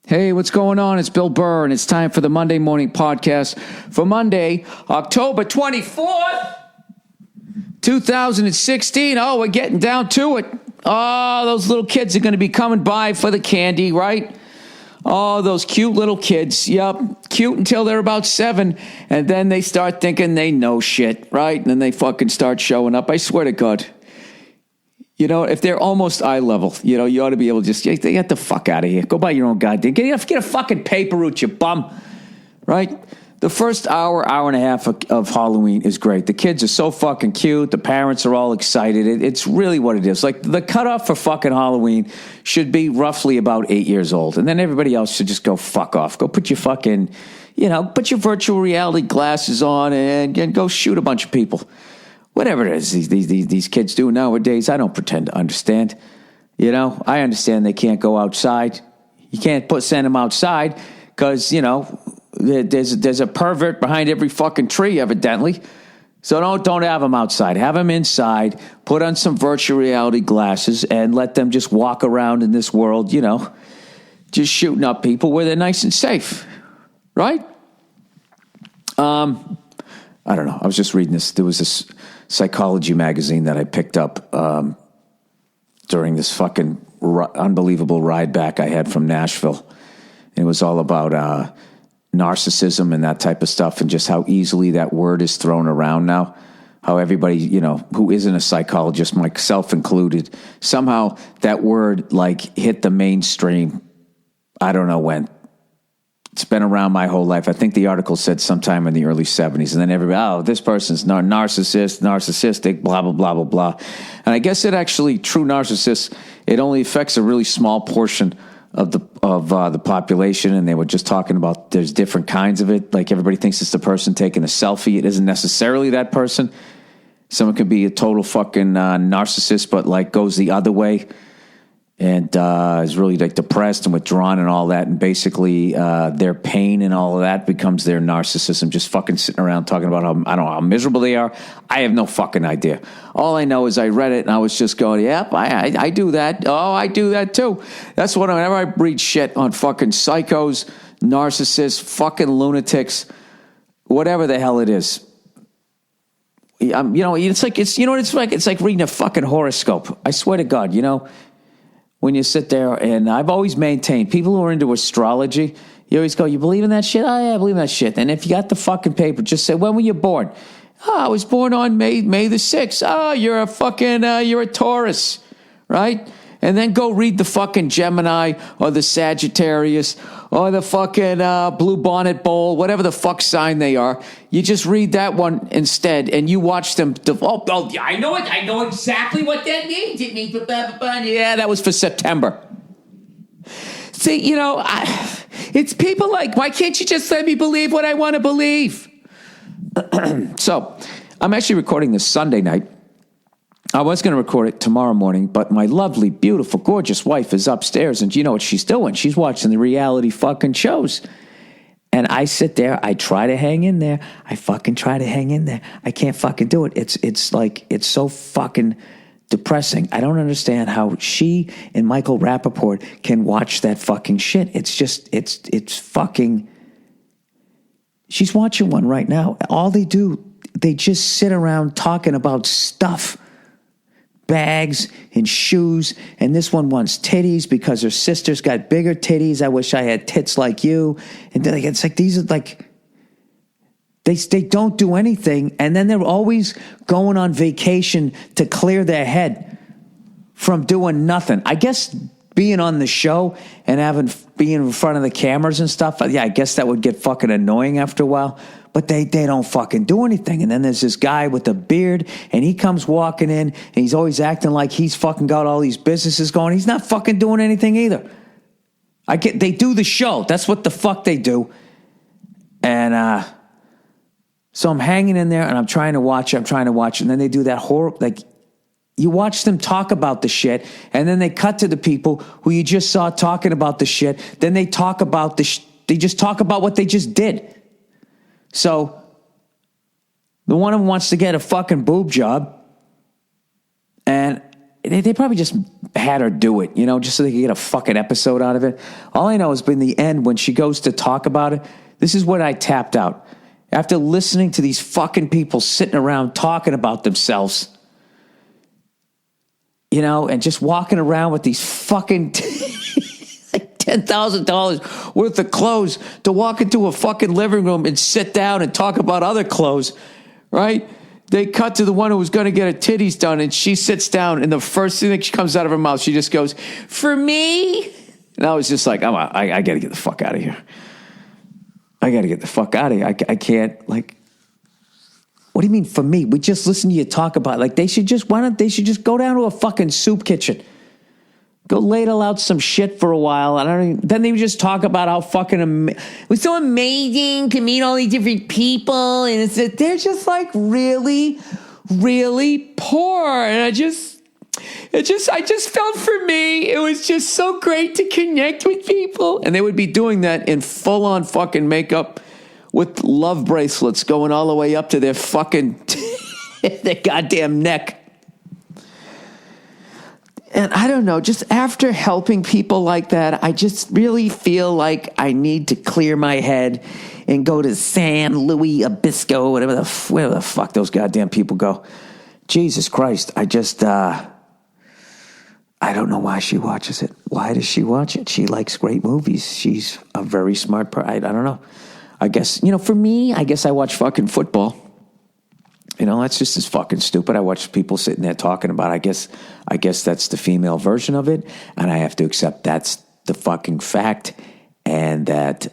Hey, what's going on? It's Bill Burr, and it's time for the Monday Morning Podcast for Monday, October 24th, 2016. Oh, we're getting down to it. Oh, those little kids are going to be coming by for the candy, right? Oh, those cute little kids. Yep, cute until they're about 7, and then they start thinking they know shit, right? And then they fucking start showing up. I swear to God. You know, if they're almost eye level, you know, you ought to be able to just get the fuck out of here. Go buy your own goddamn. Get a fucking paper route, you bum. Right? The first hour and a half of Halloween is great. The kids are so fucking cute. The parents are all excited. It's really what it is. Like, the cutoff for fucking Halloween should be roughly about 8 years old. And then everybody else should just go fuck off. Go put your fucking, put your virtual reality glasses on and go shoot a bunch of people. Whatever it is these kids do nowadays, I don't pretend to understand. You know, I understand they can't go outside. You can't send them outside because, there's a pervert behind every fucking tree, evidently. So don't have them outside. Have them inside. Put on some virtual reality glasses and let them just walk around in this world, just shooting up people where they're nice and safe. Right? I don't know. I was just reading this. There was this psychology magazine that I picked up during this fucking unbelievable ride back I had from Nashville. And it was all about narcissism and that type of stuff, and just how easily that word is thrown around now. How everybody, who isn't a psychologist, myself included, somehow that word hit the mainstream. I don't know when. It's been around my whole life. I think the article said sometime in the early 70s. And then everybody, this person's narcissistic, blah, blah, blah, blah, blah. And I guess true narcissists, it only affects a really small portion of the population. And they were just talking about there's different kinds of it. Like, everybody thinks it's the person taking a selfie. It isn't necessarily that person. Someone could be a total fucking narcissist, but goes the other way. And is really depressed and withdrawn and all that. And basically their pain and all of that becomes their narcissism, just fucking sitting around talking about how miserable they are. I have no fucking idea. All I know is I read it and I was just going, yep, I do that. Oh, I do that too. That's whenever I read shit on fucking psychos, narcissists, fucking lunatics, whatever the hell it is. It's like reading a fucking horoscope. I swear to God, when you sit there, and I've always maintained, people who are into astrology, you always go, you believe in that shit? Oh, yeah, I believe in that shit. And if you got the fucking paper, just say, when were you born? Oh, I was born on May the 6th. Oh, you're a fucking, you're a Taurus, right? And then go read the fucking Gemini or the Sagittarius or the fucking Blue Bonnet Bowl, whatever the fuck sign they are. You just read that one instead, and you watch them. I know it. I know exactly what that means. It means, yeah, that was for September. See, it's people why can't you just let me believe what I want to believe? So, I'm actually recording this Sunday night. I was going to record it tomorrow morning, but my lovely, beautiful, gorgeous wife is upstairs, and you know what she's doing? She's watching the reality fucking shows. And I sit there, I try to hang in there. I fucking try to hang in there. I can't fucking do it. It's so fucking depressing. I don't understand how she and Michael Rappaport can watch that fucking shit. It's fucking... She's watching one right now. All they do, they just sit around talking about stuff. Bags and shoes, and this one wants titties because her sister's got bigger titties. I wish I had tits like you. And then it's like, these are like, they don't do anything, and then they're always going on vacation to clear their head from doing nothing. I guess being on the show and being in front of the cameras and stuff, yeah, I guess that would get fucking annoying after a while. But they don't fucking do anything. And then there's this guy with a beard, and he comes walking in, and he's always acting like he's fucking got all these businesses going. He's not fucking doing anything either. They do the show. That's what the fuck they do. And so I'm hanging in there, and I'm trying to watch. And then they do that horrible, you watch them talk about the shit, and then they cut to the people who you just saw talking about the shit. Then they talk about they just talk about what they just did. So, the one of them wants to get a fucking boob job, and they probably just had her do it, just so they could get a fucking episode out of it. All I know is in the end, when she goes to talk about it, this is when I tapped out. After listening to these fucking people sitting around talking about themselves, and just walking around with these fucking like $10,000 worth of clothes to walk into a fucking living room and sit down and talk about other clothes, right? They cut to the one who was going to get her titties done, and she sits down, and the first thing that comes out of her mouth, she just goes, "For me?" And I was just like, I got to get the fuck out of here. I got to get the fuck out of here. I can't, like, what do you mean for me? We just listen to you talk about, like, they should just go down to a fucking soup kitchen. Go ladle out some shit for a while. Then they would just talk about how fucking, it was so amazing to meet all these different people. And they're just like really, really poor. And I just felt for me, it was just so great to connect with people. And they would be doing that in full on fucking makeup with love bracelets going all the way up to their fucking, their goddamn neck. And I don't know, just after helping people like that, I just really feel like I need to clear my head and go to San Luis Obispo, wherever the fuck those goddamn people go. Jesus Christ, I don't know why she watches it. Why does she watch it? She likes great movies. She's a very smart person. I don't know. I guess, for me, I guess I watch fucking football. That's just as fucking stupid. I watch people sitting there talking about it. I guess that's the female version of it. And I have to accept that's the fucking fact. And that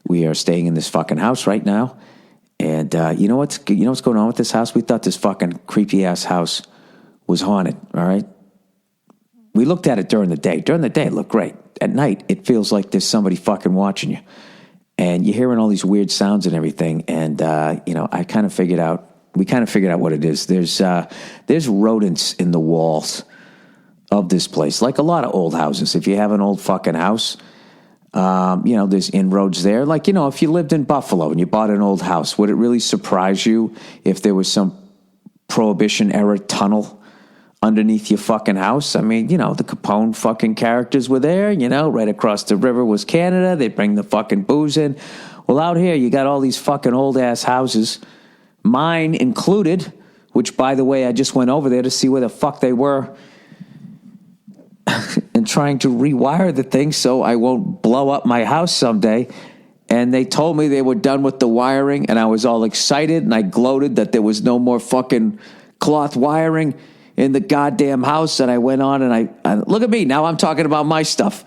we are staying in this fucking house right now. And you know what's going on with this house? We thought this fucking creepy ass house was haunted, all right? We looked at it during the day. During the day, it looked great. At night, it feels like there's somebody fucking watching you. And you're hearing all these weird sounds and everything. And, we kind of figured out what it is. There's rodents in the walls of this place, like a lot of old houses. If you have an old fucking house, there's inroads there. Like, if you lived in Buffalo and you bought an old house, would it really surprise you if there was some Prohibition era tunnel underneath your fucking house? I mean, the Capone fucking characters were there, right across the river was Canada. They bring the fucking booze in. Well, out here, you got all these fucking old ass houses, mine included, which, by the way, I just went over there to see where the fuck they were and trying to rewire the thing so I won't blow up my house someday. And they told me they were done with the wiring, and I was all excited, and I gloated that there was no more fucking cloth wiring in the goddamn house. And I went on, and I look at me. Now I'm talking about my stuff.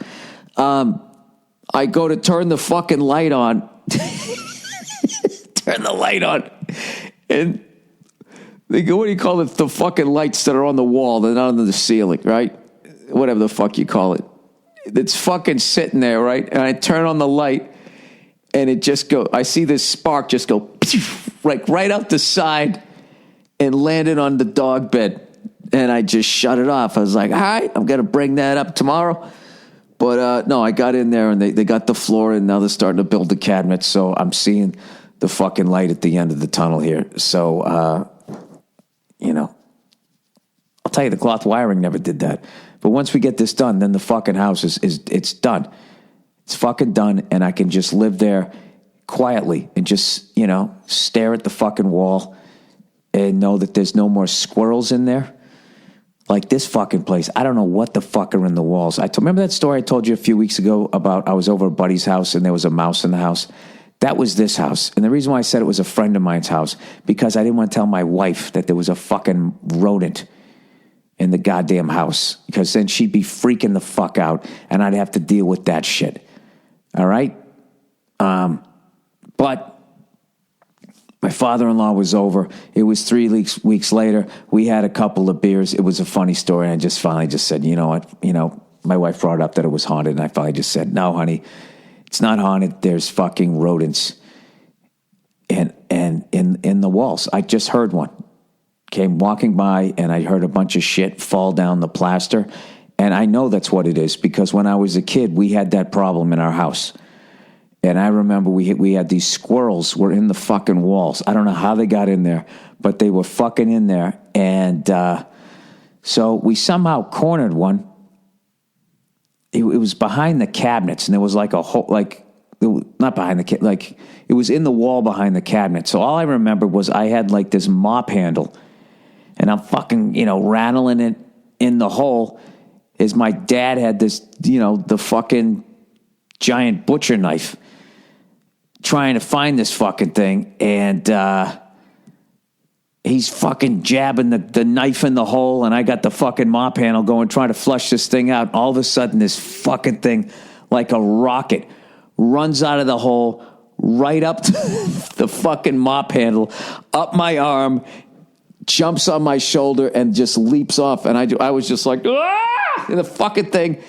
I go to turn the fucking light on. Turn the light on. And they go, what do you call it? The fucking lights that are on the wall. They're not on the ceiling, right? Whatever the fuck you call it. It's fucking sitting there, right? And I turn on the light. And it just I see this spark just go like right out the side and landed on the dog bed. And I just shut it off. I was like, all right, I'm going to bring that up tomorrow. But no, I got in there and they got the floor and now they're starting to build the cabinets. So I'm seeing the fucking light at the end of the tunnel here. So, I'll tell you, the cloth wiring never did that. But once we get this done, then the fucking house it's done. It's fucking done, and I can just live there quietly and just, stare at the fucking wall and know that there's no more squirrels in there. Like this fucking place, I don't know what the fuck are in the walls. Remember that story I told you a few weeks ago about I was over at Buddy's house and there was a mouse in the house? That was this house. And the reason why I said it was a friend of mine's house, because I didn't want to tell my wife that there was a fucking rodent in the goddamn house, because then she'd be freaking the fuck out and I'd have to deal with that shit. All right? But my father-in-law was over. It was 3 weeks later. We had a couple of beers. It was a funny story. And I just finally just said, you know what? My wife brought up that it was haunted. And I finally just said, no, honey, it's not haunted. There's fucking rodents and in the walls. I just heard one. Came walking by and I heard a bunch of shit fall down the plaster. And I know that's what it is, because when I was a kid, we had that problem in our house. And I remember we had these squirrels were in the fucking walls. I don't know how they got in there, but they were fucking in there. And So we somehow cornered one. It was behind the cabinets, and there was like a hole, not behind the like it was in the wall behind the cabinet. So all I remember was I had like this mop handle, and I'm fucking, rattling it in the hole as my dad had this, the fucking giant butcher knife trying to find this fucking thing. And he's fucking jabbing the knife in the hole, and I got the fucking mop handle going, trying to flush this thing out. All of a sudden, this fucking thing, like a rocket, runs out of the hole, right up to the fucking mop handle, up my arm, jumps on my shoulder, and just leaps off. And I was just like, ah! The fucking thing.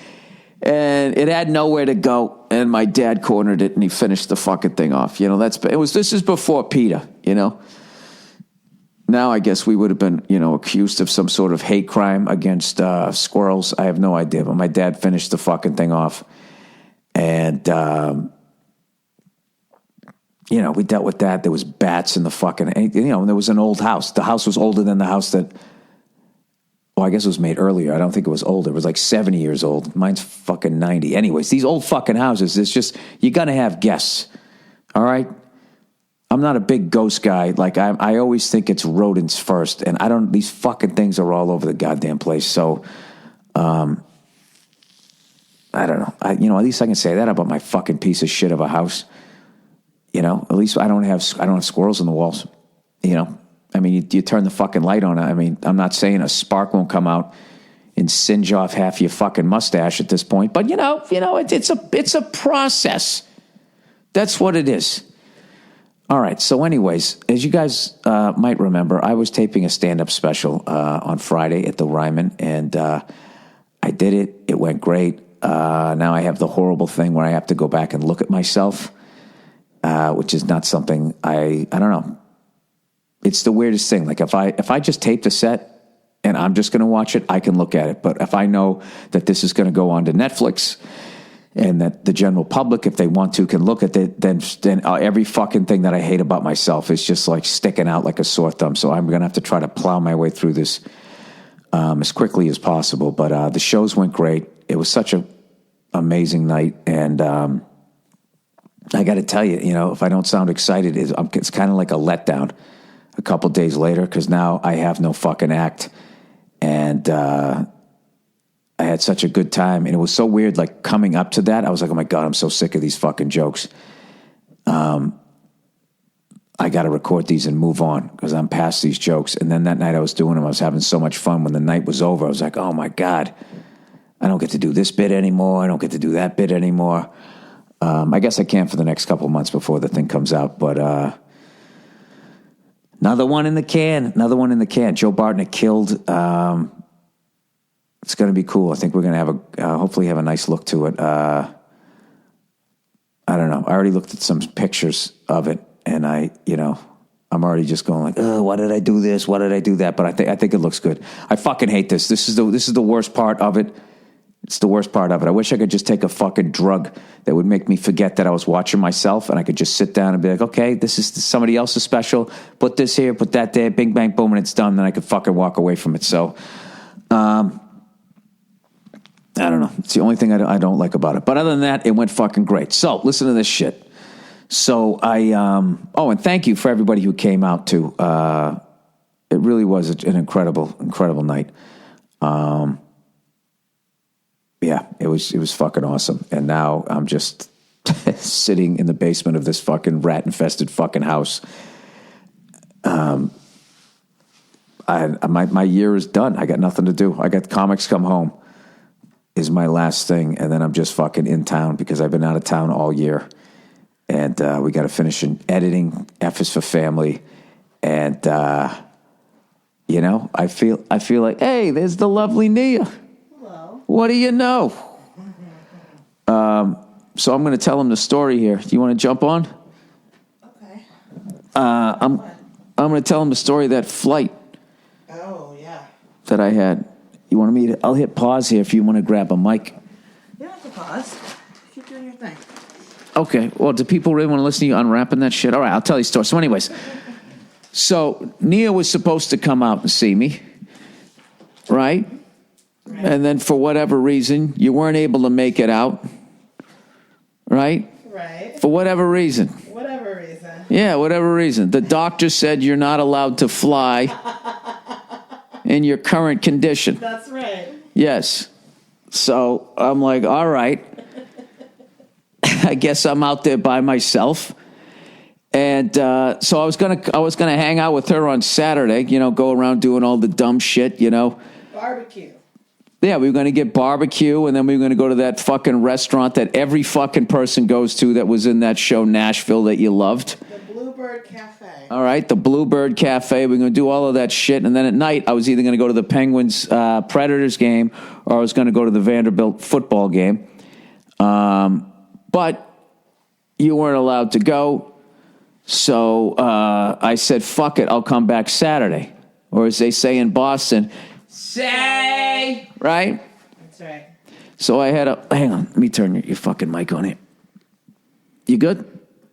And it had nowhere to go. And my dad cornered it, and he finished the fucking thing off. This is before PETA, Now I guess we would have been, accused of some sort of hate crime against squirrels. I have no idea, but my dad finished the fucking thing off. And, we dealt with that. There was bats in the fucking, there was an old house. The house was older than the house that, I guess it was made earlier. I don't think it was older. It was like 70 years old. Mine's fucking 90. Anyways, these old fucking houses, it's just, you're going to have guests. All right? I'm not a big ghost guy. Like, I always think it's rodents first. And these fucking things are all over the goddamn place. So, I don't know. At least I can say that about my fucking piece of shit of a house. At least I don't have squirrels in the walls. You turn the fucking light on. I'm not saying a spark won't come out and singe off half your fucking mustache at this point, but it's a process. That's what it is. All right. So anyways, as you guys might remember, I was taping a stand-up special on Friday at the Ryman, and I did it. It went great. Now I have the horrible thing where I have to go back and look at myself, which is not something I don't know. It's the weirdest thing. Like if I just taped a set and I'm just going to watch it, I can look at it. But if I know that this is going to go on to Netflix and that the general public, if they want to, can look at it, then every fucking thing that I hate about myself is just like sticking out like a sore thumb. So I'm going to have to try to plow my way through this as quickly as possible. But the shows went great. It was such an amazing night. And I got to tell you, if I don't sound excited, it's kind of like a letdown a couple days later, because now I have no fucking act. And I had such a good time. And it was so weird, like coming up to that, I was like, oh my God, I'm so sick of these fucking jokes. I got to record these and move on because I'm past these jokes. And then that night I was doing them. I was having so much fun. When the night was over, I was like, oh my God, I don't get to do this bit anymore. I don't get to do that bit anymore. I guess I can for the next couple of months before the thing comes out. But another one in the can. Joe Bartnick killed. It's going to be cool. I think we're going to have hopefully have a nice look to it. I don't know. I already looked at some pictures of it, and I'm already just going like, oh, why did I do this? Why did I do that? But I think it looks good. I fucking hate this. This is the worst part of it. It's the worst part of it. I wish I could just take a fucking drug that would make me forget that I was watching myself, and I could just sit down and be like, okay, this is somebody else's special. Put this here, put that there, bing, bang, boom, and it's done. Then I could fucking walk away from it. So, I don't know. It's the only thing I don't like about it. But other than that, it went fucking great. So, listen to this shit. So, and thank you for everybody who came out too. It really was an incredible, incredible night. Yeah, it was fucking awesome. And now I'm just sitting in the basement of this fucking rat-infested fucking house. My year is done. I got nothing to do. I got Comics Come Home is my last thing. And then I'm just fucking in town because I've been out of town all year. And we got to finish editing. F is for family. And, I feel like, hey, there's the lovely Nia. What do you know? So I'm going to tell him the story here. Do you want to jump on? Okay. I'm going to tell him the story of that flight. Oh, yeah. That I had. You want me to? I'll hit pause here if you want to grab a mic. You don't have to pause. Keep doing your thing. Okay. Well, do people really want to listen to you unwrapping that shit? All right, I'll tell you a story. So anyways, Nia was supposed to come out and see me. right? And then for whatever reason, you weren't able to make it out, right? Right. For whatever reason. Whatever reason. Yeah, whatever reason. The doctor said you're not allowed to fly in your current condition. That's right. Yes. So I'm like, all right. I guess I'm out there by myself. And so I was gonna hang out with her on Saturday, go around doing all the dumb shit, Barbecue. Yeah, we were going to get barbecue, and then we were going to go to that fucking restaurant that every fucking person goes to that was in that show Nashville that you loved. The Bluebird Cafe. All right, the Bluebird Cafe. We're going to do all of that shit, and then at night I was either going to go to the Penguins Predators game or I was going to go to the Vanderbilt football game. But you weren't allowed to go, so I said, fuck it, I'll come back Saturday. Or as they say in Boston, say, right? That's right. So I had hang on, let me turn your fucking mic on here. You good?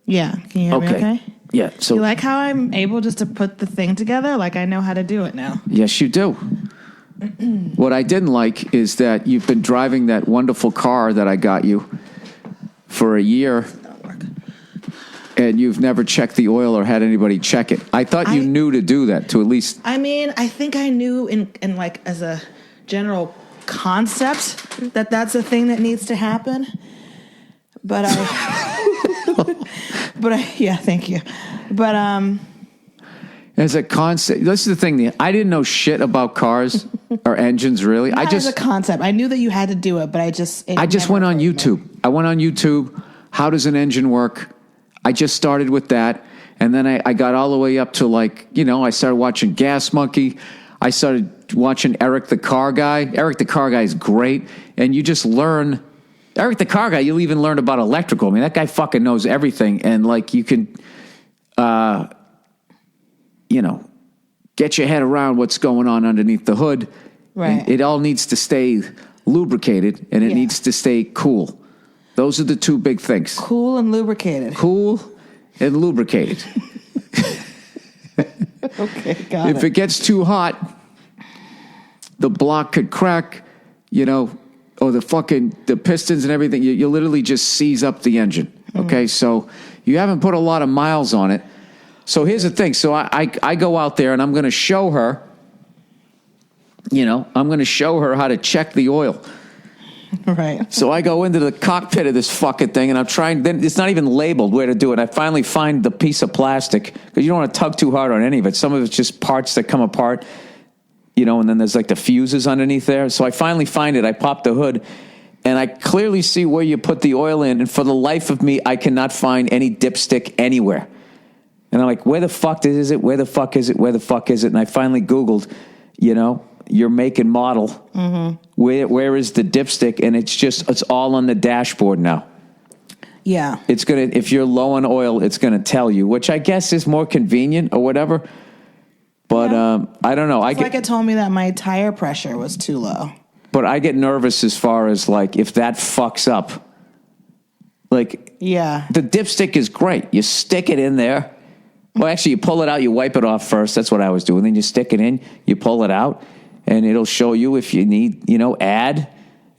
Yeah. Can you hear me okay? Yeah. So you like how I'm able just to put the thing together? Like I know how to do it now. Yes, you do. What I didn't like is that you've been driving that wonderful car that I got you for a year. And you've never checked the oil or had anybody check it. I thought you knew to do that, to at least... I mean, I think I knew in like as a general concept that's a thing that needs to happen. But yeah, thank you. But as a concept, this is the thing. I didn't know shit about cars or engines, really. Not as a concept. I knew that you had to do it, but I just went on YouTube. I went on YouTube. How does an engine work? I just started with that, and then I got all the way up to I started watching Gas Monkey. I started watching Eric the Car Guy. Eric the Car Guy is great, and you just learn. Eric the Car Guy, you'll even learn about electrical. I mean, that guy fucking knows everything, and you can, get your head around what's going on underneath the hood. Right. It all needs to stay lubricated, and it needs to stay cool. Those are the two big things. Cool and lubricated. Cool and lubricated. Okay, got it. If it gets too hot, the block could crack, or the pistons and everything. You literally just seize up the engine. Okay, so you haven't put a lot of miles on it. So here's the thing. So I go out there and I'm going to show her, I'm going to show her how to check the oil. Right. So I go into the cockpit of this fucking thing, and I'm trying. Then it's not even labeled where to do it. I finally find the piece of plastic because you don't want to tug too hard on any of it. Some of it's just parts that come apart, and then there's the fuses underneath there. So I finally find it. I pop the hood, and I clearly see where you put the oil in. And for the life of me, I cannot find any dipstick anywhere. And I'm like, where the fuck is it? Where the fuck is it? Where the fuck is it? And I finally Googled, your make and model. Mm-hmm. Where is the dipstick? And it's all on the dashboard now. Yeah. It's if you're low on oil, it's gonna tell you, which I guess is more convenient or whatever. But I don't know. It told me that my tire pressure was too low. But I get nervous as far as if that fucks up. Yeah. The dipstick is great. You stick it in there. Well, actually, you pull it out, you wipe it off first. That's what I was doing. Then you stick it in, you pull it out, and it'll show you if you need, add.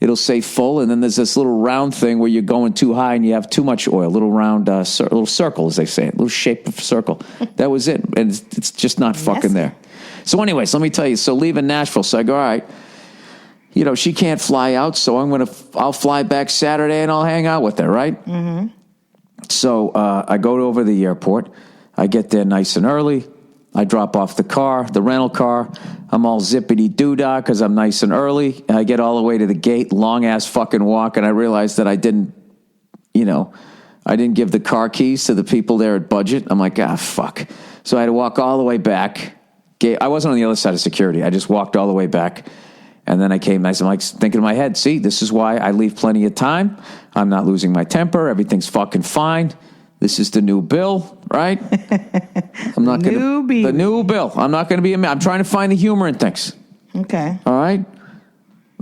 It'll say full, and then there's this little round thing where you're going too high and you have too much oil. Little round, little circle, as they say, little shape of circle. That was it, and it's just not fucking there. So, anyways, let me tell you. So, leaving Nashville, so I go, all right. She can't fly out, so I'll fly back Saturday and I'll hang out with her, right? Mm-hmm. So I go over to the airport. I get there nice and early. I drop off the rental car. I'm all zippity-doo-dah because I'm nice and early. I get all the way to the gate, long-ass fucking walk, and I realize that I didn't give the car keys to the people there at Budget. I'm like, fuck. So I had to walk all the way back. I wasn't on the other side of security. I just walked all the way back. And then I came nice. I'm thinking in my head, see, this is why I leave plenty of time. I'm not losing my temper. Everything's fucking fine. This is the new bill, right? I'm not going to the new bill. I'm not going to be. I'm trying to find the humor in things. Okay. All right.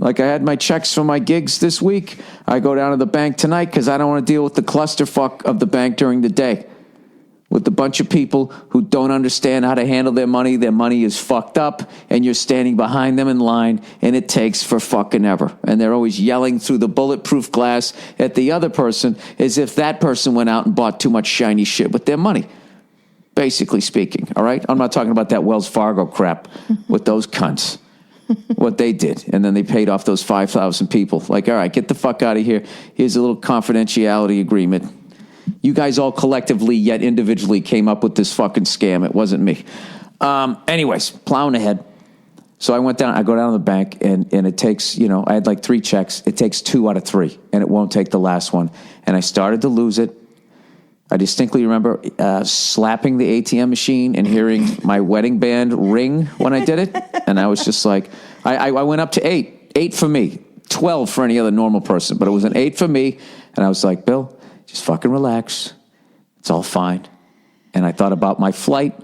I had my checks for my gigs this week. I go down to the bank tonight because I don't want to deal with the clusterfuck of the bank during the day. with a bunch of people who don't understand how to handle their money. Their money is fucked up, and you're standing behind them in line, and it takes for fucking ever. And they're always yelling through the bulletproof glass at the other person as if that person went out and bought too much shiny shit with their money, basically speaking, all right? I'm not talking about that Wells Fargo crap with those cunts, what they did. And then they paid off those 5,000 people. Like, all right, get the fuck out of here. Here's a little confidentiality agreement. You guys all collectively yet individually came up with this fucking scam. It wasn't me. Anyways, plowing ahead. So I go down to the bank, and it takes, I had like 3 checks. It takes 2 out of 3, and it won't take the last one. And I started to lose it. I distinctly remember slapping the ATM machine and hearing my wedding band ring when I did it. And I was just like, I went up to 8. 8 for me. 12 for any other normal person. But it was an 8 for me. And I was like, Bill, just fucking relax. It's all fine. And I thought about my flight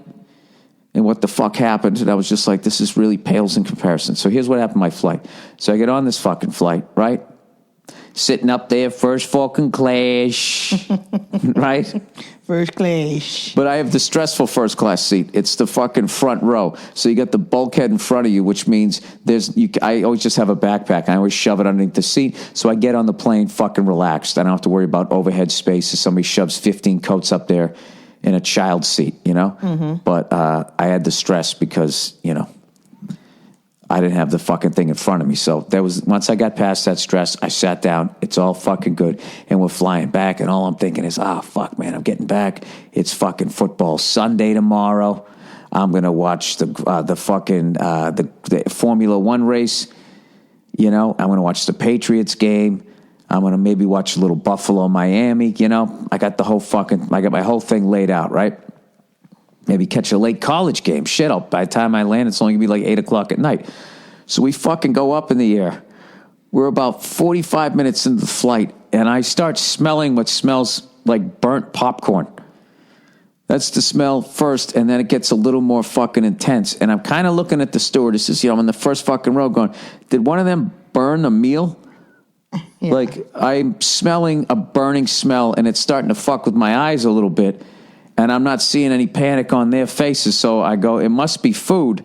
and what the fuck happened. And I was just like, this is really pales in comparison. So here's what happened to my flight. So I get on this fucking flight, right? Sitting up there, first fucking class, right? First class. But I have the stressful first class seat. It's the fucking front row. So you got the bulkhead in front of you, which means I always just have a backpack. I always shove it underneath the seat. So I get on the plane fucking relaxed. I don't have to worry about overhead space if somebody shoves 15 coats up there in a child seat, Mm-hmm. But I had the stress because, I didn't have the fucking thing in front of me. So once I got past that stress, I sat down. It's all fucking good. And we're flying back. And all I'm thinking is, fuck, man, I'm getting back. It's fucking football Sunday tomorrow. I'm going to watch the Formula One race. I'm going to watch the Patriots game. I'm going to maybe watch a little Buffalo, Miami. I got my whole thing laid out, right? Maybe catch a late college game. Shit, by the time I land, it's only going to be like 8 o'clock at night. So we fucking go up in the air. We're about 45 minutes into the flight, and I start smelling what smells like burnt popcorn. That's the smell first, and then it gets a little more fucking intense. And I'm kind of looking at the stewardesses. I'm in the first fucking row going, did one of them burn a meal? Yeah. Like, I'm smelling a burning smell, and it's starting to fuck with my eyes a little bit. And I'm not seeing any panic on their faces, so I go, it must be food.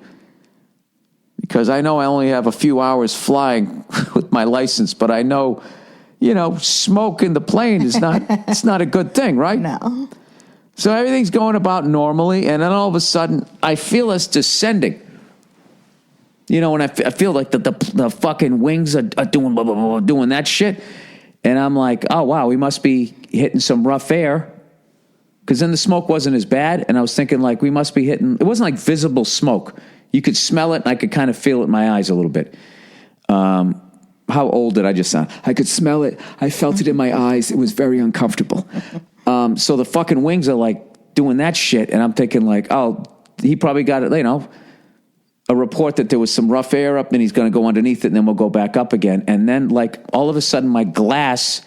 Because I know I only have a few hours flying with my license, but I know, smoke in the plane is it's not a good thing, right? No. So everything's going about normally, and then all of a sudden, I feel us descending. When I feel like the fucking wings are doing blah, blah, blah, doing that shit. And I'm like, oh, wow, we must be hitting some rough air. Because then the smoke wasn't as bad, and I was thinking, like, we must be hitting... It wasn't like visible smoke. You could smell it, and I could kind of feel it in my eyes a little bit. How old did I just sound? I could smell it. I felt it in my eyes. It was very uncomfortable. So the fucking wings are, like, doing that shit, and I'm thinking, like, oh, he probably got it, a report that there was some rough air up, and he's going to go underneath it, and then we'll go back up again. And then, like, all of a sudden, my glass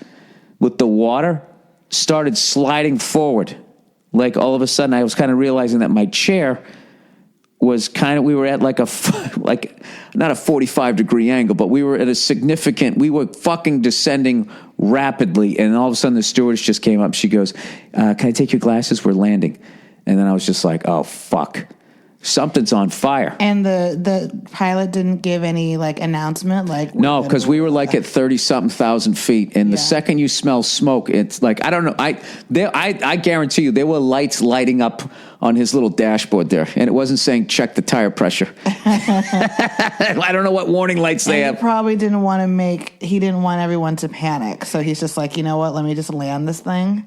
with the water started sliding forward. Like, all of a sudden, I was kind of realizing that my chair was we were at like not a 45-degree angle, but we were at we were fucking descending rapidly. And all of a sudden, the stewardess just came up. She goes, can I take your glasses? We're landing. And then I was just like, oh, fuck. Something's on fire. And the pilot didn't give any announcement, no, because we were at 30-something thousand feet, and the second you smell smoke, it's like, I don't know. I guarantee you there were lights lighting up on his little dashboard there, and it wasn't saying check the tire pressure. I don't know what warning lights they have. He probably didn't want he didn't want everyone to panic, so he's just like, you know what? Let me just land this thing.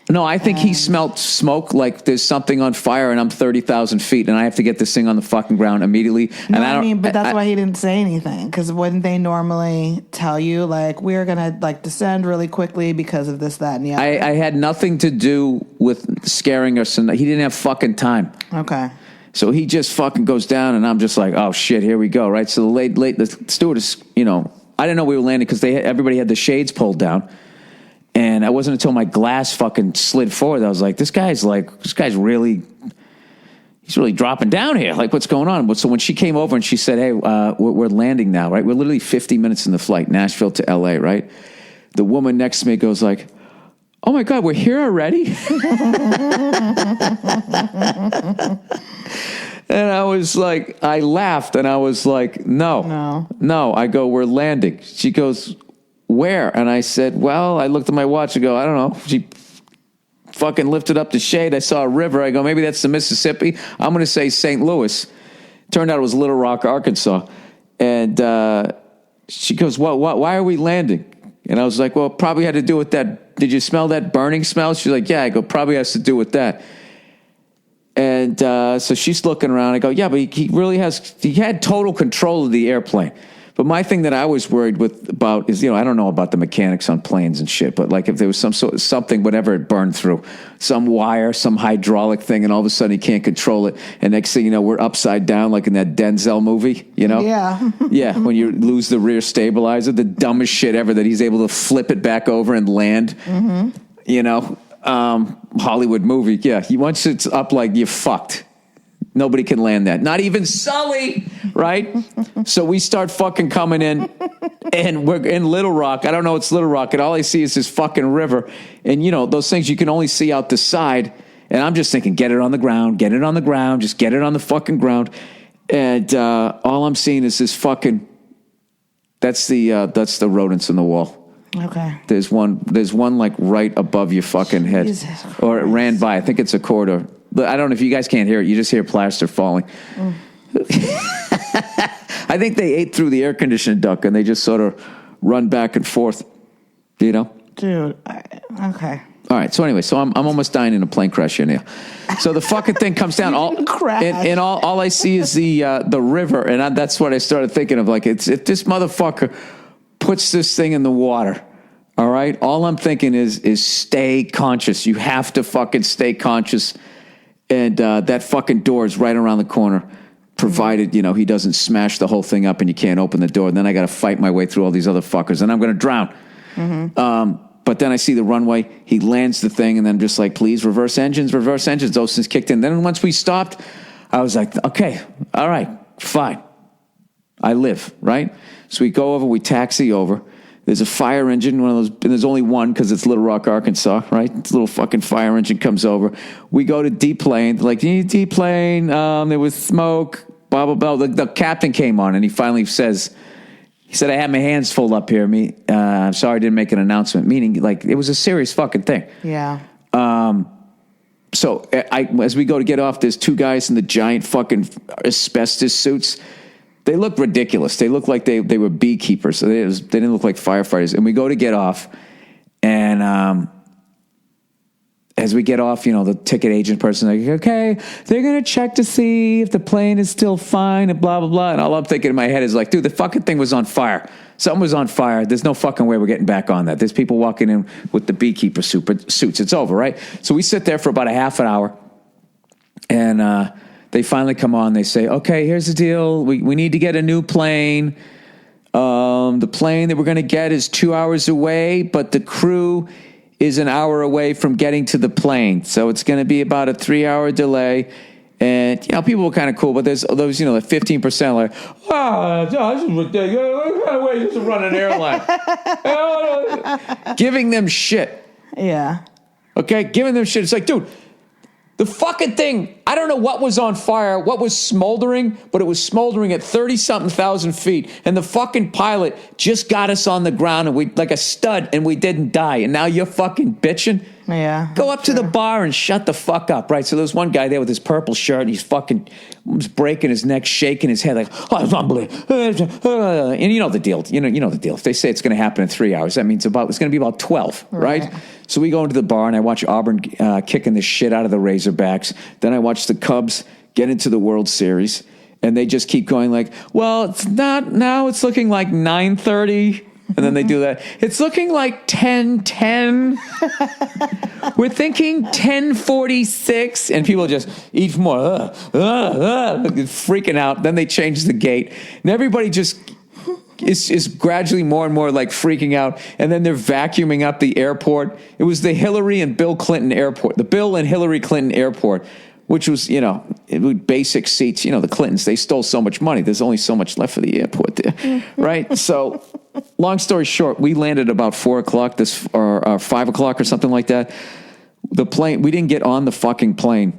No, I think he smelled smoke like there's something on fire and I'm 30,000 feet and I have to get this thing on the fucking ground immediately. But that's why he didn't say anything, because wouldn't they normally tell you, we're going to descend really quickly because of this, that, and the other? I had nothing to do with scaring us, and he didn't have fucking time. Okay. So he just fucking goes down and I'm just like, oh shit, here we go, right? So the stewardess, I didn't know we were landing because everybody had the shades pulled down. And it wasn't until my glass fucking slid forward that I was like, he's really dropping down here. Like, what's going on? So when she came over and she said, hey, we're landing now, right? We're literally 50 minutes in the flight, Nashville to LA, right? The woman next to me goes like, oh my God, we're here already? And I was like, I laughed and I was like, no. I go, we're landing. She goes, where? And I said, well, I looked at my watch and go, I don't know. She fucking lifted up the shade. I saw a river. I go, maybe that's the Mississippi. I'm going to say St. Louis. Turned out it was Little Rock, Arkansas. And she goes, well, why are we landing? And I was like, well, it probably had to do with that. Did you smell that burning smell? She's like, yeah. I go, probably has to do with that. And so she's looking around. I go, yeah, but he had total control of the airplane. But my thing that I was worried about is, I don't know about the mechanics on planes and shit, but like if there was something, whatever it burned through, some wire, some hydraulic thing, and all of a sudden he can't control it. And next thing you know, we're upside down like in that Denzel movie, Yeah. Yeah, when you lose the rear stabilizer, the dumbest shit ever that he's able to flip it back over and land, Hollywood movie. Yeah, once it's up, like you're fucked. Nobody can land that. Not even Sully, right? So we start fucking coming in, and we're in Little Rock. I don't know it's Little Rock, and all I see is this fucking river. And, those things you can only see out the side. And I'm just thinking, get it on the ground, just get it on the fucking ground. And all I'm seeing is this fucking, that's the rodents in the wall. Okay. There's one like right above your fucking head. Jesus or it ran by. I think it's a corridor. But I don't know if you guys can't hear it. You just hear plaster falling. I think they ate through the air conditioning duct and they just sort of run back and forth, Dude, okay. All right. So anyway, I'm almost dying in a plane crash here now. So the fucking thing comes down. And all I see is the river, and that's what I started thinking of. Like, if this motherfucker puts this thing in the water, all right. All I'm thinking is stay conscious. You have to fucking stay conscious. And that fucking door is right around the corner, provided, he doesn't smash the whole thing up and you can't open the door. And then I got to fight my way through all these other fuckers, and I'm going to drown. But then I see the runway. He lands the thing, and then I'm just like, please, reverse engines. Those things kicked in. Then once we stopped, I was like, okay, all right, fine. I live, right? So we go over, we taxi over. There's a fire engine, one of those, and there's only one because it's Little Rock, Arkansas, right? This little fucking fire engine comes over. We go to deplane. They're like, deplane, there was smoke, blah, blah, blah. The captain came on, and he finally said, I had my hands full up here. I'm sorry I didn't make an announcement, meaning like it was a serious fucking thing. Yeah. So as we go to get off, there's two guys in the giant fucking asbestos suits. They look ridiculous. They look like they were beekeepers. So they didn't look like firefighters. And we go to get off, and as we get off, the ticket agent person is like, okay, they're going to check to see if the plane is still fine and blah, blah, blah. And all I'm thinking in my head is like, dude, the fucking thing was on fire. Something was on fire. There's no fucking way we're getting back on that. There's people walking in with the beekeeper suits. It's over, right? So we sit there for about a half an hour, and they finally come on. They say, okay, here's the deal. We need to get a new plane. The plane that we're going to get is 2 hours away, but the crew is an hour away from getting to the plane. So it's going to be about a 3-hour delay. And, people were kind of cool, but there's those, the 15% like, this is ridiculous. What kind of way you to run an airline? Giving them shit. Yeah. Okay? Giving them shit. It's like, dude, the fucking thing, I don't know what was on fire, what was smoldering, but it was smoldering at 30-something thousand feet. And the fucking pilot just got us on the ground, and we like a stud, and we didn't die. And now you're fucking bitching? Yeah. Go up to the bar and shut the fuck up, right? So there's one guy there with his purple shirt, and he's fucking breaking his neck, shaking his head like, oh, it's unbelievable. And you know the deal. You know the deal. If they say it's going to happen in 3 hours, that means it's going to be about 12, right? So we go into the bar, and I watch Auburn kicking the shit out of the Razorbacks. Then I watch the Cubs get into the World Series, and they just keep going like, well, it's not now. It's looking like 9:30. And then they do that. It's looking like 10:10. We're thinking 10:46. And people just eat more. Freaking out. Then they change the gate. And everybody just is gradually more and more like freaking out. And then they're vacuuming up the airport. It was the Hillary and Bill Clinton airport. The Bill and Hillary Clinton airport, which was, basic seats. The Clintons, they stole so much money. There's only so much left for the airport there, right? So long story short, we landed about 4 o'clock or 5 o'clock or something like that. The plane, we didn't get on the fucking plane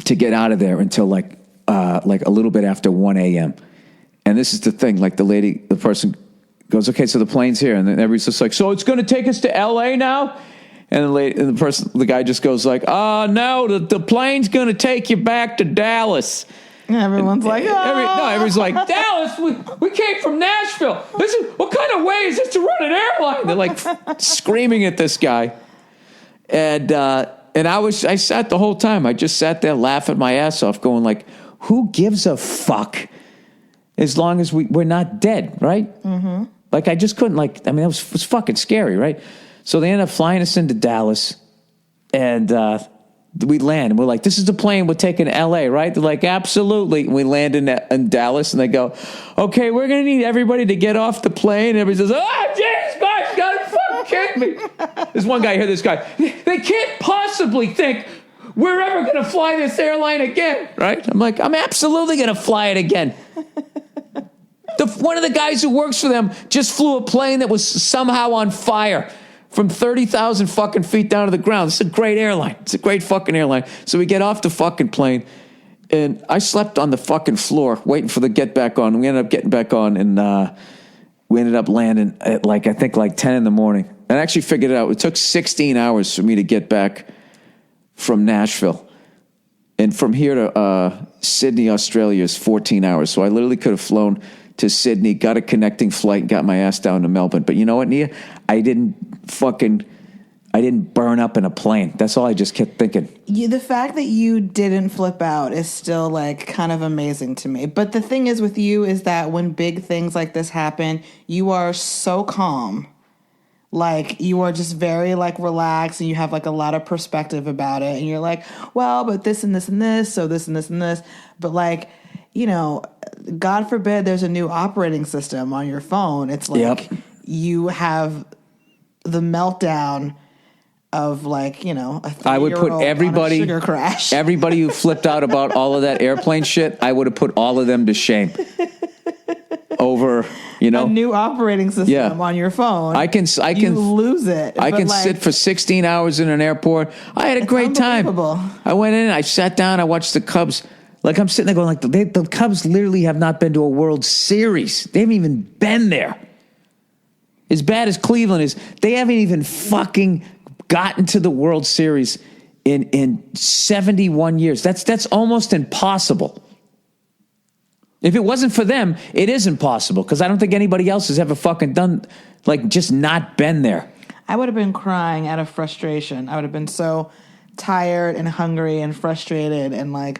to get out of there until like a little bit after 1 a.m. And this is the thing, like the person goes, okay, so the plane's here. And then everybody's just like, so it's going to take us to LA now? And the guy just goes like, oh, no, the plane's going to take you back to Dallas. Everyone's like, oh. Everyone's like, Dallas, we came from Nashville. What kind of way is this to run an airline? They're like screaming at this guy. And I sat the whole time. I just sat there laughing my ass off going like, who gives a fuck as long as we're not dead, right? Mm-hmm. Like I just couldn't it was fucking scary, right? So they ended up flying us into Dallas, and we land, and we're like, this is the plane we're taking to L.A., right? They're like, absolutely. And we land in Dallas, and they go, okay, we're going to need everybody to get off the plane. And everybody says, oh, Jesus Christ, you got to fucking kidding me. There's one guy here, this guy, they can't possibly think we're ever going to fly this airline again, right? I'm like, I'm absolutely going to fly it again. One of the guys who works for them just flew a plane that was somehow on fire from 30,000 fucking feet down to the ground. It's a great airline. It's a great fucking airline. So we get off the fucking plane, and I slept on the fucking floor waiting for the get back on. We ended up getting back on, and we ended up landing at I think 10 in the morning. And I actually figured it out. It took 16 hours for me to get back from Nashville. And from here to Sydney, Australia is 14 hours. So I literally could have flown to Sydney, got a connecting flight, and got my ass down to Melbourne. But you know what, Nia? I didn't burn up in a plane. That's all I just kept thinking. The fact that you didn't flip out is still kind of amazing to me. But the thing is with you is that when big things like this happen, you are so calm. You are just very relaxed, and you have a lot of perspective about it. And you're like, well, but this and this and this, so this and this and this. But God forbid there's a new operating system on your phone. It's yep. You have the meltdown of I would put everybody, sugar crash. Everybody who flipped out about all of that airplane shit, I would have put all of them to shame. Over, a new operating system on your phone. I can you lose it. I can sit for 16 hours in an airport. I had a great time. I went in, I sat down, I watched the Cubs. I'm sitting there going the Cubs literally have not been to a World Series. They haven't even been there. As bad as Cleveland is, they haven't even fucking gotten to the World Series in 71 years. That's almost impossible. If it wasn't for them, it is impossible, because I don't think anybody else has ever fucking done, just not been there. I would have been crying out of frustration. I would have been so tired and hungry and frustrated and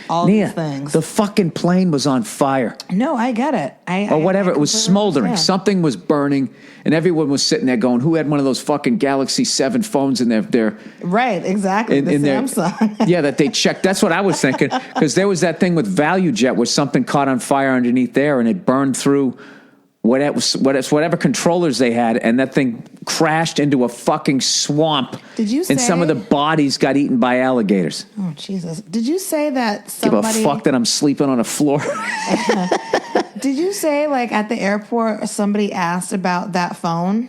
all Nia, these things. The fucking plane was on fire. No, I get it. It was smoldering. Understand. Something was burning, and everyone was sitting there going, who had one of those fucking Galaxy 7 phones in their right, exactly, the Samsung. Yeah, that they checked. That's what I was thinking, because there was that thing with ValueJet where something caught on fire underneath there, and it burned through whatever controllers they had, and that thing crashed into a fucking swamp. Did you say? And some of the bodies got eaten by alligators. Oh, Jesus. Did you say that somebody... Give a fuck that I'm sleeping on a floor. Did you say, at the airport, somebody asked about that phone?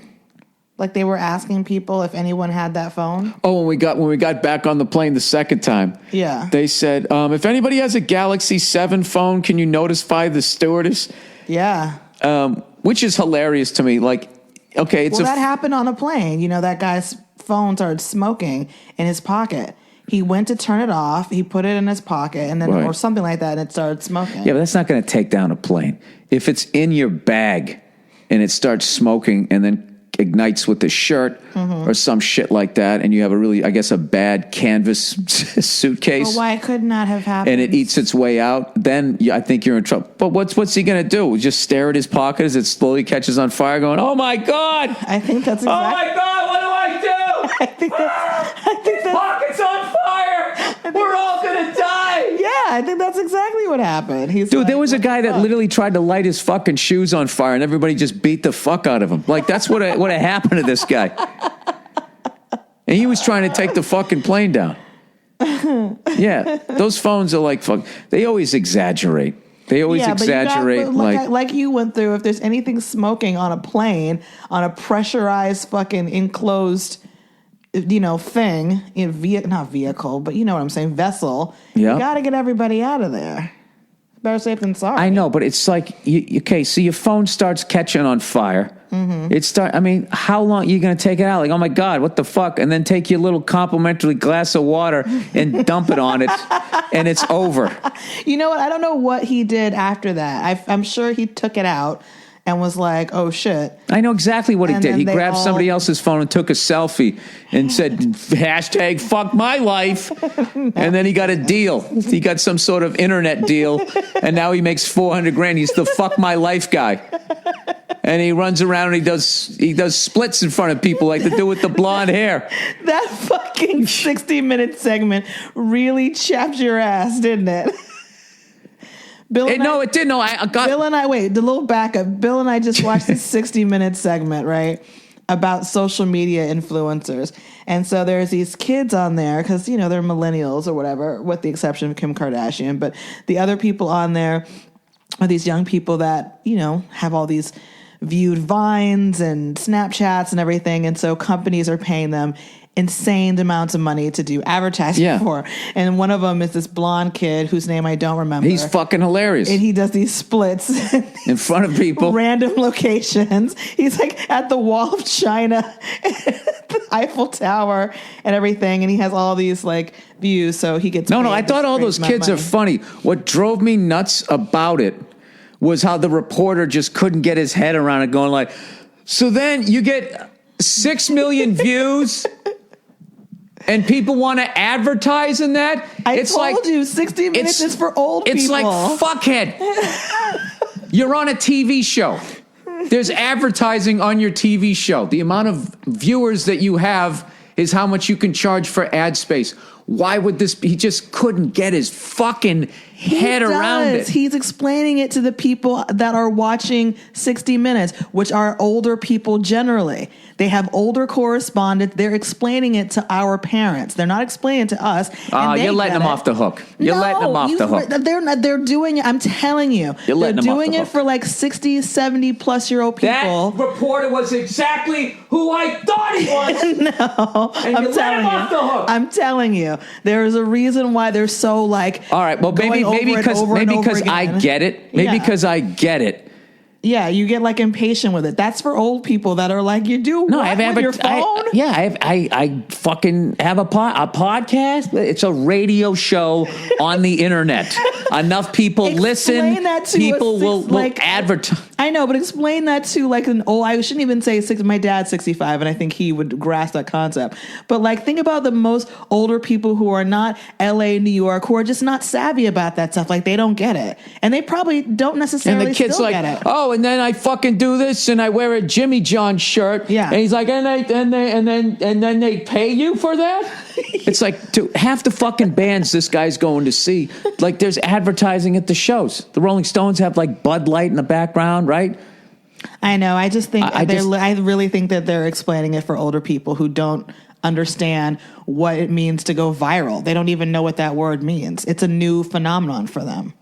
They were asking people if anyone had that phone? Oh, when we got back on the plane the second time. Yeah. They said, if anybody has a Galaxy 7 phone, can you notify the stewardess? Yeah. Which is hilarious to me. Okay, that happened on a plane. That guy's phone started smoking in his pocket. He went to turn it off. He put it in his pocket, and then right. or something like that, and it started smoking. Yeah, but that's not going to take down a plane. If it's in your bag and it starts smoking and then ignites with the shirt or some shit like that, and you have a bad canvas suitcase. Well, why could not have happened? And it eats its way out, then I think you're in trouble. But what's he going to do? Just stare at his pocket as it slowly catches on fire going, oh my God! I think that's exactly... Oh my God, what do I do? I think that's pocket's on fire! We're all going to die! Yeah, I think that's exactly what happened. Dude, there was a guy that literally tried to light his fucking shoes on fire, and everybody just beat the fuck out of him. That's what happened to this guy. And he was trying to take the fucking plane down. Yeah, those phones are like fuck. They always exaggerate. They always exaggerate. Like you went through. If there's anything smoking on a plane, on a pressurized fucking enclosed, thing, not vehicle, but you know what I'm saying, vessel. Yeah. You got to get everybody out of there. Better safe than sorry. I know, but it's like, okay, so your phone starts catching on fire. Mm-hmm. How long are you going to take it out? Like, oh my God, what the fuck? And then take your little complimentary glass of water and dump it on it, and it's over. You know what? I don't know what he did after that. I'm sure he took it out and was like, oh shit. I know exactly what he did. He grabbed somebody else's phone and took a selfie and said, hashtag fuck my life. And then he got a deal. He got some sort of internet deal. And now he makes $400,000. He's the fuck my life guy. And he runs around and he does splits in front of people like they do with the blonde hair. That fucking 60-minute segment really chapped your ass, didn't it? It didn't. No, Bill and I, wait, the little backup. Bill and I just watched this 60-minute segment, right, about social media influencers. And so there's these kids on there because, they're millennials or whatever, with the exception of Kim Kardashian. But the other people on there are these young people that, have all these viewed Vines and Snapchats and everything. And so companies are paying them insane amounts of money to do advertising for. And one of them is this blonde kid whose name I don't remember. He's fucking hilarious. And he does these splits in front of people. Random locations. He's like at the Wall of China, the Eiffel Tower and everything. And he has all these like views. So he gets No, I thought all those kids are funny. What drove me nuts about it was how the reporter just couldn't get his head around it, going like, so then you get 6 million views and people want to advertise in that? I told you, 60 Minutes is for old people. It's like, fuckhead. You're on a TV show. There's advertising on your TV show. The amount of viewers that you have is how much you can charge for ad space. Why would this be? He just couldn't get his fucking head around it. He's explaining it to the people that are watching 60 Minutes, which are older people generally. They have older correspondents. They're explaining it to our parents. They're not explaining it to us. You're letting them off the hook. You're letting them off the hook. They're doing it. I'm telling you. You're letting them off the hook. They're doing it for like 60, 70 plus year old people. That reporter was exactly who I thought he was. No. And I'm telling you. Off the hook. I'm telling you. There is a reason why they're so like. All right. Well, maybe because I get it. Maybe because I get it. Yeah, you get like impatient with it. That's for old people that are like, you do what with your phone? I fucking have a podcast. It's a radio show on the internet. Enough people listen. People will advertise. I know, but explain that to like I shouldn't even say 60. My dad's 65, and I think he would grasp that concept. But like, think about the most older people who are not LA, New York, who are just not savvy about that stuff. Like, they don't get it, and they probably don't necessarily. And the kid's still like, get it. oh, and then I fucking do this, and I wear a Jimmy John shirt. Yeah, and he's like, and then they pay you for that. It's like, dude, half the fucking bands this guy's going to see, like, there's advertising at the shows. The Rolling Stones have like Bud Light in the background, right? I know. I just think I really think that they're explaining it for older people who don't understand what it means to go viral. They don't even know what that word means. It's a new phenomenon for them.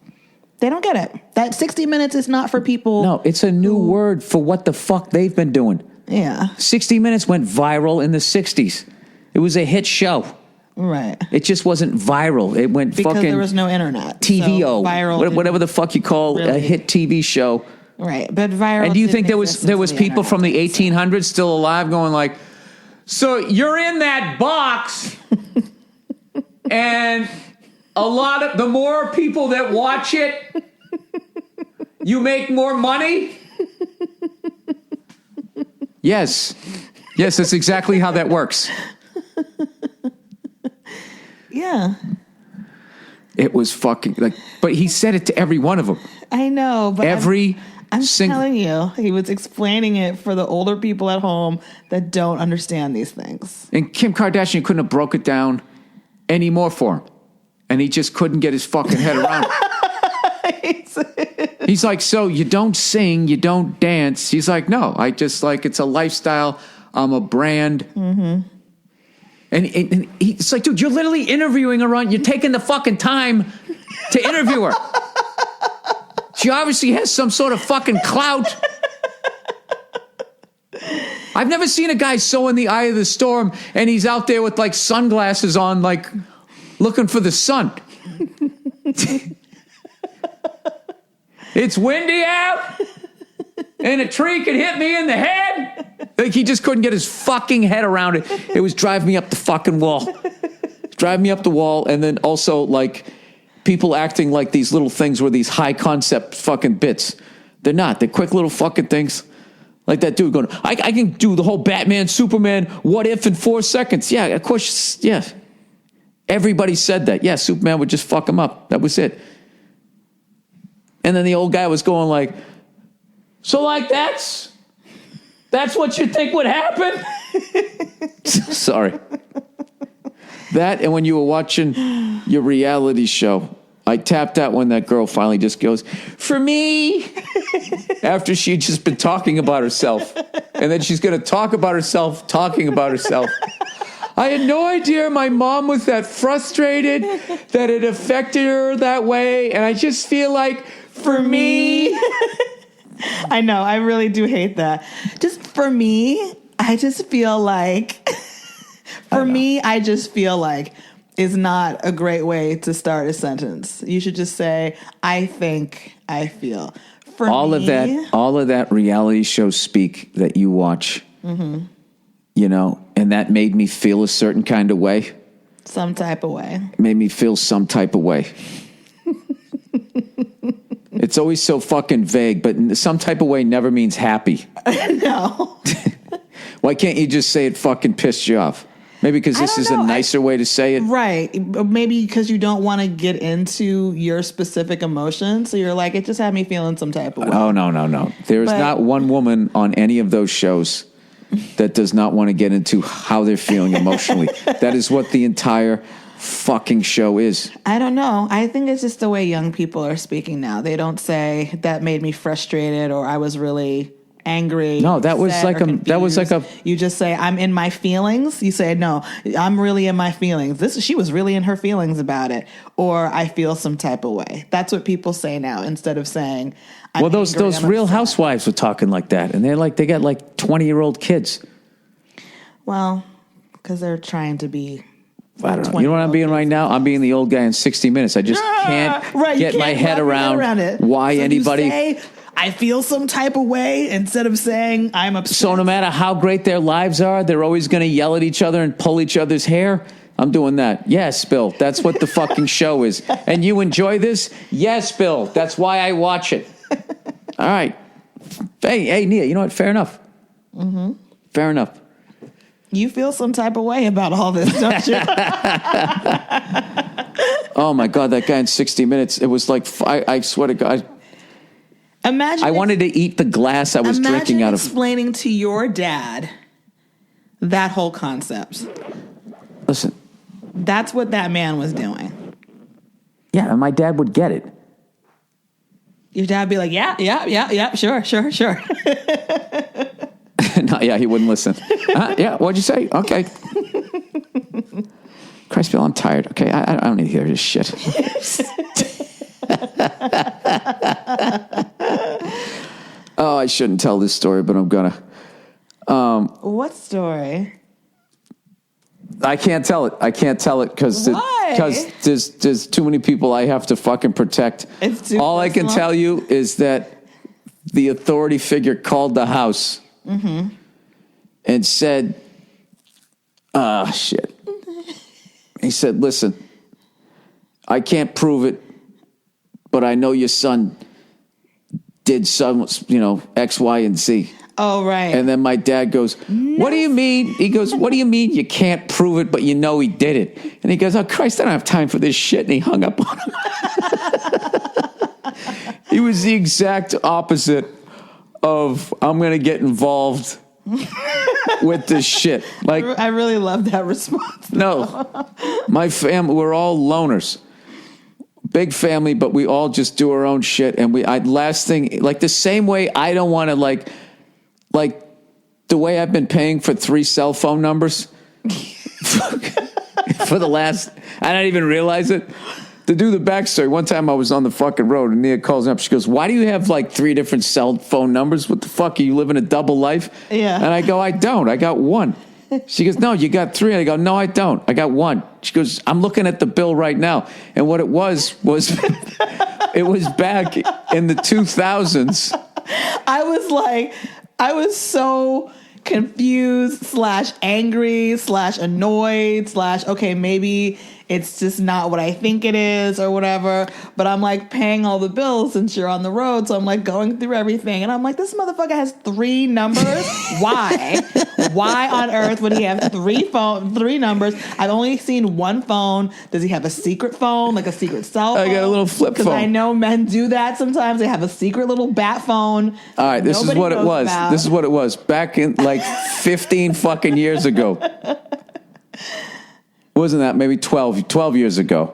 They don't get it. That 60 Minutes is not for people. No, it's a new word for what the fuck they've been doing. Yeah. 60 Minutes went viral in the 60s. It was a hit show. Right. It just wasn't viral. It went because fucking... there was no internet. TVO. So viral. Whatever the fuck you call a hit TV show. Right. But viral... And do you think there was people from the 1800s still alive going like, so you're in that box and the more people that watch it, you make more money? Yes, that's exactly how that works. Yeah. It was fucking like, but he said it to every one of them. I know, but I'm telling you, he was explaining it for the older people at home that don't understand these things. And Kim Kardashian couldn't have broke it down any more for him. And he just couldn't get his fucking head around it. He's like, so you don't sing, you don't dance. He's like, no, I just like, it's a lifestyle. I'm a brand. Mm-hmm. And it's like, dude, you're literally interviewing her you're taking the fucking time to interview her. She obviously has some sort of fucking clout. I've never seen a guy so in the eye of the storm and he's out there with like sunglasses on, like looking for the sun. It's windy out and a tree could hit me in the head. Like he just couldn't get his fucking head around it. It was driving me up the fucking wall. Driving me up the wall. And then also like people acting like these little things were these high concept fucking bits. They're not. They're quick little fucking things. Like that dude going, I can do the whole Batman, Superman, what if in 4 seconds. Yeah, of course, yeah. Everybody said that. Yeah, Superman would just fuck him up. That was it. And then the old guy was going like, so like that's what you think would happen? Sorry. That and when you were watching your reality show, I tapped out when that girl finally just goes, for me, after she'd just been talking about herself. And then she's going to talk about herself, talking about herself. I had no idea my mom was that frustrated, that it affected her that way. And I just feel like, for me. I know, I really do hate that. Just for me, I just feel like, I just feel like is not a great way to start a sentence. You should just say, I think, I feel. For all me, of that reality show speak that you watch, you know, and that made me feel a certain kind of way. Some type of way. Made me feel some type of way. It's always so fucking vague, but some type of way never means happy. No. Why can't you just say it fucking pissed you off? Maybe because this is a nicer way to say it. Right. Maybe because you don't want to get into your specific emotions. So you're like, it just had me feeling some type of way. Oh, no. There is not one woman on any of those shows that does not want to get into how they're feeling emotionally. That is what the entire fucking show is. I don't know. I think it's just the way young people are speaking now. They don't say that made me frustrated or I was really angry. No, that was like a. You just say I'm in my feelings. You say no, I'm really in my feelings. She was really in her feelings about it, or I feel some type of way. That's what people say now instead of saying. I'm those Real Housewives were talking like that, and they got like 20-year-old kids. Well, because they're trying to be. I don't know. You know what I'm being right now? I'm being the old guy in 60 Minutes. I just can't get my head around it. Why so anybody. You say, I feel some type of way instead of saying I'm upset. So no matter how great their lives are, they're always going to yell at each other and pull each other's hair. I'm doing that. Yes, Bill. That's what the fucking show is. And you enjoy this? Yes, Bill. That's why I watch it. All right. Hey, Nia, you know what? Fair enough. Mm-hmm. Fair enough. You feel some type of way about all this, don't you? Oh, my God. That guy in 60 Minutes, it was like, I swear to God. Imagine. I wanted to eat the glass I was drinking out of. Explaining to your dad that whole concept. Listen. That's what that man was doing. Yeah, and my dad would get it. Your dad would be like, yeah, sure. No, yeah, he wouldn't listen. Yeah, what'd you say? Okay. Christ, Bill, I'm tired. Okay, I don't need to hear this shit. Oh, I shouldn't tell this story, but I'm gonna. What story? I can't tell it because there's too many people I have to fucking protect. All I can tell you is that the authority figure called the house and said, shit. He said, listen, I can't prove it, but I know your son did some, X, Y, and Z. Oh, right. And then my dad goes, what do you mean? He goes, what do you mean you can't prove it, but you know he did it? And he goes, oh, Christ, I don't have time for this shit. And he hung up on him. He was the exact opposite of, I'm going to get involved with this shit. Like, I really love that response. No. My family, we're all loners. Big family, but we all just do our own shit. And last thing, like the same way I don't want to like the way I've been paying for 3 cell phone numbers for the last, I didn't even realize it. To do the backstory, one time I was on the fucking road and Nia calls me up. She goes, why do you have like 3 different cell phone numbers? What the fuck? Are you living a double life? Yeah. And I go, I don't. I got 1. She goes, no, you got 3. I go, no, I don't. I got 1. She goes, I'm looking at the bill right now. And what it was it was back in the 2000s. I was so confused / angry / annoyed / okay, maybe it's just not what I think it is or whatever. But I'm like paying all the bills since you're on the road. So I'm like going through everything. And I'm like, this motherfucker has 3 numbers. Why? Why on earth would he have 3 numbers? I've only seen 1 phone. Does he have a secret phone, like a secret cell phone? I got a little flip phone. Because I know men do that sometimes. They have a secret little bat phone. All right, this is what it was. This is what it was. Back in like 15 fucking years ago. Wasn't that maybe 12 years ago?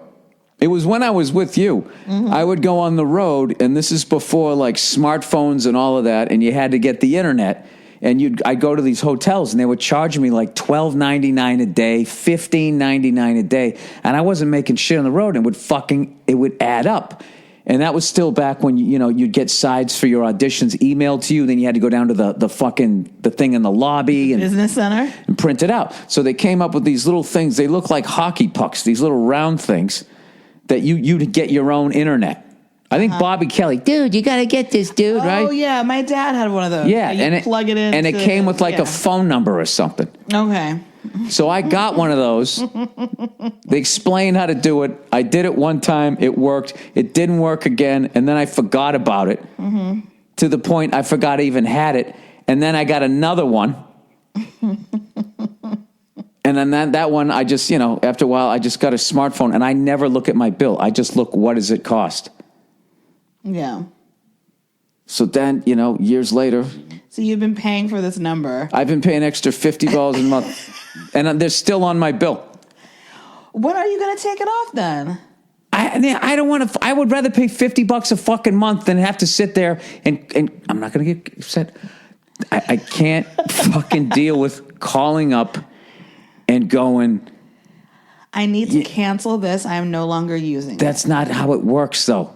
It was when I was with you. Mm-hmm. I would go on the road, and this is before like smartphones and all of that, and you had to get the internet. And I'd go to these hotels, and they would charge me like $12.99 a day, $15.99 a day, and I wasn't making shit on the road. And it would add up. And that was still back when you'd get sides for your auditions emailed to you. Then you had to go down to the thing in the lobby and business center and print it out. So they came up with these little things. They look like hockey pucks. These little round things that you'd get your own internet. I think Bobby Kelly, dude, you got to get this, dude, right? Oh yeah, my dad had one of those. Yeah, and you plug it in, and it came with like a phone number or something. Okay. So I got one of those. They explained how to do it. I did it one time. It worked. It didn't work again. And then I forgot about it to the point I forgot I even had it. And then I got another one. And then that one, I just, after a while, I just got a smartphone. And I never look at my bill. I just look, what does it cost? Yeah. So then, years later. So you've been paying for this number. I've been paying extra $50 a month. And they're still on my bill. When are you going to take it off then? I don't want to. I would rather pay $50 a fucking month than have to sit there and I'm not going to get upset. I can't fucking deal with calling up and going, I need to cancel this. I am no longer using That's not how it works, though.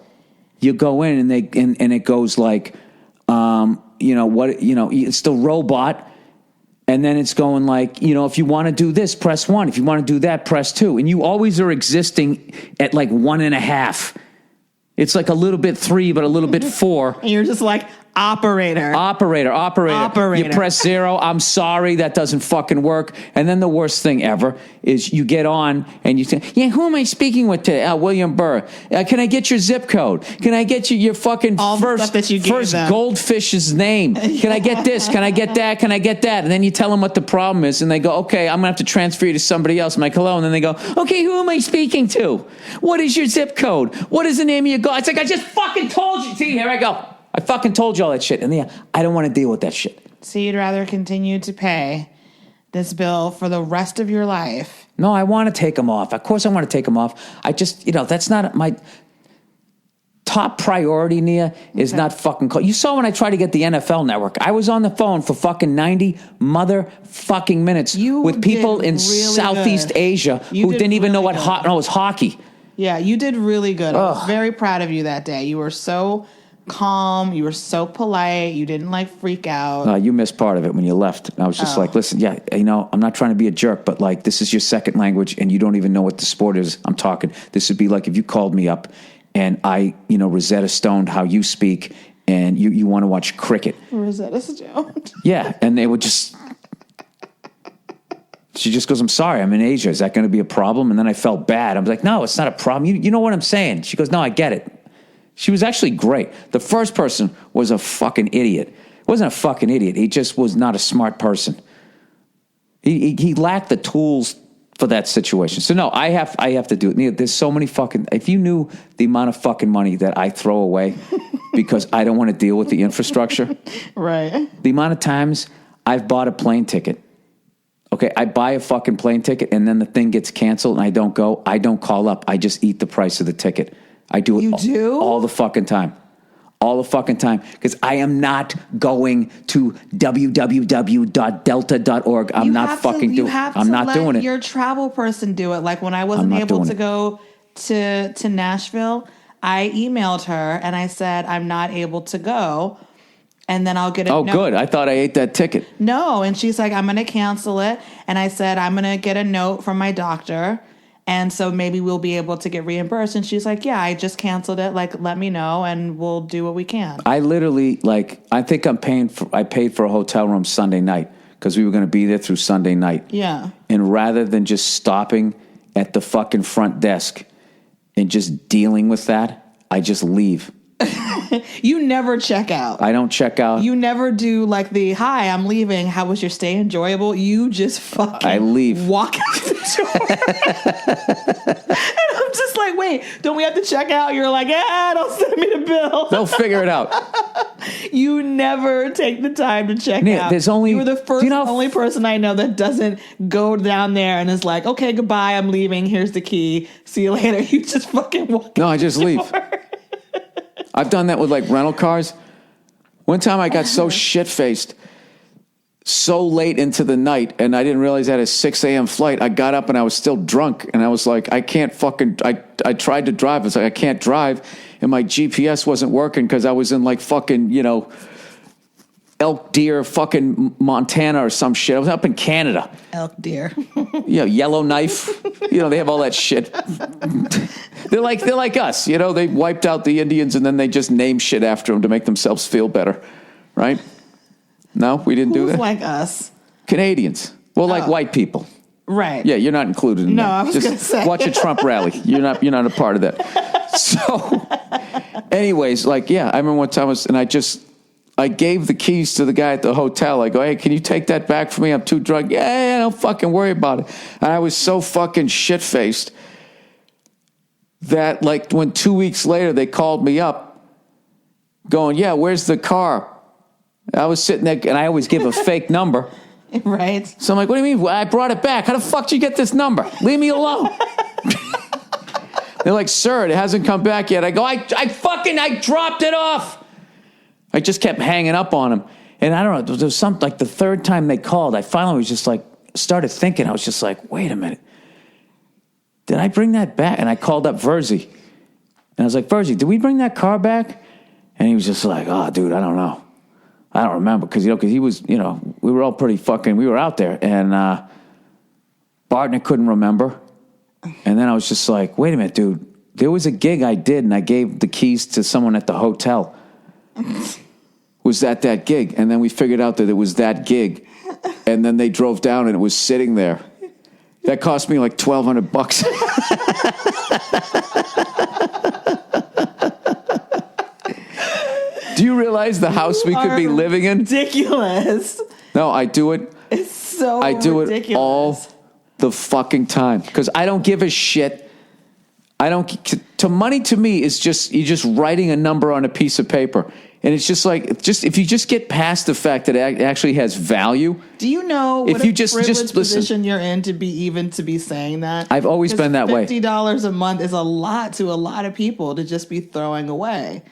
You go in and it goes like, it's the robot. And then it's going like, if you want to do this, press 1. If you want to do that, press 2. And you always are existing at like 1.5. It's like a little bit 3, but a little bit 4. And you're just like, Operator. You press 0. I'm sorry, that doesn't fucking work. And then the worst thing ever is you get on and you say, yeah, who am I speaking with today? William Burr. Can I get your zip code? Can I get your fucking first goldfish's name? Can I get this? Can I get that? Can I get that? And then you tell them what the problem is and they go, okay, I'm going to have to transfer you to somebody else. I'm like, hello. And then they go, okay, who am I speaking to? What is your zip code? What is the name of your It's like, I just fucking told you. See, here I go. I fucking told you all that shit. And I don't want to deal with that shit. So you'd rather continue to pay this bill for the rest of your life? No, I want to take them off. Of course I want to take them off. I just, that's not my top priority, Nia, is not fucking call. You saw when I tried to get the NFL network. I was on the phone for fucking 90 motherfucking minutes with people in Southeast Asia who didn't even know what it was hockey. Yeah, you did really good. I was very proud of you that day. You were so calm. You were so polite. You didn't freak out. You missed part of it when you left. And I was just like, listen, I'm not trying to be a jerk, but this is your second language and you don't even know what the sport is I'm talking. This would be like if you called me up and I, Rosetta Stoned how you speak and you want to watch cricket. Rosetta Stoned? Yeah. And they would just... She just goes, I'm sorry, I'm in Asia. Is that going to be a problem? And then I felt bad. I was like, no, it's not a problem. You know what I'm saying? She goes, no, I get it. She was actually great. The first person was a fucking idiot. Wasn't a fucking idiot. He just was not a smart person. He lacked the tools for that situation. So no, I have to do it. There's so many fucking... If you knew the amount of fucking money that I throw away because I don't want to deal with the infrastructure. Right. The amount of times I've bought a plane ticket. Okay, I buy a fucking plane ticket and then the thing gets canceled and I don't go. I don't call up. I just eat the price of the ticket. I do it all the fucking time. all the fucking time because I am not going to www.delta.org. I'm not fucking doing it. I'm not doing it. Your travel person do it. Like when I wasn't able to go to Nashville, I emailed her and I said, I'm not able to go. And then I'll get a note. Oh, good. I thought I ate that ticket. No. And she's like, I'm going to cancel it. And I said, I'm going to get a note from my doctor. And so maybe we'll be able to get reimbursed. And she's like, yeah, I just canceled it. Like, let me know and we'll do what we can. I literally, I think I paid for a hotel room Sunday night because we were going to be there through Sunday night. Yeah. And rather than just stopping at the fucking front desk and just dealing with that, I just leave. You never check out. I don't check out. You never do like the, hi, I'm leaving. How was your stay enjoyable? You just fucking I leave. Walk out the door. And I'm just like, wait, don't we have to check out? You're like, don't send me the bill. They'll figure it out. You never take the time to check out. You're the first only person I know that doesn't go down there and is like, okay, goodbye, I'm leaving. Here's the key. See you later. You just fucking walk No, I just leave. I've done that with like rental cars. One time I got so shit-faced so late into the night and I didn't realize I had a 6 a.m. flight. I got up and I was still drunk and I was like, I can't fucking, I tried to drive. I was like, I can't drive. And my GPS wasn't working because I was in like fucking, elk deer, fucking Montana or some shit. I was up in Canada. Elk deer. Yellowknife. They have all that shit. They're like us. They wiped out the Indians and then they just name shit after them to make themselves feel better. Right? No, we didn't do that. Like us? Canadians. Well, like white people. Right. Yeah, you're not included in that. No, I was going to say. Watch a Trump rally. You're not a part of that. So, anyways, I remember one time I gave the keys to the guy at the hotel. I go, hey, can you take that back for me? I'm too drunk. Yeah, don't fucking worry about it. And I was so fucking shit-faced that when 2 weeks later they called me up going, yeah, where's the car? I was sitting there and I always give a fake number. Right. So I'm like, what do you mean? I brought it back. How the fuck did you get this number? Leave me alone. They're like, sir, it hasn't come back yet. I go, I dropped it off. I just kept hanging up on him. And I don't know, there was something the third time they called, I finally was just started thinking. I was just like, wait a minute. Did I bring that back? And I called up Verzi. And I was like, Verzi, did we bring that car back? And he was just like, oh, dude, I don't know. I don't remember. Because he was, we were all pretty we were out there. And Bartnick couldn't remember. And then I was just like, wait a minute, dude. There was a gig I did, and I gave the keys to someone at the hotel. Was that gig? And then we figured out that it was that gig. And then they drove down, and it was sitting there. That cost me like $1,200. Do you realize the house we could be living in? Ridiculous. No, I do it. It's so I do ridiculous. it all the fucking time because I don't give a shit. Money to me is you're just writing a number on a piece of paper. And it's just if you just get past the fact that it actually has value. Do you know what if you a privileged position you're in to be saying that? I've always been that way. $50 a month is a lot to a lot of people to just be throwing away.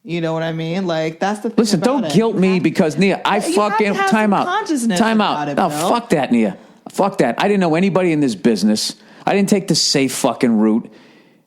You know what I mean? That's the thing. Listen, don't guilt me because Nia, I fucking time out. Time out. No, fuck that, Nia. Fuck that. I didn't know anybody in this business. I didn't take the safe fucking route.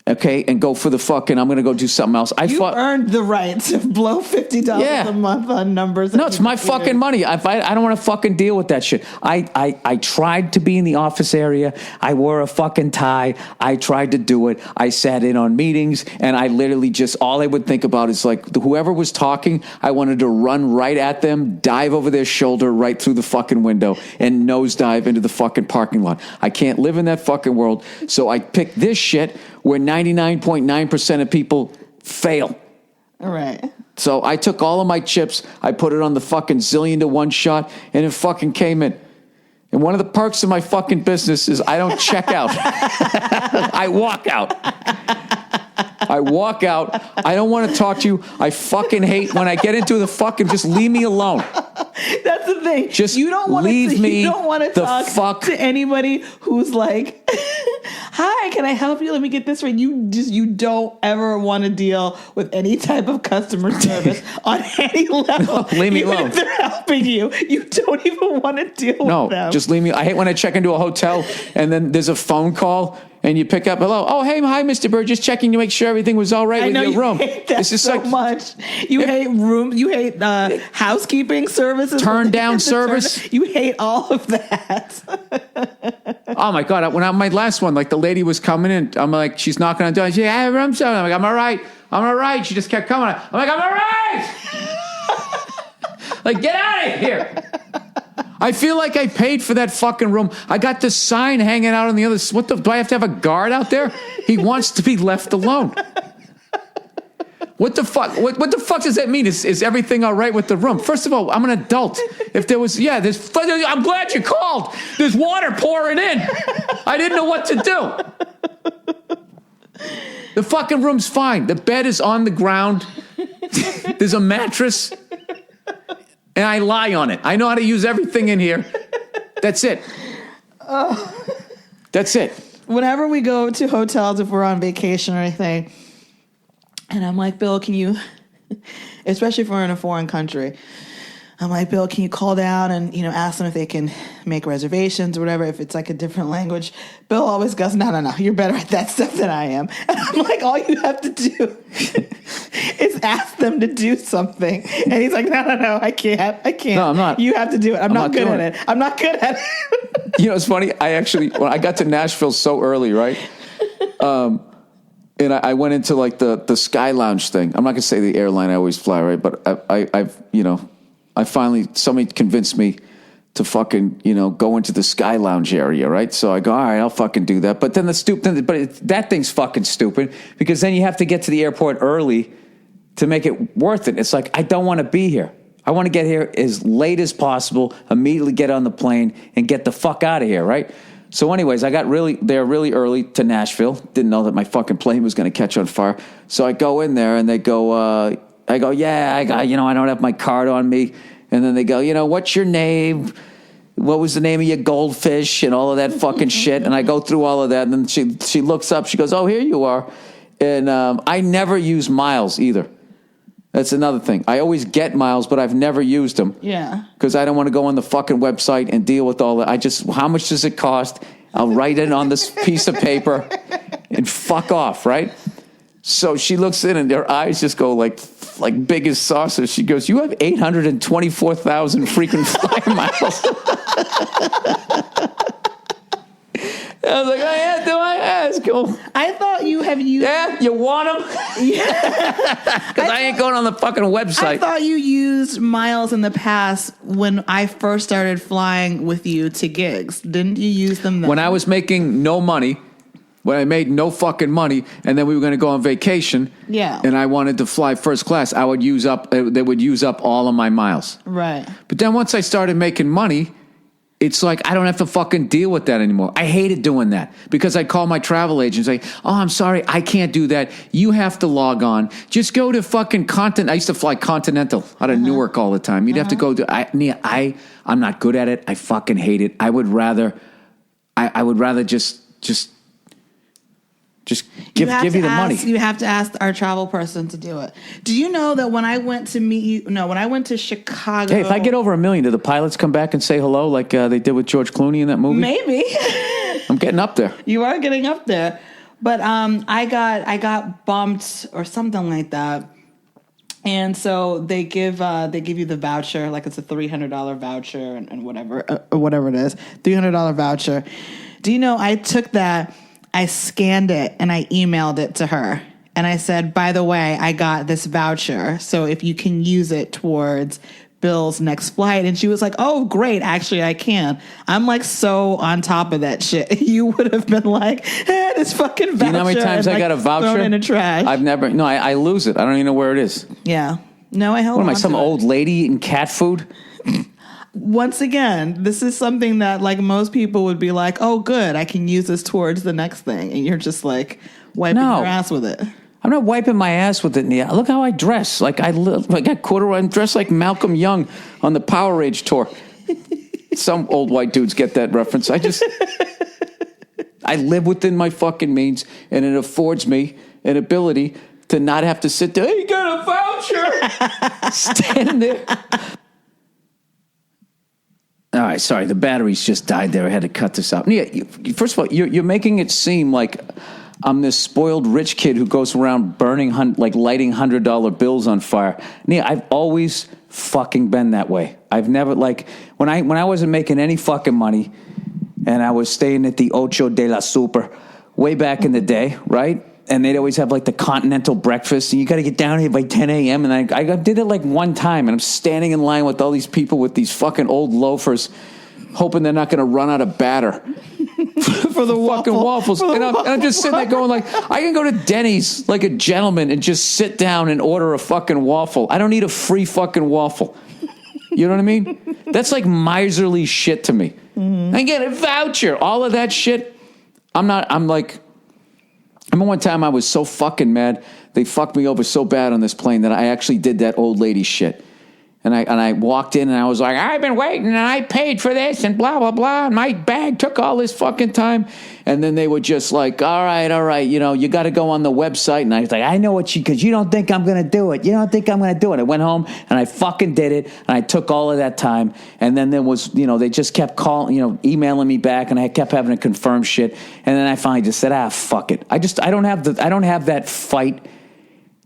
Okay, and go for the fucking, I'm going to go do something else. You earned the right to blow $50 a month on numbers. No, it's my fucking money. I don't want to fucking deal with that shit. I tried to be in the office area. I wore a fucking tie. I tried to do it. I sat in on meetings, and I literally all I would think about is whoever was talking, I wanted to run right at them, dive over their shoulder right through the fucking window, and nosedive into the fucking parking lot. I can't live in that fucking world, so I picked this shit where 99.9% of people fail. All right. So I took all of my chips, I put it on the fucking 1,000,000-to-1 shot, and it fucking came in. And one of the perks of my fucking business is I don't check out. I walk out. I don't want to talk to you. I fucking hate when I get into the fucking, just leave me alone. That's the thing. Just you don't want to talk to anybody who's like, hi, can I help you? Let me get this right. You don't ever want to deal with any type of customer service on any level. No, leave me Even alone. if they're helping you, you don't even want to deal with them. No, just leave me. I hate when I check into a hotel and then there's a phone call and you pick up, hello. Oh, hey, hi, Mr. Burr. Just checking to make sure everything was all right I with know your you room. hate that It's just so like much. You hate rooms. You hate housekeeping services. Turn down service. You hate all of that. Oh my God! When my last one, like the lady was coming in, I'm like, she's knocking on the door. She's like, hey, room service. I'm like, I'm all right. She just kept coming. I'm like, I'm all right. Like, get out of here. I feel like I paid for that fucking room. I got the sign hanging out on the other. Do I have to have a guard out there? He wants to be left alone. What the fuck? What the fuck does that mean? Is everything all right with the room? First of all, I'm an adult. If there was, I'm glad you called. There's water pouring in. I didn't know what to do. The fucking room's fine. The bed is on the ground. There's a mattress. And I lie on it. I know how to use everything in here. That's it. That's it. Whenever we go to hotels, if we're on vacation or anything, and I'm like, Bill, can you, especially if we're in a foreign country, I'm like, Bill, can you call down and, ask them if they can make reservations or whatever, if it's like a different language. Bill always goes, no, you're better at that stuff than I am. And I'm like, all you have to do is ask them to do something. And he's like, no, I can't. No, I'm not. You have to do it. I'm not good at it. I'm not good at it. It's funny. When I got to Nashville so early, right? And I went into like the Sky Lounge thing. I'm not going to say the airline I always fly, right? But I finally, somebody convinced me to fucking, go into the Sky Lounge area, right? So I go, all right, I'll fucking do that. But then that thing's fucking stupid because then you have to get to the airport early to make it worth it. It's like, I don't want to be here. I want to get here as late as possible, immediately get on the plane and get the fuck out of here, right? So anyways, I got there really early to Nashville. Didn't know that my fucking plane was going to catch on fire. So I go in there and they go, I go, yeah, I don't have my card on me. And then they go, what's your name? What was the name of your goldfish and all of that fucking shit? And I go through all of that. And then she looks up. She goes, oh, here you are. And I never use miles either. That's another thing. I always get miles, but I've never used them. Yeah. Because I don't want to go on the fucking website and deal with all that. How much does it cost? I'll write it on this piece of paper and fuck off, right? So she looks in and her eyes just go like big as saucers. She goes, you have 824,000 freaking flyer miles. I was like, oh, yeah, do I ask? I thought you have used... Yeah, you want them? Yeah. Because I ain't going on the fucking website. I thought you used miles in the past when I first started flying with you to gigs. Didn't you use them then? When I was making no money, when I made no fucking money, and then we were going to go on vacation, yeah, and I wanted to fly first class, they would use up all of my miles. Right. But then once I started making money, it's like I don't have to fucking deal with that anymore. I hated doing that because I'd call my travel agent and say, oh, I'm sorry, I can't do that. You have to log on. Just go to fucking Continental. I used to fly Continental out of Newark all the time. You'd have to go to, I'm not good at it. I fucking hate it. I would rather just give you the money. You have to ask our travel person to do it. Do you know that when I went to meet you, when I went to Chicago... Hey, if I get over 1 million, do the pilots come back and say hello like they did with George Clooney in that movie? Maybe. I'm getting up there. You are getting up there. But I got bumped or something like that. And so they give you the voucher, like it's a $300 voucher and whatever it is, $300 voucher. Do you know I took that... I scanned it and I emailed it to her. And I said, by the way, I got this voucher. So if you can use it towards Bill's next flight. And she was like, oh, great. Actually, I can. I'm like so on top of that shit. You would have been like, this fucking voucher. Do you know how many times I got a voucher? Thrown in the trash. I lose it. I don't even know where it is. Yeah. No, I held on. What am I, some old lady eating cat food? Once again, this is something that like most people would be like, oh, good, I can use this towards the next thing. And you're just like wiping your ass with it. I'm not wiping my ass with it. Look how I dress. Like I got corduroy. I'm dressed like Malcolm Young on the Power Age tour. Some old white dudes get that reference. I live within my fucking means, and it affords me an ability to not have to sit there. Hey, you got a voucher? Stand there. All right, sorry, the batteries just died there. I had to cut this out. Yeah, first of all, you're making it seem like I'm this spoiled rich kid who goes around burning, lighting $100 bills on fire. Nia, I've always fucking been that way. I've never, when I wasn't making any fucking money and I was staying at the Ocho de la Super way back in the day, right? And they'd always have the continental breakfast, and you got to get down here by 10 a.m. And I did it one time, and I'm standing in line with all these people with these fucking old loafers, hoping they're not going to run out of batter for the fucking waffles. And I'm just sitting there going I can go to Denny's like a gentleman and just sit down and order a fucking waffle. I don't need a free fucking waffle. You know what I mean? That's like miserly shit to me. Mm-hmm. I get a voucher. All of that shit. I remember one time I was so fucking mad, they fucked me over so bad on this plane that I actually did that old lady shit. And I walked in and I was like, I've been waiting and I paid for this and blah, blah, blah. And my bag took all this fucking time. And then they were just like, all right, you got to go on the website. And I was like, I know because you don't think I'm going to do it. You don't think I'm going to do it. I went home and I fucking did it. And I took all of that time. And then there was, they just kept calling, emailing me back, and I kept having to confirm shit. And then I finally just said, fuck it. I don't have that fight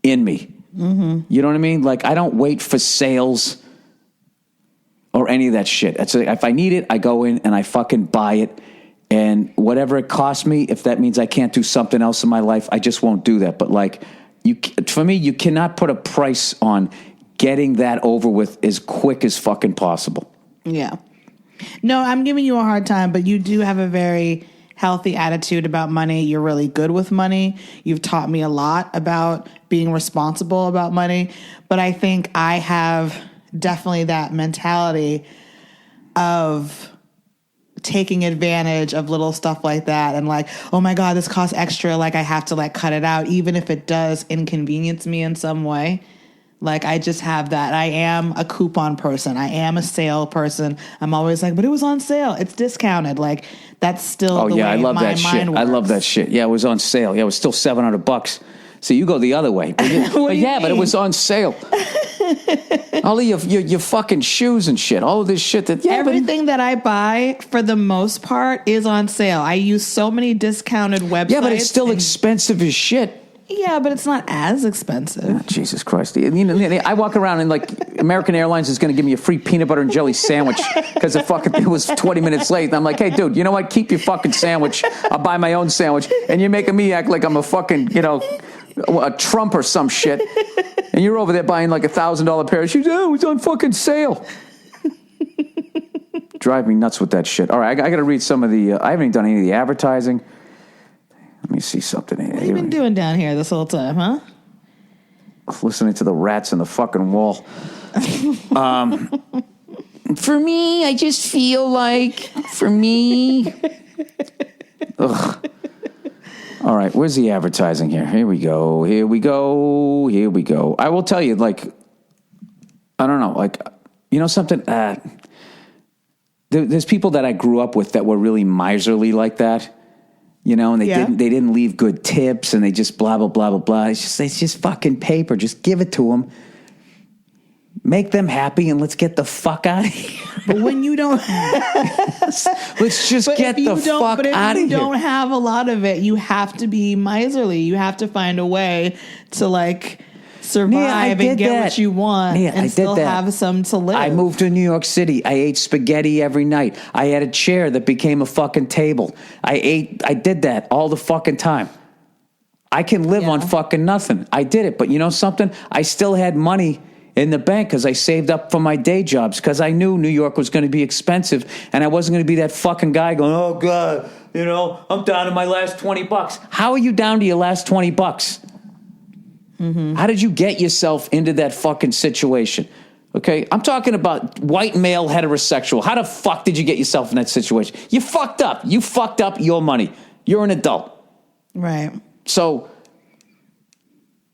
in me. Mm-hmm. You know what I mean? I don't wait for sales or any of that shit. If I need it, I go in and I fucking buy it. And whatever it costs me, if that means I can't do something else in my life, I just won't do that. But for me, you cannot put a price on getting that over with as quick as fucking possible. Yeah. No, I'm giving you a hard time, but you do have a very healthy attitude about money. You're really good with money. You've taught me a lot about being responsible about money. But I think I have definitely that mentality of taking advantage of little stuff like that and oh my God, this costs extra. I have to cut it out, even if it does inconvenience me in some way. I just have that. I am a coupon person. I am a sale person. I'm always but it was on sale. It's discounted. That's still the way I love my that shit. mind works. I love that shit. Yeah, it was on sale. Yeah, it was still $700. So you go the other way. But it was on sale. All of your fucking shoes and shit. All of this shit everything that I buy for the most part is on sale. I use so many discounted websites. Yeah, but it's still expensive as shit. Yeah, but it's not as expensive. Oh, Jesus Christ. I walk around and American Airlines is going to give me a free peanut butter and jelly sandwich because it was 20 minutes late. And I'm like, hey, dude, you know what? Keep your fucking sandwich. I'll buy my own sandwich. And you're making me act like I'm a fucking, a Trump or some shit. And you're over there buying $1,000 pair of shoes. Oh, it's on fucking sale. Drive me nuts with that shit. All right, I got to read some of the, I haven't even done any of the advertising. Let me see something here. What have you been doing down here this whole time, huh? Listening to the rats in the fucking wall. For me, I just feel ugh. All right, where's the advertising here? Here we go. I will tell you, I don't know, something, there's people that I grew up with that were really miserly like that. And they didn't leave good tips, and they just blah, blah, blah, blah, blah. It's just fucking paper. Just give it to them. Make them happy, and let's get the fuck out of here. But when you don't... let's just get the fuck out of here. But if you don't have a lot of it, you have to be miserly. You have to find a way to, survive and get what you want and still have some to live. I moved to New York City. I ate spaghetti every night. I had a chair that became a fucking table. I did that all the fucking time. I can live on fucking nothing. I did it. But you know something? I still had money in the bank because I saved up for my day jobs because I knew New York was going to be expensive and I wasn't going to be that fucking guy going, oh God, I'm down to my last $20. How are you down to your last $20? Mm-hmm. How did you get yourself into that fucking situation? Okay, I'm talking about white male heterosexual. How the fuck did you get yourself in that situation? You fucked up. You fucked up your money. You're an adult. Right. So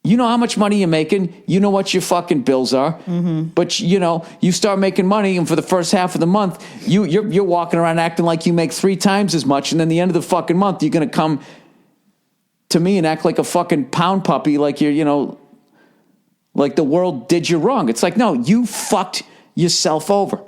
You know how much money you're making. You know what your fucking bills are. But, you start making money, and for the first half of the month, you're walking around acting like you make 3 times as much, and then the end of the fucking month, you're going to come to me and act like a fucking pound puppy, like you're, like the world did you wrong. It's like, no, you fucked yourself over.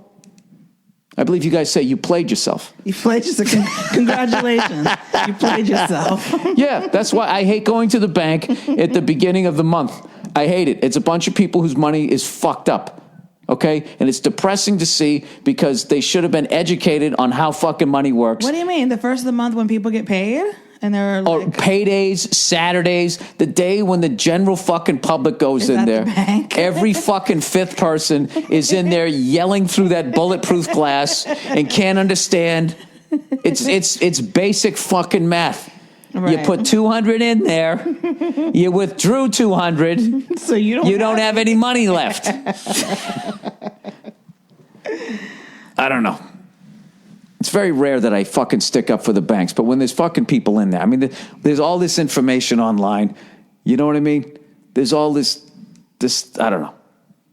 I believe you guys say you played yourself. You played yourself. Congratulations. You played yourself. Yeah, that's why I hate going to the bank at the beginning of the month. I hate it. It's a bunch of people whose money is fucked up. Okay? And it's depressing to see because they should have been educated on how fucking money works. What do you mean? The first of the month when people get paid? And they're or paydays, Saturdays, the day when the general fucking public goes in there. Every fucking fifth person is in there yelling through that bulletproof glass and can't understand. It's basic fucking math. Right. You put 200 in there, you withdrew 200, so you don't have any money left. I don't know. It's very rare that I fucking stick up for the banks, but when there's fucking people in there, I mean, there's all this information online. You know what I mean? There's all this, I don't know.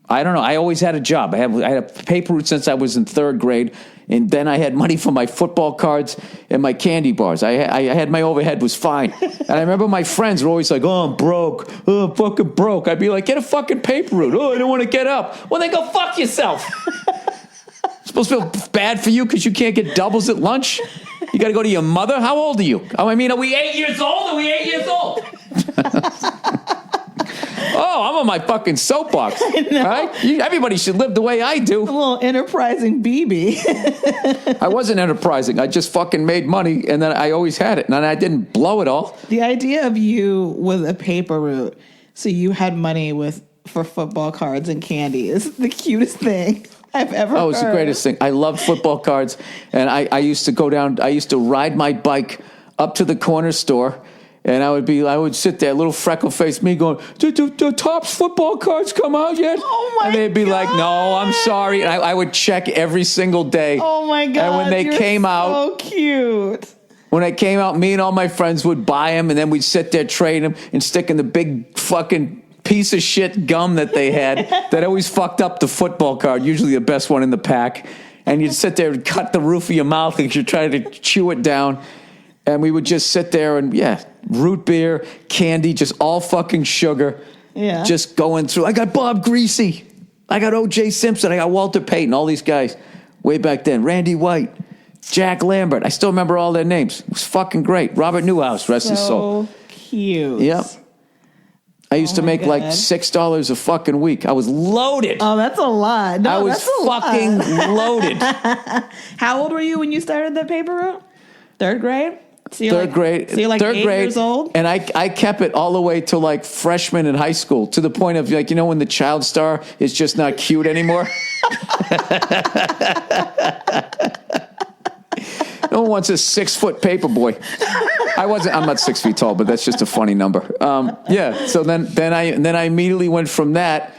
I always had a job. I had a paper route since I was in 3rd grade, and then I had money for my football cards and my candy bars. I had my overhead was fine. And I remember my friends were always like, oh, I'm broke. Oh, I'm fucking broke. I'd be like, get a fucking paper route. Oh, I don't want to get up. Well, then go fuck yourself. Supposed to feel bad for you because you can't get doubles at lunch? You got to go to your mother? How old are you? Oh, I mean, are we 8 years old? Are we 8 years old? Oh, I'm on my fucking soapbox. Right? Everybody should live the way I do. A little enterprising BB. I wasn't enterprising. I just fucking made money, and then I always had it, and I didn't blow it all. The idea of you with a paper route, so you had money for football cards and candy, is the cutest thing I've ever heard. Oh, it's the greatest thing. I loved football cards, and I used to go down, I used to ride my bike up to the corner store, and I would sit there, little freckle-faced me going, the Topps football cards come out yet? Oh, my God. And they'd be like, no, I'm sorry. And I would check every single day. Oh, my God. And when they came out. So cute. When they came out, me and all my friends would buy them, and then we'd sit there, trade them, and stick in the big fucking piece of shit gum that they had that always fucked up the football card, usually the best one in the pack. And you'd sit there and cut the roof of your mouth because you're trying to chew it down. And we would just sit there and, root beer, candy, just all fucking sugar. Yeah. Just going through. I got Bob Greasy. I got O.J. Simpson. I got Walter Payton. All these guys way back then. Randy White. Jack Lambert. I still remember all their names. It was fucking great. Robert Newhouse, rest his soul. So cute. Yep. I used to make like $6 a fucking week. I was loaded. Oh, that's a lot. No, I was fucking loaded. How old were you when you started the paper route? 3rd grade? So you're third grade. So you're like 8 years old? And I kept it all the way to like freshman in high school, to the point of like, when the child star is just not cute anymore? No one wants a 6-foot paper boy. I'm not 6 feet tall, but that's just a funny number. So then I immediately went from that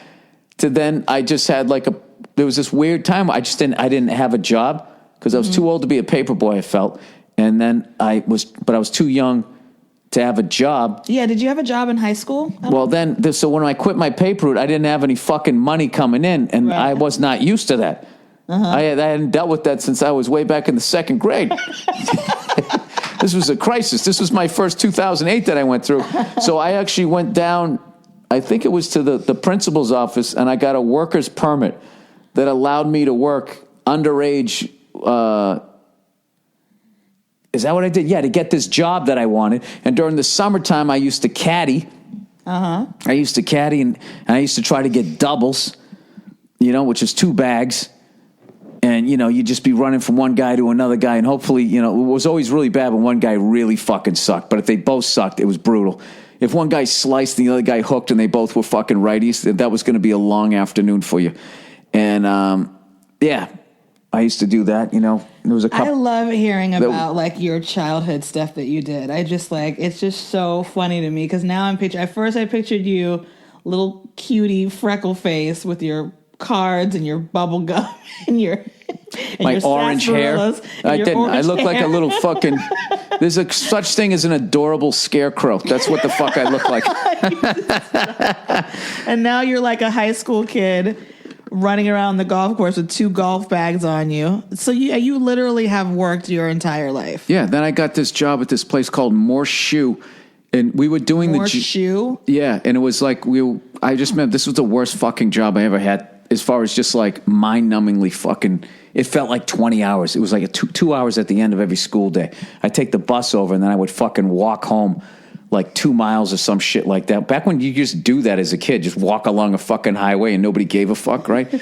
to then I just had there was this weird time. I didn't have a job because I was too old to be a paper boy, I felt. And then I was too young to have a job. Yeah, did you have a job in high school? Well, so when I quit my paper route, I didn't have any fucking money coming in, and right. I was not used to that. Uh-huh. I hadn't dealt with that since I was way back in the 2nd grade. This was a crisis. This was my first 2008 that I went through. So I actually went down, I think it was to the principal's office, and I got a worker's permit that allowed me to work underage. Is that what I did? Yeah, to get this job that I wanted. And during the summertime, I used to caddy. Uh-huh. I used to caddy, and I used to try to get doubles, which is 2 bags. And, you'd just be running from one guy to another guy. And hopefully, it was always really bad when one guy really fucking sucked. But if they both sucked, it was brutal. If one guy sliced and the other guy hooked and they both were fucking righties, that was going to be a long afternoon for you. And, I used to do that, There was a couple. I love hearing about your childhood stuff that you did. It's just so funny to me because now at first I pictured you, little cutie freckle face with your cards and your bubble gum and my orange hair. I didn't. I looked like a little fucking There's a such thing as an adorable scarecrow. That's what the fuck I look like. And now you're like a high school kid running around the golf course with 2 golf bags on you. So you literally have worked your entire life. Yeah, then I got this job at this place called Morse Shoe, and we were doing Shoe? Yeah, and it was like I just remember this was the worst fucking job I ever had as far as just like mind-numbingly fucking. It felt like 20 hours. It was like two hours at the end of every school day. I'd take the bus over, and then I would fucking walk home like 2 miles or some shit like that. Back when you just do that as a kid, just walk along a fucking highway and nobody gave a fuck, right?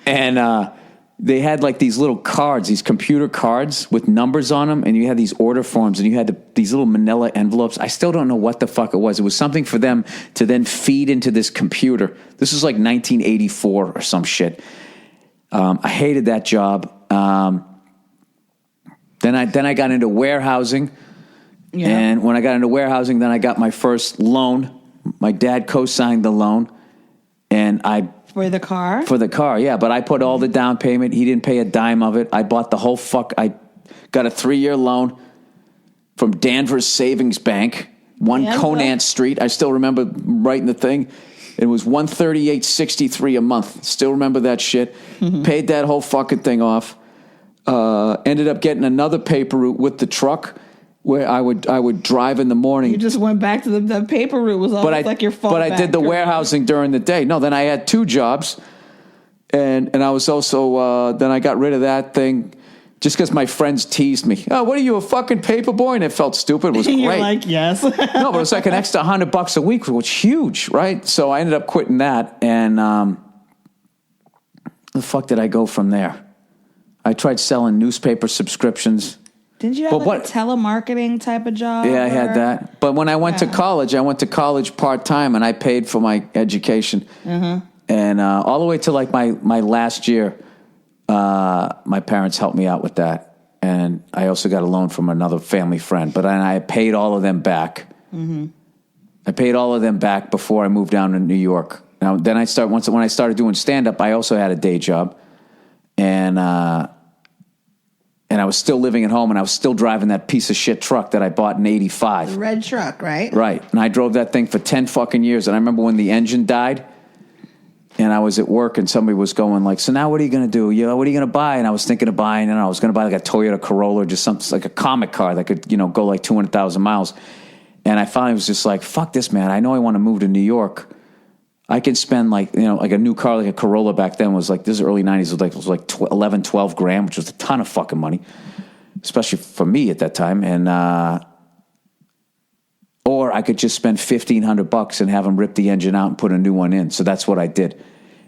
And they had like these little cards, these computer cards with numbers on them, and you had these order forms, and you had these little manila envelopes. I still don't know what the fuck it was. It was something for them to then feed into this computer. This was like 1984 or some shit. I hated that job. Then I got into warehousing. Yeah. And when I got into warehousing, then I got my first loan. My dad co-signed the loan. And For the car? For the car, yeah. But I put all the down payment. He didn't pay a dime of it. I bought the whole I got a 3-year loan from Danvers Savings Bank, 1 Conant Street. I still remember writing the thing. It was $138.63 a month. Still remember that shit. Mm-hmm. Paid that whole fucking thing off. Ended up getting another paper route with the truck where I would drive in the morning. You just went back to the paper route. Was almost like your fault. But I did the warehousing during the day. No, then I had 2 jobs, and I was also then I got rid of that thing. Just because my friends teased me. Oh, what are you, a fucking paper boy? And it felt stupid. It was great. You're like, yes. No, but it was like an extra $100 a week, which was huge, right? So I ended up quitting that. And the fuck did I go from there? I tried selling newspaper subscriptions. Didn't you have a telemarketing type of job? Yeah, I had that. But when I went to college, I went to college part-time, and I paid for my education. Mm-hmm. And all the way to like my last year, my parents helped me out with that. And I also got a loan from another family friend. But I paid all of them back. Mm-hmm. I paid all of them back before I moved down to New York. Now, then when I started doing stand-up, I also had a day job. And I was still living at home, and I was still driving that piece of shit truck that I bought in '85. The red truck, right? Right. And I drove that thing for 10 fucking years. And I remember when the engine died, and I was at work, and somebody was going like, so now what are you going to do? What are you going to buy? And I was thinking of buying, and I was going to buy like a Toyota Corolla, just something like a comic car that could, go like 200,000 miles. And I finally was just like, fuck this, man. I know I want to move to New York. I can spend like a new car, like a Corolla back then was like, this is early 90s, it was like 11, 12 grand, which was a ton of fucking money, especially for me at that time. And, or I could just spend $1,500 and have them rip the engine out and put a new one in. So that's what I did.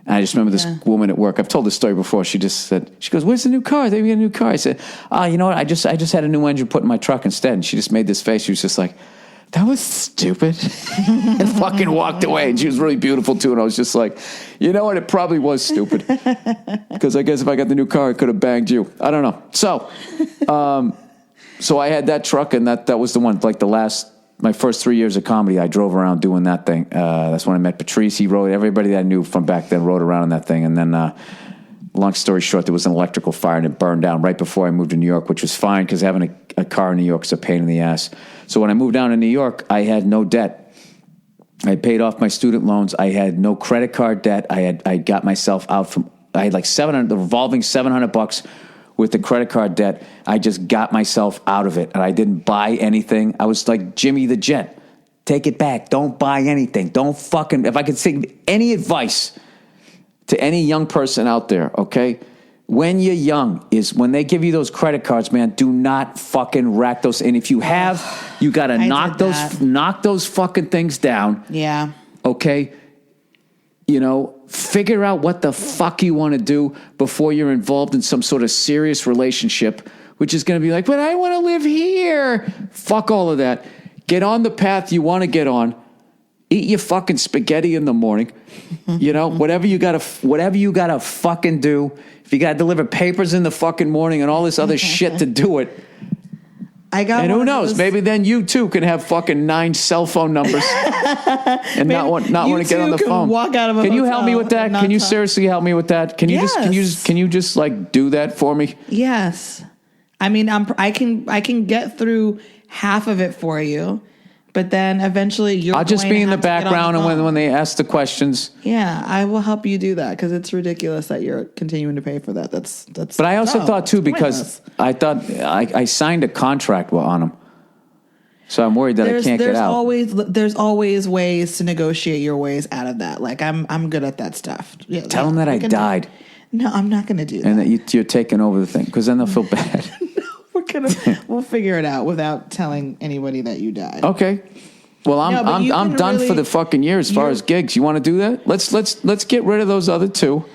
And I just remember this woman at work. I've told this story before. She just said, she goes, where's the new car? They get a new car. I said, you know what? I just had a new engine put in my truck instead. And she just made this face. She was just like, that was stupid. And fucking walked away. And she was really beautiful too. And I was just like, you know what? It probably was stupid. Because I guess if I got the new car, I could have banged you. I don't know. So, so I had that truck, and that was the one, like my first 3 years of comedy, I drove around doing that thing. That's when I met Patrice. He rode, everybody that I knew from back then rode around in that thing. And then, long story short, there was an electrical fire, and it burned down right before I moved to New York, which was fine because having a car in New York is a pain in the ass. So when I moved down to New York, I had no debt. I paid off my student loans. I had no credit card debt. I got myself out from, I had like the revolving $700 with the credit card debt. I just got myself out of it, and I didn't buy anything. I was like Jimmy the Jet. Take it back. Don't buy anything. Don't fucking, if I could say any advice to any young person out there, okay? When you're young is when they give you those credit cards, man, do not fucking rack those. And if you have, you got to knock those fucking things down. Yeah. Okay? Figure out what the fuck you want to do before you're involved in some sort of serious relationship, which is going to be like, but I want to live here. Fuck all of that. Get on the path you want to get on. Eat your fucking spaghetti in the morning. Whatever you gotta fucking do. If you gotta deliver papers in the fucking morning and all this other shit to do it. And who knows? Maybe then you too can have fucking 9 cell phone numbers and not want to get on the phone. Walk out of can you help me with that? Can you seriously help me with that? Can you just like do that for me? Yes. I mean, I can get through half of it for you. But then eventually you're I'll just going be to in the have to get on background, and phone. when they ask the questions. Yeah, I will help you do that because it's ridiculous that you're continuing to pay for that. That's. But I also thought too, because I thought I signed a contract on them, so I'm worried that I can't get out. There's always ways to negotiate your ways out of that. Like I'm good at that stuff. Yeah, Tell them that I died. No, I'm not going to do that. And that you're taking over the thing, because then they'll feel bad. We'll figure it out without telling anybody that you died. Okay. Well, I'm done for the fucking year as far as gigs. You want to do that? Let's get rid of those other two.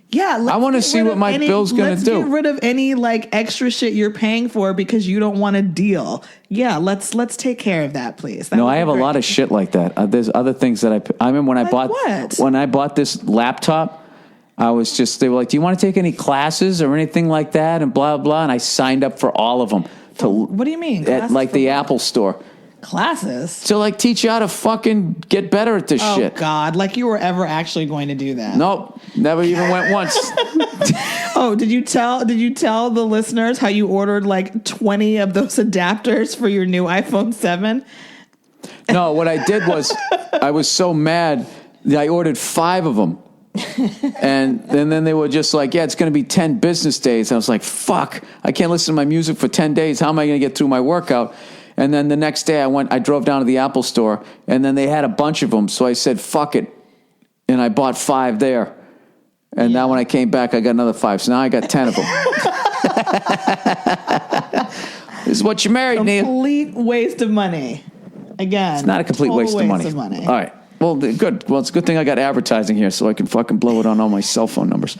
Yeah, I want to see what my bill's going to do. Let's get rid of any like extra shit you're paying for because you don't want to deal. Yeah, let's take care of that, please. No, I have a lot of shit like that. There's other things that I remember when I bought this laptop. They were like, do you want to take any classes or anything like that? And blah, blah. And I signed up for all of them. What do you mean? At like the Apple store. Classes? To like teach you how to fucking get better at this shit. Oh, God. Like you were ever actually going to do that. Nope. Never even went once. Oh, did you tell the listeners how you ordered like 20 of those adapters for your new iPhone 7? No, what I did was I was so mad that I ordered 5 of them. and then they were just like, yeah, it's going to be 10 business days. And I was like, fuck, I can't listen to my music for 10 days. How am I going to get through my workout? And then the next day I drove down to the Apple store, and then they had a bunch of them. So I said, fuck it. And I bought 5 there. And now when I came back, I got another 5. So now I got 10 of them. This is what you married, Neil. Complete waste of money. Again. It's not a complete waste of money. All right. Well, good. Well, it's a good thing I got advertising here so I can fucking blow it on all my cell phone numbers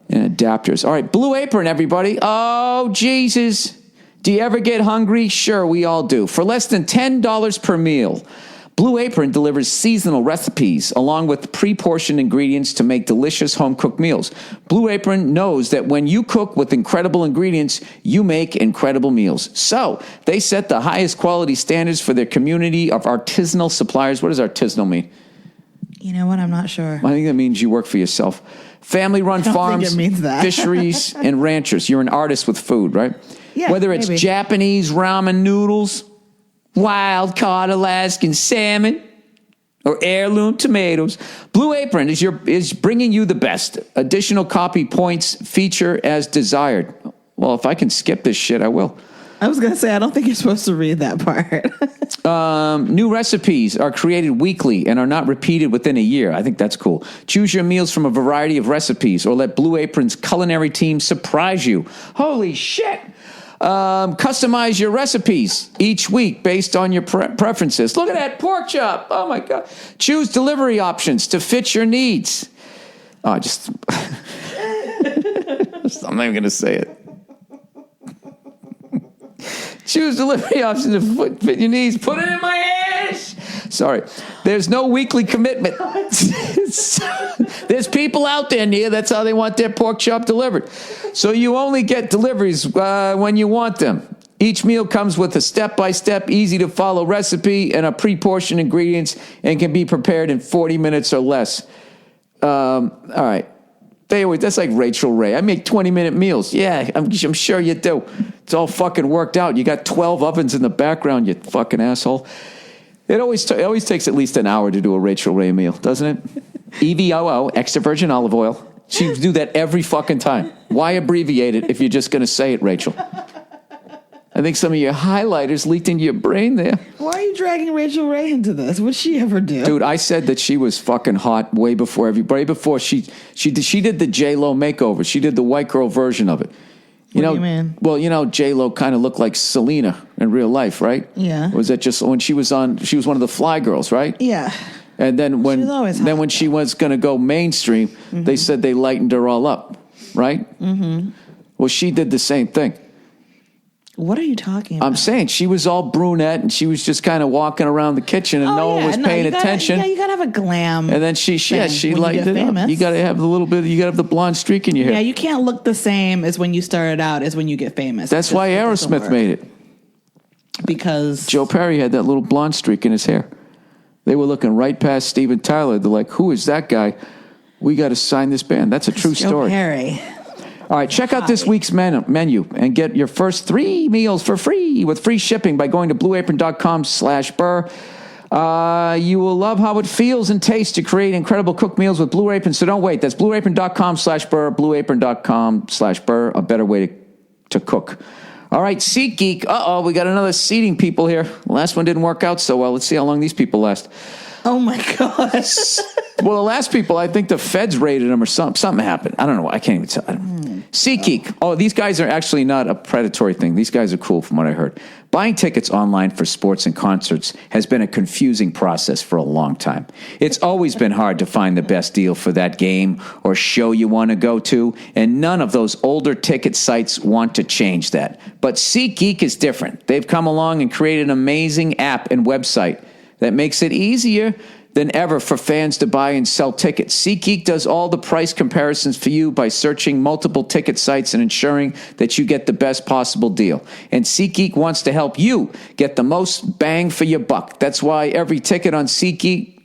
and adapters. All right, Blue Apron, everybody. Oh, Jesus. Do you ever get hungry? Sure, we all do. For less than $10 per meal, Blue Apron delivers seasonal recipes along with pre-portioned ingredients to make delicious home-cooked meals. Blue Apron knows that when you cook with incredible ingredients, you make incredible meals. So they set the highest quality standards for their community of artisanal suppliers. What does artisanal mean? You know what? I'm not sure. I think that means you work for yourself. Family-run farms, think it means that. fisheries, and ranchers. You're an artist with food, right? Yeah, whether it's maybe. Japanese ramen noodles, wild-caught Alaskan salmon, or heirloom tomatoes, Blue Apron is bringing you the best. Additional copy points feature as desired. Well, if I can skip this shit, I will. I was going to say, I don't think you're supposed to read that part. New recipes are created weekly and are not repeated within a year. I think that's cool. Choose your meals from a variety of recipes or let Blue Apron's culinary team surprise you. Holy shit! Customize your recipes each week based on your preferences. Look at that pork chop. Oh, my God. Choose delivery options to fit your needs. I'm not even going to say it. Choose delivery options to fit your needs. Put it in my ass. Sorry. There's no weekly commitment. There's people out there, Nia, that's how they want their pork chop delivered. So you only get deliveries when you want them. Each meal comes with a step-by-step, easy-to-follow recipe and a pre-portioned ingredients and can be prepared in 40 minutes or less. All right. That's like Rachel Ray. I make 20-minute meals. Yeah, I'm sure you do. It's all fucking worked out. You got 12 ovens in the background, you fucking asshole. It always takes at least an hour to do a Rachel Ray meal, doesn't it? EVOO, extra virgin olive oil. She would do that every fucking time. Why abbreviate it if you're just going to say it, Rachel? I think some of your highlighters leaked into your brain there. Why are you dragging Rachel Ray into this? What'd she ever do? Dude, I said that she was fucking hot way before everybody. Before she did the J-Lo makeover. She did the white girl version of it. What do you mean? Well, J-Lo kind of looked like Selena in real life, right? Yeah. Or was that just when she was one of the Fly Girls, right? Yeah. And then when she she was going to go mainstream, mm-hmm. they said they lightened her all up, right? Mm-hmm. Well, she did the same thing. What are you talking about? I'm saying she was all brunette and she was just kind of walking around the kitchen and no one was paying attention. Yeah, you gotta have a glam. And then she lightened it up. You gotta have the blonde streak in your hair. Yeah, you can't look the same as when you started out as when you get famous. That's why Aerosmith made it. Because Joe Perry had that little blonde streak in his hair. They were looking right past Steven Tyler. They're like, who is that guy? We got to sign this band. That's a true story. Joe Perry. All right, check out this week's menu and get your first 3 meals for free with free shipping by going to blueapron.com/Burr. You will love how it feels and tastes to create incredible cooked meals with Blue Apron, so don't wait. That's blueapron.com/Burr, blueapron.com/Burr, a better way to cook. All right, Seat Geek. We got another seating people here. The last one didn't work out so well. Let's see how long these people last. Oh, my gosh. Well, the last people, I think the feds raided them or something happened. I don't know. I can't even tell. SeatGeek. Oh, these guys are actually not a predatory thing. These guys are cool from what I heard. Buying tickets online for sports and concerts has been a confusing process for a long time. It's always been hard to find the best deal for that game or show you want to go to, and none of those older ticket sites want to change that. But SeatGeek is different. They've come along and created an amazing app and website that makes it easier than ever for fans to buy and sell tickets. SeatGeek does all the price comparisons for you by searching multiple ticket sites and ensuring that you get the best possible deal. And SeatGeek wants to help you get the most bang for your buck. That's why every ticket on SeatGeek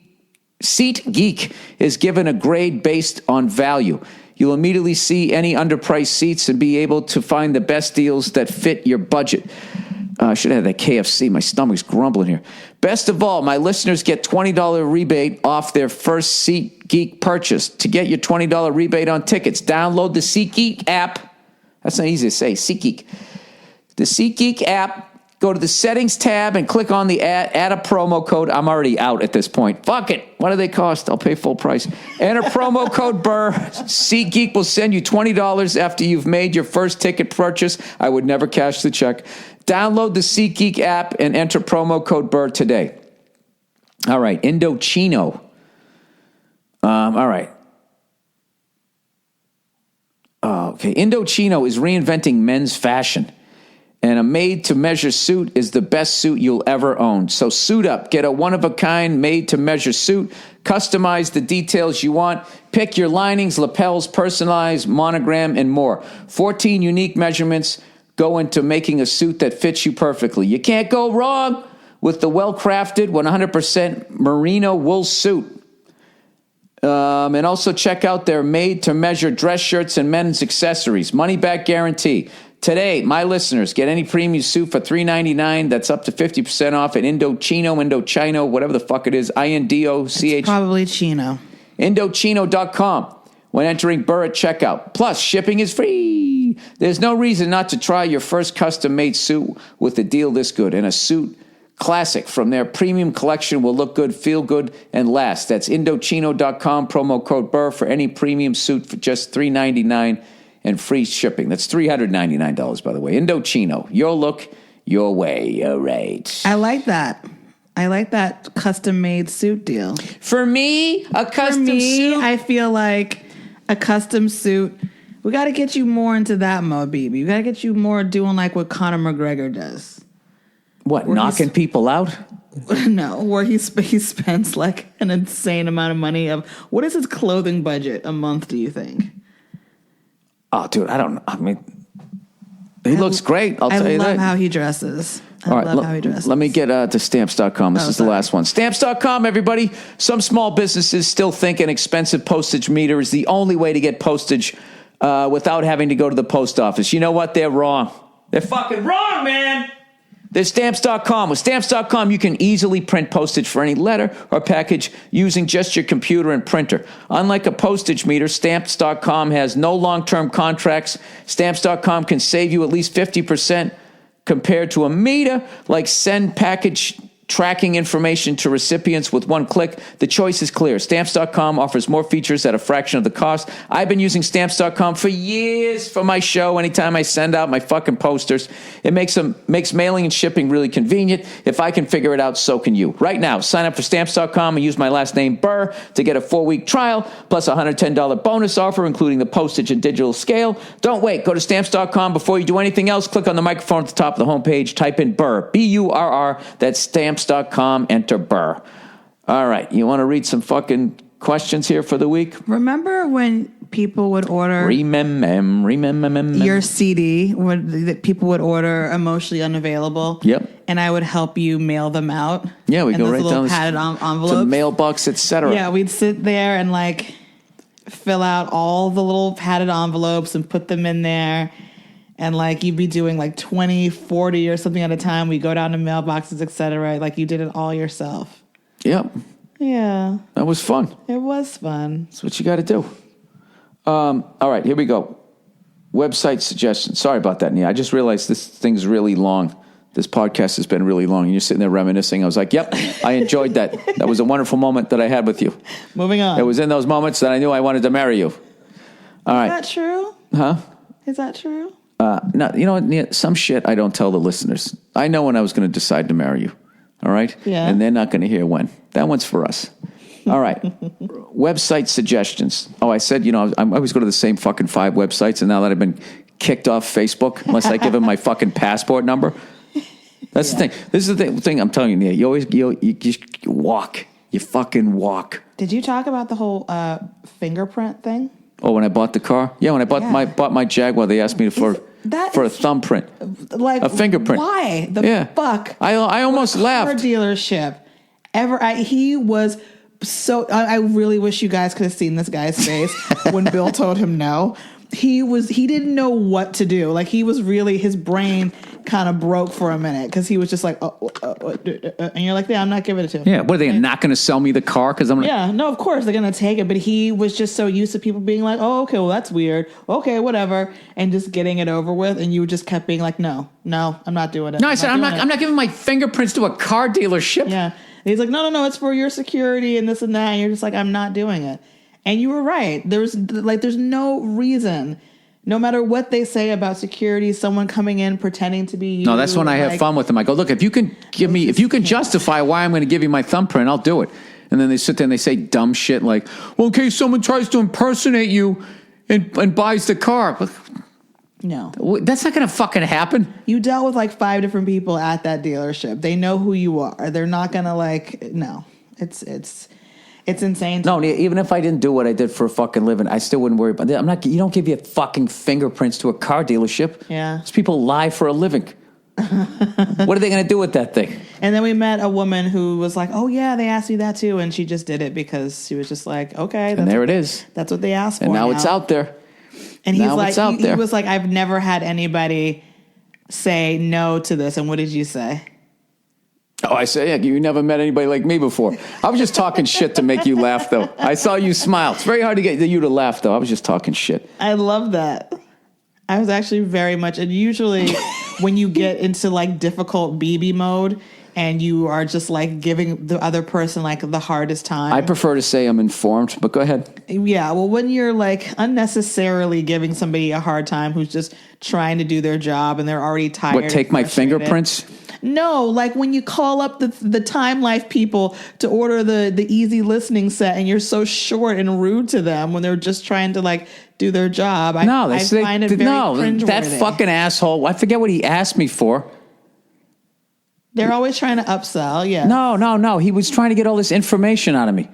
is given a grade based on value. You'll immediately see any underpriced seats and be able to find the best deals that fit your budget. I should have had that KFC. My stomach's grumbling here. Best of all, my listeners get $20 rebate off their first SeatGeek purchase. To get your $20 rebate on tickets, download the SeatGeek app. That's not easy to say, SeatGeek. The SeatGeek app, go to the settings tab and click on the add a promo code. I'm already out at this point. Fuck it. What do they cost? I'll pay full price. Enter promo code Burr. SeatGeek will send you $20 after you've made your first ticket purchase. I would never cash the check. Download the SeatGeek app and enter promo code Burr today. All right, Indochino. All right. Okay, Indochino is reinventing men's fashion. And a made-to-measure suit is the best suit you'll ever own. So suit up. Get a one-of-a-kind made-to-measure suit. Customize the details you want. Pick your linings, lapels, personalized, monogram, and more. 14 unique measurements go into making a suit that fits you perfectly. You can't go wrong with the well-crafted 100% merino wool suit. And also check out their made-to-measure dress shirts and men's accessories. Money-back guarantee. Today, my listeners get any premium suit for $3.99. That's up to 50% off at Indochino, whatever the fuck it is. INDOCH. It's probably Chino. Indochino.com when entering Burr at checkout. Plus, shipping is free. There's no reason not to try your first custom-made suit with a deal this good. And a suit classic from their premium collection will look good, feel good, and last. That's Indochino.com, promo code Burr for any premium suit for just $3.99 and free shipping. That's $399, by the way. Indochino, your look, your way. All right. I like that. I like that custom-made suit deal. For me, a custom suit. I feel like a custom suit. We got to get you more into that mode, baby. We got to get you more doing like what Conor McGregor does. What, knocking people out? No, where he spends like an insane amount of money. What is his clothing budget a month, do you think? Oh, dude, I don't know. I mean, he looks great. I'll tell you that. I love how he dresses. All right, let me get to Stamps.com. This is the last one. Stamps.com, everybody. Some small businesses still think an expensive postage meter is the only way to get postage without having to go to the post office. You know what? They're wrong. They're fucking wrong, man. There's Stamps.com. With Stamps.com, you can easily print postage for any letter or package using just your computer and printer. Unlike a postage meter, Stamps.com has no long-term contracts. Stamps.com can save you at least 50% compared to a meter, like send package tracking information to recipients with one click. The choice is clear. Stamps.com offers more features at a fraction of the cost. I've been using Stamps.com for years for my show. Anytime I send out my fucking posters, it makes mailing and shipping really convenient. If I can figure it out, so can you. Right now, sign up for Stamps.com and use my last name, Burr, to get a 4-week trial, plus a $110 bonus offer, including the postage and digital scale. Don't wait. Go to Stamps.com. Before you do anything else, click on the microphone at the top of the homepage. Type in Burr, B-U-R-R. That's Stamps.com. Enter Burr. All right. You want to read some fucking questions here for the week? Remember when people would order remember your CD, that people would order Emotionally Unavailable? Yep. And I would help you mail them out. Yeah, we go right down padded envelopes. to mailbox, etc. Yeah, we'd sit there and like fill out all the little padded envelopes and put them in there. And like you'd be doing like 20, 40 or something at a time. We go down to mailboxes, etc. Like you did it all yourself. Yep. Yeah. That was fun. It was fun. That's what you got to do. All right, here we go. Website suggestions. Sorry about that, Nia. I just realized this thing's really long. This podcast has been really long. And you're sitting there reminiscing. I was like, yep, I enjoyed that. That was a wonderful moment that I had with you. Moving on. It was in those moments that I knew I wanted to marry you. All right. Is that true? Huh? Is that true? No, you know what, Nia? Some shit I don't tell the listeners. I know when I was going to decide to marry you. All right? Yeah. And they're not going to hear when. That one's for us. All right. Website suggestions. Oh, I said, I always go to the same fucking 5 websites, and now that I've been kicked off Facebook, unless I give them my fucking passport number. That's the thing. This is the thing I'm telling you, Nia. You just walk. You fucking walk. Did you talk about the whole fingerprint thing? Oh, when I bought the car? Yeah, when I bought my Jaguar, they asked me for a thumbprint. Like a fingerprint. Why the fuck? I almost laughed. Car dealership. He was so... I really wish you guys could have seen this guy's face when Bill told him no. He didn't know what to do. Like he was really, his brain kind of broke for a minute because he was just like, and you're like, yeah, I'm not giving it to him. Yeah, what are they not going to sell me the car? Because I'm gonna... Yeah, no, of course they're going to take it. But he was just so used to people being like, oh, okay, well that's weird. Okay, whatever, and just getting it over with. And you just kept being like, no, I'm not doing it. No, I said I'm not giving my fingerprints to a car dealership. Yeah, and he's like, no, it's for your security and this and that. And you're just like, I'm not doing it. And you were right. There's no reason, no matter what they say about security, someone coming in pretending to be you. No, that's when I have fun with them. I go, look, if you can justify why I'm going to give you my thumbprint, I'll do it. And then they sit there and they say dumb shit like, well, in case someone tries to impersonate you and buys the car. No. That's not going to fucking happen. You dealt with like 5 different people at that dealership. They know who you are. They're not going to no. It's insane. No, even if I didn't do what I did for a fucking living, I still wouldn't worry about it. You don't give your fucking fingerprints to a car dealership. Yeah. These people lie for a living. What are they going to do with that thing? And then we met a woman who was like, oh, yeah, they asked me that too. And she just did it because she was just like, okay. And there it is. That's what they asked for. And now it's out there. And he's like, he was like, I've never had anybody say no to this. And what did you say? Oh, I say, yeah, you never met anybody like me before. I was just talking shit to make you laugh, though. I saw you smile. It's very hard to get you to laugh, though. I was just talking shit. I love that. I was actually very much, and usually when you get into like difficult BB mode and you are just like giving the other person like the hardest time. I prefer to say I'm informed, but go ahead. Yeah, well, when you're like unnecessarily giving somebody a hard time who's just trying to do their job and they're already tired. What, take my fingerprints? No, like when you call up the Time Life people to order the easy listening set and you're so short and rude to them when they're just trying to like do their job. I find it very cringeworthy. That fucking asshole. I forget what he asked me for. They're always trying to upsell, yeah. No. He was trying to get all this information out of me.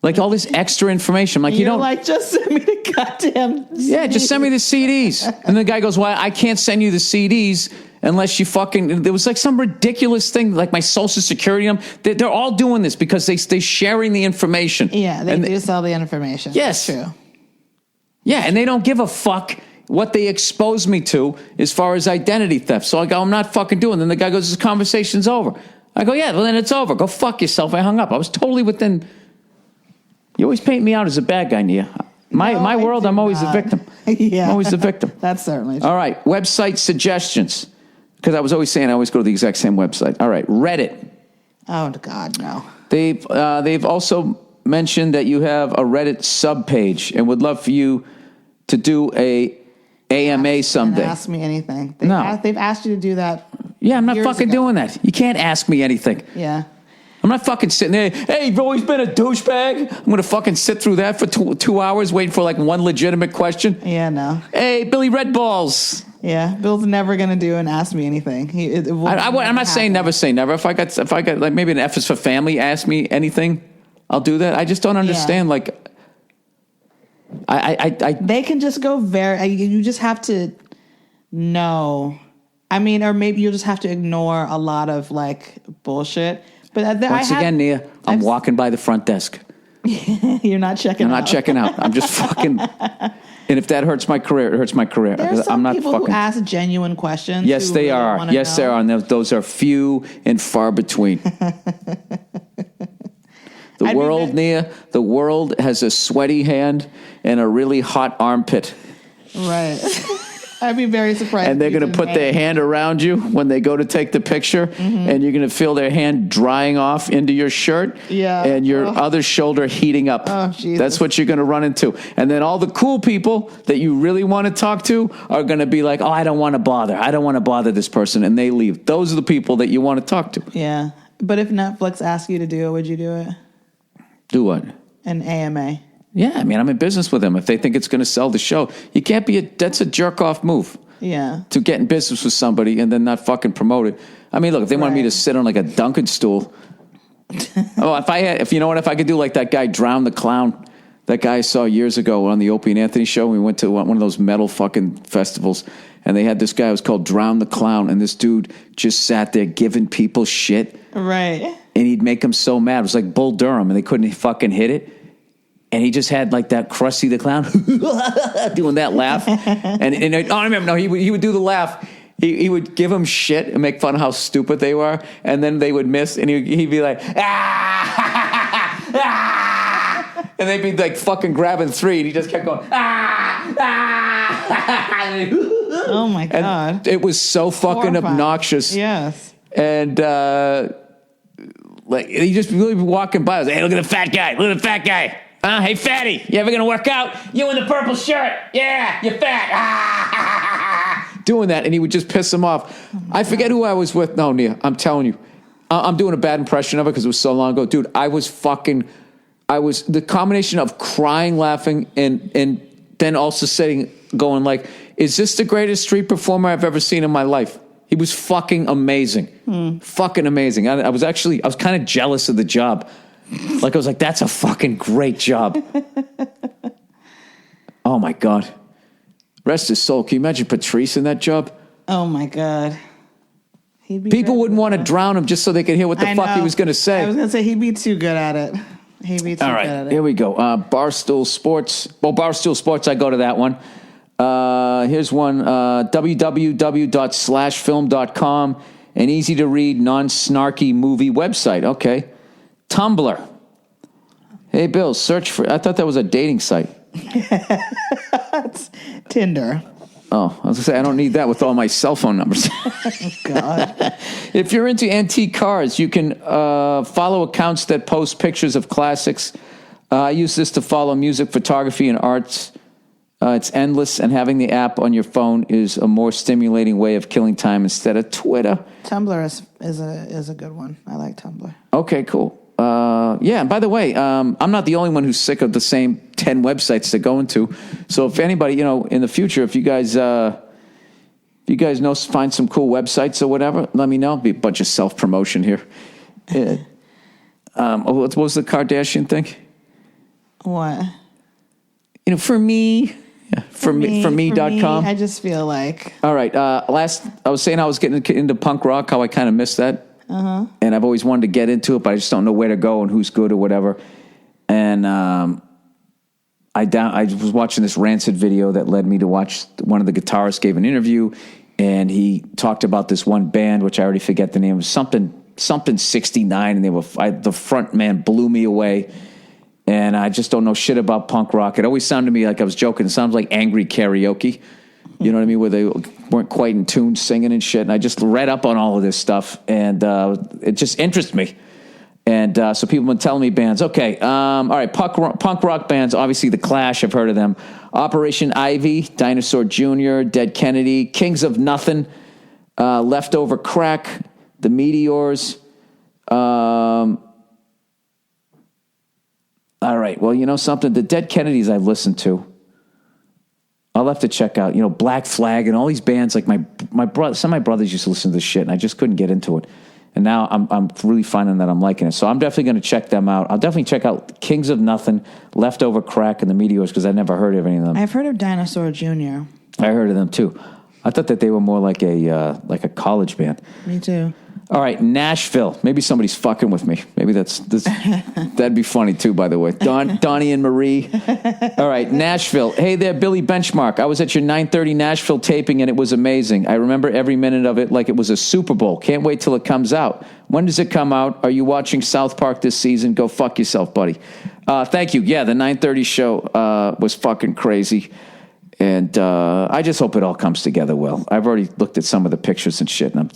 Like all this extra information. Like, you're like, just send me the goddamn CDs. Yeah, just send me the CDs. And the guy goes, well, I can't send you the CDs unless you fucking... There was like some ridiculous thing, like my social security number. They're all doing this because they're sharing the information. Yeah, they do sell the information. Yes. That's true. Yeah, and they don't give a fuck what they expose me to as far as identity theft. So I go, I'm not fucking doing it. Then the guy goes, this conversation's over. I go, yeah, well, then it's over. Go fuck yourself. I hung up. I was totally within... You always paint me out as a bad guy, Nia. My world, I'm always the victim. Yeah. I'm always the victim. That's certainly true. All right, website suggestions. Because I was always saying I always go to the exact same website. All right, Reddit. Oh, God, no. They've also mentioned that you have a Reddit subpage and would love for you to do a AMA someday. Ask me anything. They've asked you to do that. Yeah, I'm not fucking doing that. You can't ask me anything. Yeah. I'm not fucking sitting there, hey, you've always been a douchebag. I'm going to fucking sit through that for 2 hours waiting for like one legitimate question. Yeah, no. Hey, Billy Red Balls. Yeah, Bill's never going to do and ask me anything. I'm not saying never say never. If I got like maybe an F is for family, ask me anything, I'll do that. I just don't understand. Yeah. Like, they can just go you just have to know. I mean, or maybe you'll just have to ignore a lot of like bullshit. But once again, Nia, I'm walking by the front desk. You're not checking out. I'm not checking out. I'm just fucking. And if that hurts my career, it hurts my career. There's some I'm not people fucking. who ask genuine questions. Yes, who they really are. wanna Yes, know. they are. And those are few and far between. The world has a sweaty hand and a really hot armpit. Right. I'd be very surprised. And they're going to put their hand around you when they go to take the picture, and you're going to feel their hand drying off into your shirt, and your other shoulder heating up. Oh, Jesus. That's what you're going to run into. And then all the cool people that you really want to talk to are going to be like, oh, I don't want to bother. I don't want to bother this person. And they leave. Those are the people that you want to talk to. Yeah. But if Netflix asked you to do it, would you do it? Do what? An AMA. Yeah, I mean, I'm in business with them. If they think it's going to sell the show, you can't be that's a jerk-off move. Yeah. To get in business with somebody and then not fucking promote it. I mean, look, if they wanted me to sit on like a Dunkin' stool. If I could do like that guy Drown the Clown, that guy I saw years ago on the Opie and Anthony show. We went to one of those metal fucking festivals, and they had this guy who was called Drown the Clown, and this dude just sat there giving people shit. Right. And he'd make them so mad. It was like Bull Durham, and they couldn't fucking hit it. And he just had like that Krusty the Clown doing that laugh. I remember, no, he would do the laugh. He would give them shit and make fun of how stupid they were. And then they would miss, and he'd be like, ah! And they'd be like fucking grabbing three, and he just kept going, Oh my God. And it was so fucking obnoxious. Yes. And like he just really be walking by. I was like, hey, look at the fat guy. Look at the fat guy. Hey, fatty, you ever gonna work out? You in the purple shirt. Yeah, you're fat. Doing that, and he would just piss him off. I forget who I was with. No, Nia, I'm telling you. I'm doing a bad impression of it because it was so long ago. Dude, I was the combination of crying, laughing, and then also going like, is this the greatest street performer I've ever seen in my life? He was fucking amazing. Fucking amazing. I was kind of jealous of the job. Like, I was like, that's a fucking great job. Oh, my God. Rest his soul. Can you imagine Patrice in that job? Oh, my God. People wouldn't want to drown him just so they could hear what the fuck he was going to say. I was going to say, he'd be too good at it. All right, here we go. Barstool Sports. Well, Barstool Sports, I go to that one. Here's one, www.slashfilm.com, an easy-to-read, non-snarky movie website. Okay. Tumblr. Hey, Bill, search for... I thought that was a dating site. It's Tinder. Oh, I was going to say, I don't need that with all my cell phone numbers. God. If you're into antique cars, you can follow accounts that post pictures of classics. I use this to follow music, photography, and arts. It's endless, and having the app on your phone is a more stimulating way of killing time instead of Twitter. Tumblr is a good one. I like Tumblr. Okay, cool. Yeah, and by the way, I'm not the only one who's sick of the same 10 websites to go into. So if anybody, in the future, if you guys know, find some cool websites or whatever, let me know. It'll be a bunch of self-promotion here. What was the Kardashian thing? What? For me... Yeah, for me.com. I just feel like... All right. I was saying I was getting into punk rock, how I kind of missed that. Uh-huh. And I've always wanted to get into it, but I just don't know where to go and who's good or whatever. And I was watching this Rancid video that led me to watch one of the guitarists gave an interview, and he talked about this one band, which I already forget the name of, something 69, and the front man blew me away. And I just don't know shit about punk rock. It always sounded to me like I was joking. It sounds like angry karaoke. You know what I mean? Where they weren't quite in tune singing and shit. And I just read up on all of this stuff. And it just interests me. And so people have been telling me bands. Okay. All right. Punk rock bands. Obviously, The Clash. I've heard of them. Operation Ivy. Dinosaur Jr. Dead Kennedy. Kings of Nothing. Leftover Crack. The Meteors. All right. Well, something? The Dead Kennedys I listened to. I'll have to check out, Black Flag and all these bands. Like my brother, some of my brothers used to listen to this shit, and I just couldn't get into it. And now I'm really finding that I'm liking it. So I'm definitely going to check them out. I'll definitely check out Kings of Nothing, Leftover Crack, and the Meteors because I never heard of any of them. I've heard of Dinosaur Jr. I heard of them too. I thought that they were more like a college band. Me too. All right, Nashville. Maybe somebody's fucking with me. Maybe that'd be funny too, by the way. Donnie and Marie. All right, Nashville. Hey there, Billy Benchmark. I was at your 9:30 Nashville taping and it was amazing. I remember every minute of it like it was a Super Bowl. Can't wait till it comes out. When does it come out? Are you watching South Park this season? Go fuck yourself, buddy. Thank you. Yeah, the 9:30 show was fucking crazy. And I just hope it all comes together well. I've already looked at some of the pictures and shit, and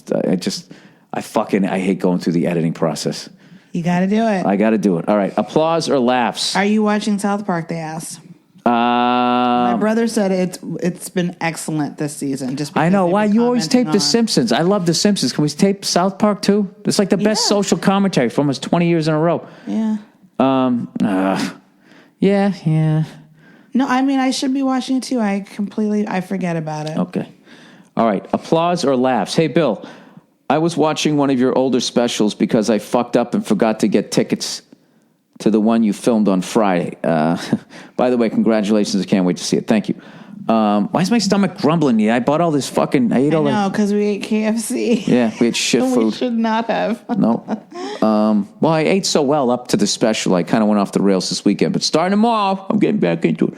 I hate going through the editing process. You got to do it. I got to do it. All right. Applause or laughs? Are you watching South Park? They asked. My brother said it's been excellent this season. Just I know. Why you always tape The Simpsons? I love The Simpsons. Can we tape South Park too? It's like the best social commentary for almost 20 years in a row. Yeah. Yeah. No, I mean I should be watching it too. I forget about it. Okay. All right. Applause or laughs? Hey, Bill. I was watching one of your older specials because I fucked up and forgot to get tickets to the one you filmed on Friday. By the way, congratulations. I can't wait to see it. Thank you. Why is my stomach grumbling? Yeah, I bought all this fucking... I know, because we ate KFC. Yeah, we ate shit food. We should not have. No. Well, I ate so well up to the special. I kind of went off the rails this weekend. But starting tomorrow, I'm getting back into it.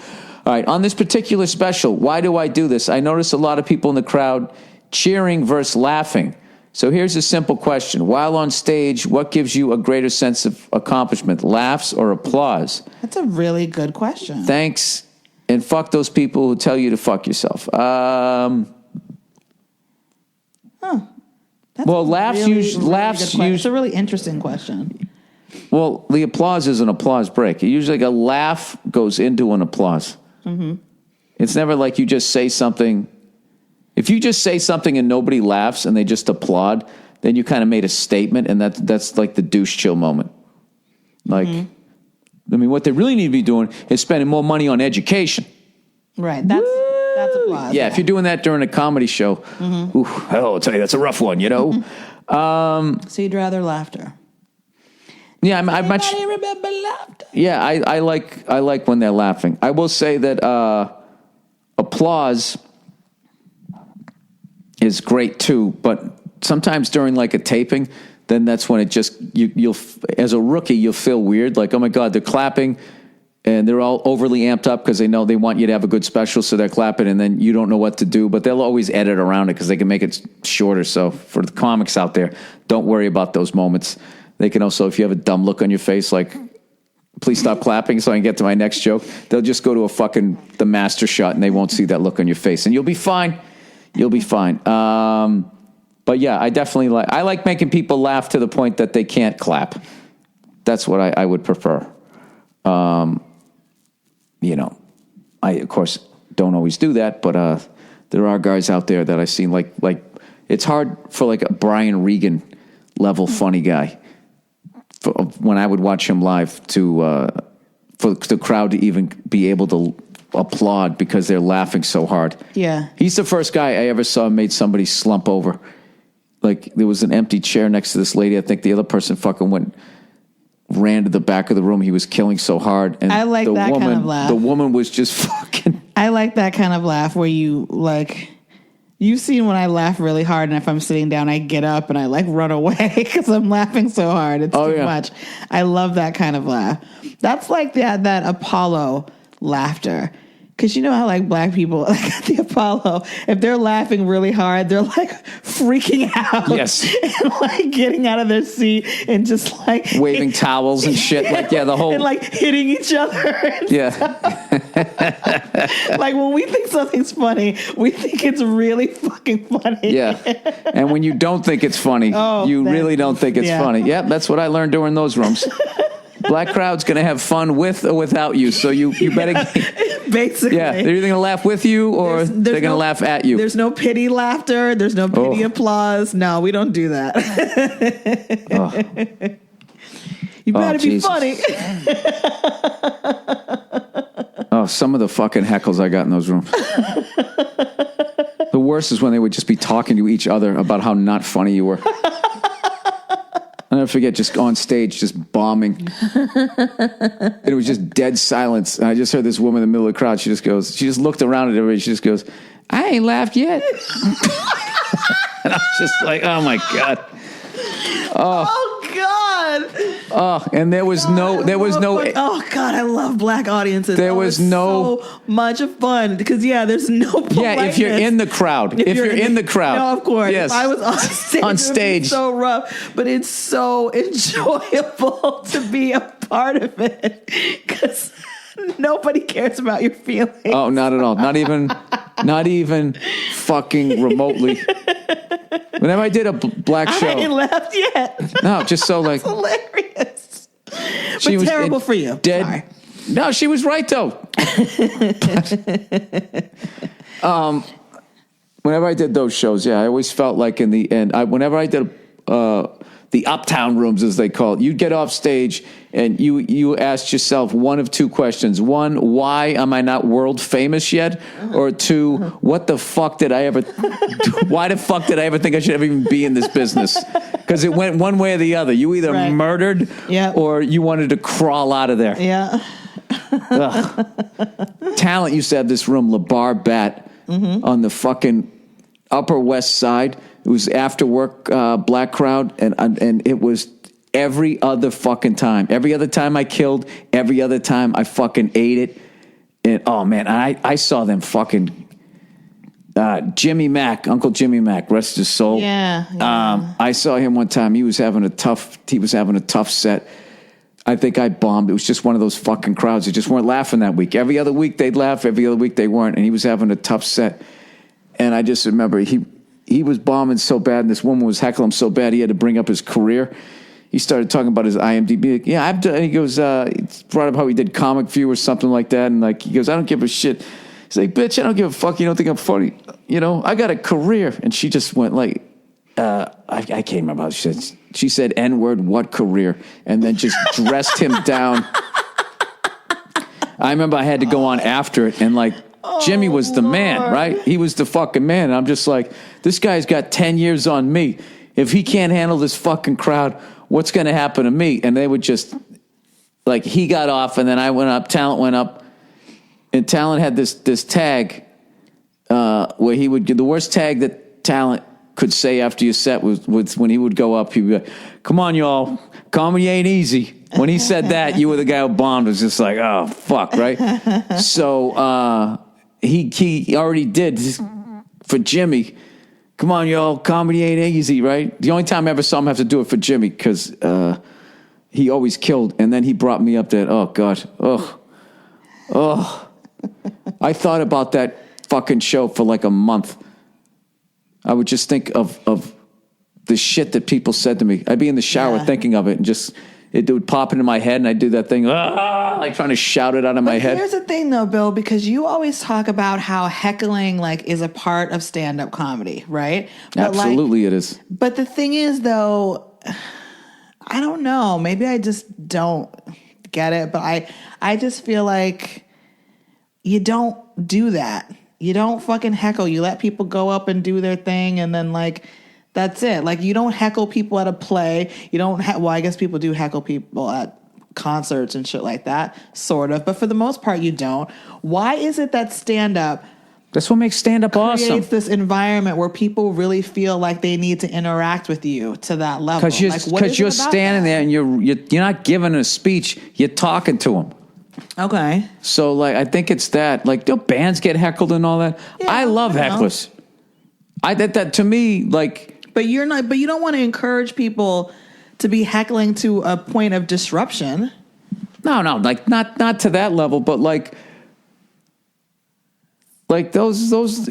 All right, on this particular special, why do I do this? I notice a lot of people in the crowd cheering versus laughing. So here's a simple question. While on stage, what gives you a greater sense of accomplishment, laughs or applause? That's a really good question. Thanks, and fuck those people who tell you to fuck yourself. That's laughs usually... It's a really interesting question. Well, the applause is an applause break. Usually like a laugh goes into an applause. Mm-hmm. It's never like you just say something... If you just say something and nobody laughs and they just applaud, then you kind of made a statement, and that's like the douche chill moment. Like, I mean, what they really need to be doing is spending more money on education. Right. That's applause. Yeah, if you're doing that during a comedy show, I'll tell you, that's a rough one, you know? So you'd rather laughter. Yeah, I'm much... remember laughter? Yeah, I like when they're laughing. I will say that applause... is great too, but sometimes during like a taping, then that's when it just you'll as a rookie you'll feel weird, like, oh my god, they're clapping and they're all overly amped up because they know they want you to have a good special, so they're clapping, and then you don't know what to do, but they'll always edit around it because they can make it shorter. So for the comics out there, don't worry about those moments. They can also, if you have a dumb look on your face, like, please stop clapping so I can get to my next joke, they'll just go to the master shot and they won't see that look on your face, and you'll be fine. You'll be fine. But yeah, I definitely like making people laugh to the point that they can't clap. That's what I would prefer. I of course don't always do that, but there are guys out there that I've seen like it's hard for like a Brian Regan level funny guy when I would watch him live for the crowd to even be able to applaud because they're laughing so hard. Yeah. He's the first guy I ever saw made somebody slump over. Like, there was an empty chair next to this lady. I think the other person fucking ran to the back of the room. He was killing so hard. And I like that kind of laugh. The woman was just fucking... I like that kind of laugh where you, like... You've seen when I laugh really hard, and if I'm sitting down, I get up and I, like, run away because I'm laughing so hard. It's too much. I love that kind of laugh. That's like that Apollo laughter. Because you know how, like, black people, like at the Apollo, if they're laughing really hard, they're, like, freaking out. Yes. And, like, getting out of their seat and just, like... waving towels and shit. Like, yeah, the whole... And, like, hitting each other. Yeah. Like, when we think something's funny, we think it's really fucking funny. Yeah. And when you don't think it's funny, you really don't think it's funny. Yeah, that's what I learned during those rooms. Black crowd's going to have fun with or without you, so you better... Basically. Yeah, they're either going to laugh with you or they're going to laugh at you. There's no pity laughter. There's no pity applause. No, we don't do that. You better be funny. Some of the fucking heckles I got in those rooms. The worst is when they would just be talking to each other about how not funny you were. I'll never forget, just on stage, just bombing. And it was just dead silence. And I just heard this woman in the middle of the crowd. She just looked around at everybody. She just goes, I ain't laughed yet. And I was just like, oh my God. Oh God. Oh, and there was no. Oh God, I love black audiences. There was no so much fun because there's no politeness. Yeah, if you're in the crowd. If you're in the crowd. No, of course. Yes. If I was on stage, it'd be so rough, but it's so enjoyable to be a part of it because nobody cares about your feelings. Oh, not at all. Not even fucking remotely. Whenever I did a black show, I ain't laughed yet. No, just so like it's hilarious. She but was terrible for you. Dead. Sorry. No, she was right though. Whenever I did those shows, I always felt like in the end, whenever I did the uptown rooms, as they call it, you'd get off stage and you asked yourself one of two questions. One, why am I not world famous yet? Or two, what the fuck did I ever, why the fuck did I ever think I should ever even be in this business? Because it went one way or the other. You either murdered or you wanted to crawl out of there. Yeah. Talent used to have this room, LeBar Bat, on the fucking Upper West Side. It was after work, black crowd, and it was every other fucking time. Every other time I killed, every other time I fucking ate it. And oh man, I saw them fucking Jimmy Mack, Uncle Jimmy Mack, rest his soul. Yeah. I saw him one time. He was having a tough set. I think I bombed. It was just one of those fucking crowds that just weren't laughing that week. Every other week they'd laugh, every other week they weren't, and he was having a tough set. And I just remember he was bombing so bad, and this woman was heckling him so bad he had to bring up his career. He started talking about his IMDb. Like, I've done. He goes, he brought up how he did Comic View or something like that, and like he goes, I don't give a shit. He's like, bitch, I don't give a fuck. You don't think I'm funny? I got a career. And she just went like, I can't remember how she said. She said N-word, what career? And then just dressed him down. I remember I had to go on after it, and like. Jimmy was the man, right? He was the fucking man. And I'm just like, this guy's got 10 years on me. If he can't handle this fucking crowd, what's going to happen to me? And they would just, like, he got off, and then I went up, Talent went up, and Talent had this tag where he would give the worst tag that Talent could say after your set was when he would go up, he'd be like, come on, y'all, comedy ain't easy. When he said that, you were the guy who bombed. It was just like, oh, fuck, right? So, he already did for Jimmy. Come on, y'all. Comedy ain't easy, right? The only time I ever saw him have to do it for Jimmy because he always killed. And then he brought me up that, oh, God. Oh. I thought about that fucking show for like a month. I would just think of the shit that people said to me. I'd be in the shower thinking of it and just... It would pop into my head, and I'd do that thing, like trying to shout it out of my head. Here's the thing, though, Bill, because you always talk about how heckling, like, is a part of stand-up comedy, right? But absolutely, it is. But the thing is, though, I don't know. Maybe I just don't get it, but I just feel like you don't do that. You don't fucking heckle. You let people go up and do their thing, and then, like... That's it. Like, you don't heckle people at a play. You don't well, I guess people do heckle people at concerts and shit like that, sort of. But for the most part, you don't. Why is it that stand-up... That's what makes stand-up awesome. Creates this environment where people really feel like they need to interact with you to that level. Because you're standing there and you're not giving a speech. You're talking to them. Okay. So, like, I think it's that. Like, bands get heckled and all that. Yeah, I love hecklers. That to me, like... But you don't want to encourage people to be heckling to a point of disruption. No, like not to that level, but like those.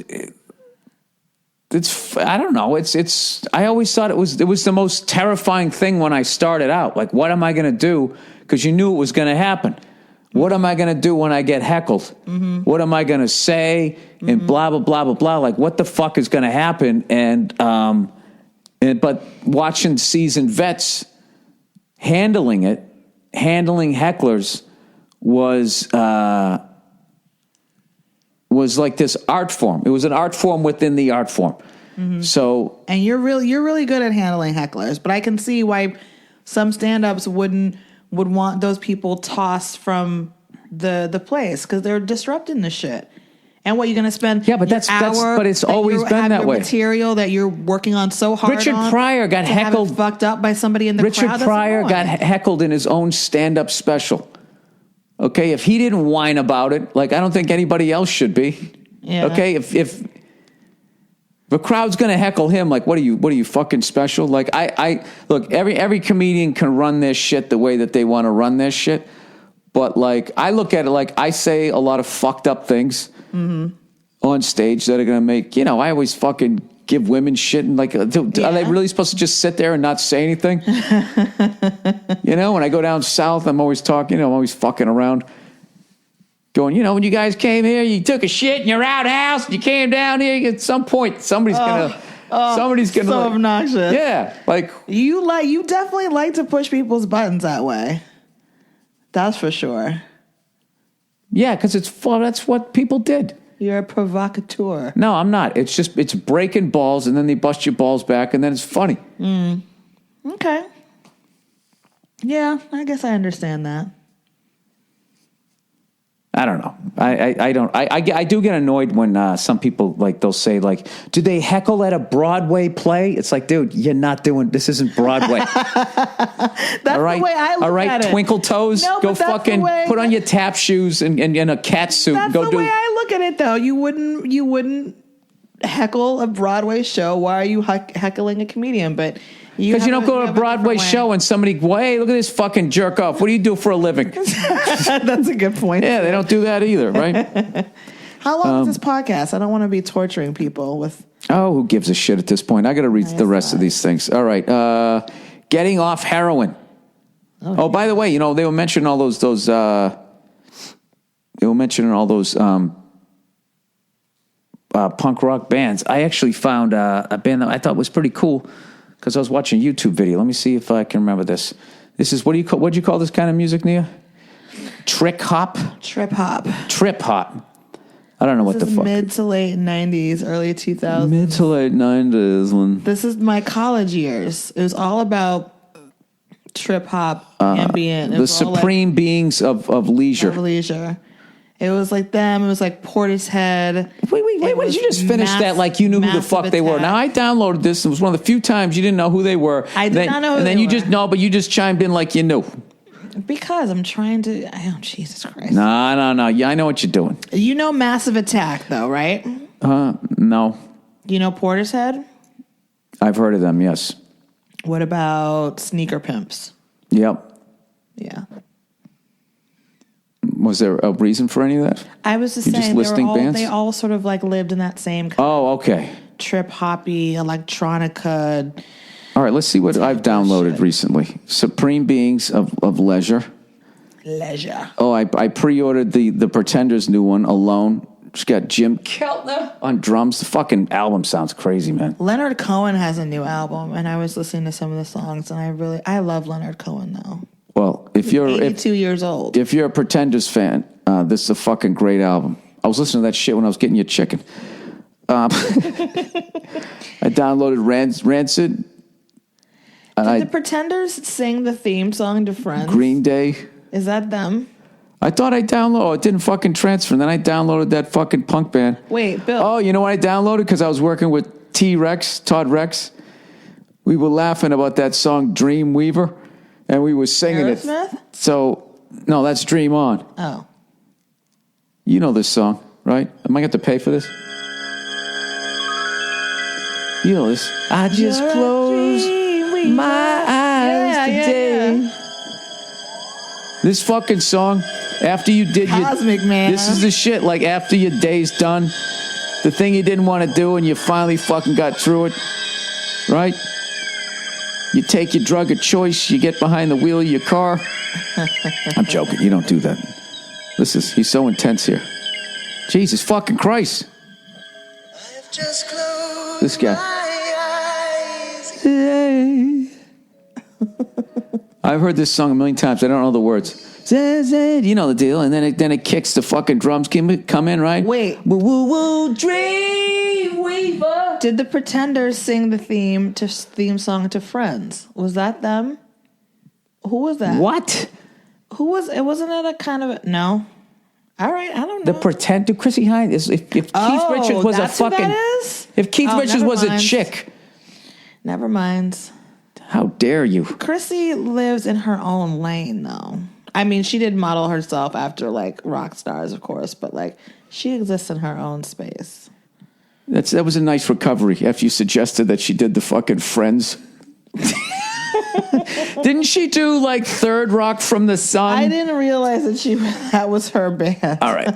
It's I don't know. It's. I always thought it was the most terrifying thing when I started out. Like, what am I going to do? Because you knew it was going to happen. What am I going to do when I get heckled? Mm-hmm. What am I going to say? And blah blah blah blah blah. Like, what the fuck is going to happen? But watching seasoned vets handling hecklers was like this art form. It was an art form within the art form. Mm-hmm. So, and you're really good at handling hecklers, but I can see why some stand-ups would want those people tossed from the place because they're disrupting the shit. And what, you're going to spend Yeah, but your that's hour but it's that always you been have that your way. material that you're working on so hard Richard on Pryor got to have it heckled. fucked up by somebody in the Richard crowd? That's Pryor got annoying. heckled in his own stand-up special. Okay, if he didn't whine about it, like I don't think anybody else should be. Yeah. Okay, if the crowd's gonna heckle him, like what are you fucking special? Like I look, every comedian can run their shit the way that they want to run their shit, but like I look at it like I say a lot of fucked up things on stage that are gonna make I always fucking give women shit and like are they really supposed to just sit there and not say anything? When I go down south, I'm always talking, I'm always fucking around. Going, when you guys came here, you took a shit in your outhouse, you came down here, at some point, somebody's gonna so obnoxious. Yeah. Like you definitely like to push people's buttons that way. That's for sure. Yeah, because it's fun. That's what people did. You're a provocateur. No, I'm not. It's breaking balls, and then they bust your balls back, and then it's funny. Okay. Yeah, I guess I understand that. I don't know. I do get annoyed when some people like they'll say like, do they heckle at a Broadway play? It's like, dude, you're not doing this. Isn't Broadway. That's all right? the way I look at it. Twinkle toes. No, go but that's fucking the way, put on your tap shoes and a cat suit. That's And go the way I look at it, though. You wouldn't heckle a Broadway show. Why are you heckling a comedian? But because you don't go to a Broadway show and somebody go, hey, look at this fucking jerk off. What do you do for a living? That's a good point. Yeah, they don't do that either, right? How long is this podcast? I don't want to be torturing people with. Oh, who gives a shit at this point? I got to read the rest of these things. All right. Getting off heroin. Oh, by the way, they were mentioning all those punk rock bands. I actually found a band that I thought was pretty cool because I was watching a YouTube video. Let me see if I can remember this. This is, what'd you call this kind of music, Nia? Trip hop. I don't know what the fuck. Mid to late 90s, early 2000s. Mid to late 90s. This is my college years. It was all about trip hop, ambient. The supreme beings of leisure. It was like them. It was like Portishead. Wait, did you just finish that like you knew who the fuck they were? Now, I downloaded this. It was one of the few times you didn't know who they were. I did not know who they were. And then but you just chimed in like you knew. Because I'm trying to... Oh, Jesus Christ. No. Yeah, I know what you're doing. You know Massive Attack, though, right? No. You know Portishead? I've heard of them, yes. What about Sneaker Pimps? Yep. Yeah. Was there a reason for any of that? I was just saying bands? they all sort of like lived in that same okay. trip hoppy, electronica. All right, let's see what I've downloaded recently. Supreme Beings of Leisure. Oh, I pre-ordered the Pretenders' new one, Alone. It's got Jim Keltner on drums. The fucking album sounds crazy, man. Leonard Cohen has a new album, and I was listening to some of the songs, and I love Leonard Cohen, though. Well, if you're 82 years old. If you're a Pretenders fan, this is a fucking great album. I was listening to that shit when I was getting your chicken. I downloaded Rancid. Did the Pretenders sing the theme song to Friends? Green Day. Is that them? I thought I downloaded. Oh, it didn't fucking transfer. And then I downloaded that fucking punk band. Wait, Bill. Oh, you know what I downloaded? Because I was working with Todd Rex. We were laughing about that song Dream Weaver. And we were singing Aerosmith? it. So, no, that's Dream On. Oh. You know this song, right? Am I going to pay for this? You know this. I just closed my eyes today. Yeah. This fucking song, after you did Cosmic Man. This is the shit, like after your day's done, the thing you didn't want to do and you finally fucking got through it, right? You take your drug of choice, you get behind the wheel of your car. I'm joking, you don't do that. He's so intense here. Jesus fucking Christ. I've just closed this guy. I've heard this song a million times. I don't know the words. You know the deal. And then it kicks, the fucking drums come in, right? Wait. Woo woo woo, Dream Weaver. Did the Pretenders sing the theme song to Friends? Was that them? Who was that? What? Who was it? Wasn't it a kind of no? All right, I don't know. The pretender, Chrissy Hines. If Keith Richards was a fucking, if Keith Richards was a chick, never mind. How dare you? Chrissy lives in her own lane, though. I mean, she did model herself after like rock stars, of course, but like she exists in her own space. That was a nice recovery after you suggested that she did the fucking Friends. Didn't she do like Third Rock from the Sun? I didn't realize that was her band. All right.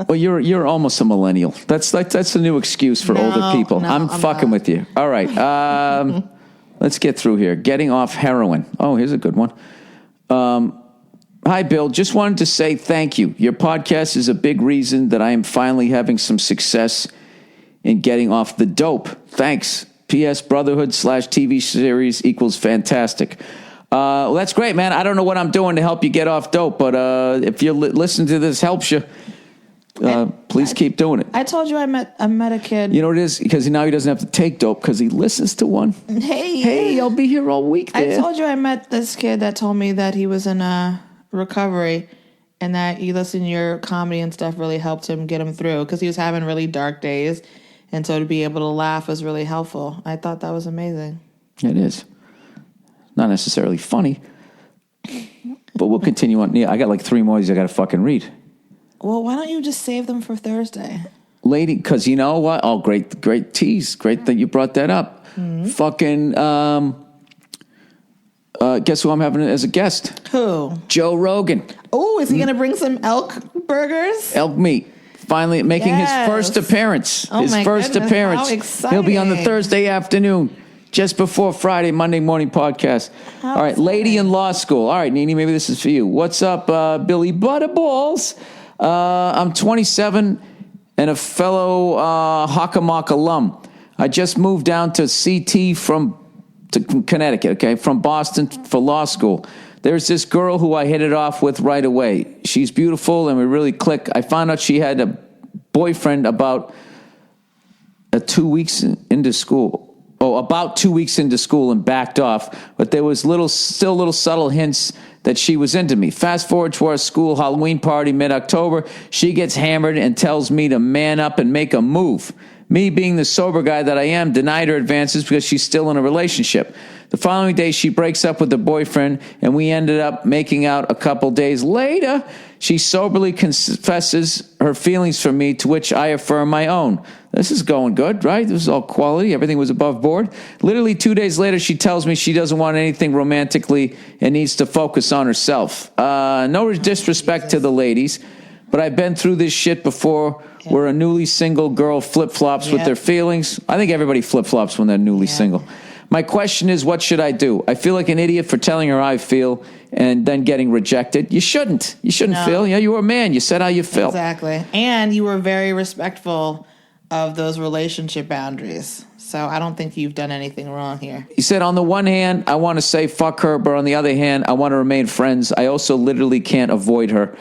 Well, you're almost a millennial. That's the new excuse for older people. No, I'm fucking with you. All right. Let's get through here. Getting off heroin. Oh, here's a good one. Hi, Bill. Just wanted to say thank you. Your podcast is a big reason that I am finally having some success in getting off the dope. Thanks. P.S. Brotherhood/TV series equals fantastic. Well, that's great, man. I don't know what I'm doing to help you get off dope, but if you're listening to this helps you, please keep doing it. I told you I met a kid. You know what it is? Because now he doesn't have to take dope because he listens to one. Hey, I'll be here all week there. I told you I met this kid that told me that he was in recovery and that you listen to your comedy and stuff really helped him get him through because he was having really dark days. And so to be able to laugh was really helpful. I thought that was amazing. It is. Not necessarily funny, but we'll continue on. Yeah, I got like 3 more I got to fucking read. Well, why don't you just save them for Thursday? Lady, because you know what? Oh, great tease. Great that you brought that up. Mm-hmm. Fucking, guess who I'm having as a guest? Who? Joe Rogan. Oh, is he going to bring some elk burgers? Elk meat. Finally making his first appearance. Oh, his first goodness, appearance. how exciting. He'll be on the Thursday afternoon, just before Friday, Monday morning podcast. All right, exciting. Lady in law school. All right, Nene, maybe this is for you. What's up, Billy Butterballs? I'm 27 and a fellow Hockomock alum. I just moved down to CT from Connecticut, okay, from Boston for law school. There's this girl who I hit it off with right away. She's beautiful and we really click. I found out she had a boyfriend about 2 weeks into school. Oh, about 2 weeks into school and backed off. But there was still little subtle hints that she was into me. Fast forward to our school Halloween party mid-October. She gets hammered and tells me to man up and make a move. Me, being the sober guy that I am, denied her advances because she's still in a relationship. The following day, she breaks up with her boyfriend, and we ended up making out a couple days later. She soberly confesses her feelings for me, to which I affirm my own. This is going good, right? This is all quality. Everything was above board. Literally 2 days later, she tells me she doesn't want anything romantically and needs to focus on herself. No disrespect to the ladies, but I've been through this shit before. Where a newly single girl flip-flops with their feelings. I think everybody flip-flops when they're newly single. My question is, what should I do? I feel like an idiot for telling her how I feel and then getting rejected. You shouldn't. You shouldn't feel. You were a man. You said how you felt. Exactly. And you were very respectful of those relationship boundaries. So I don't think you've done anything wrong here. He said, on the one hand, I want to say fuck her, but on the other hand, I want to remain friends. I also literally can't avoid her.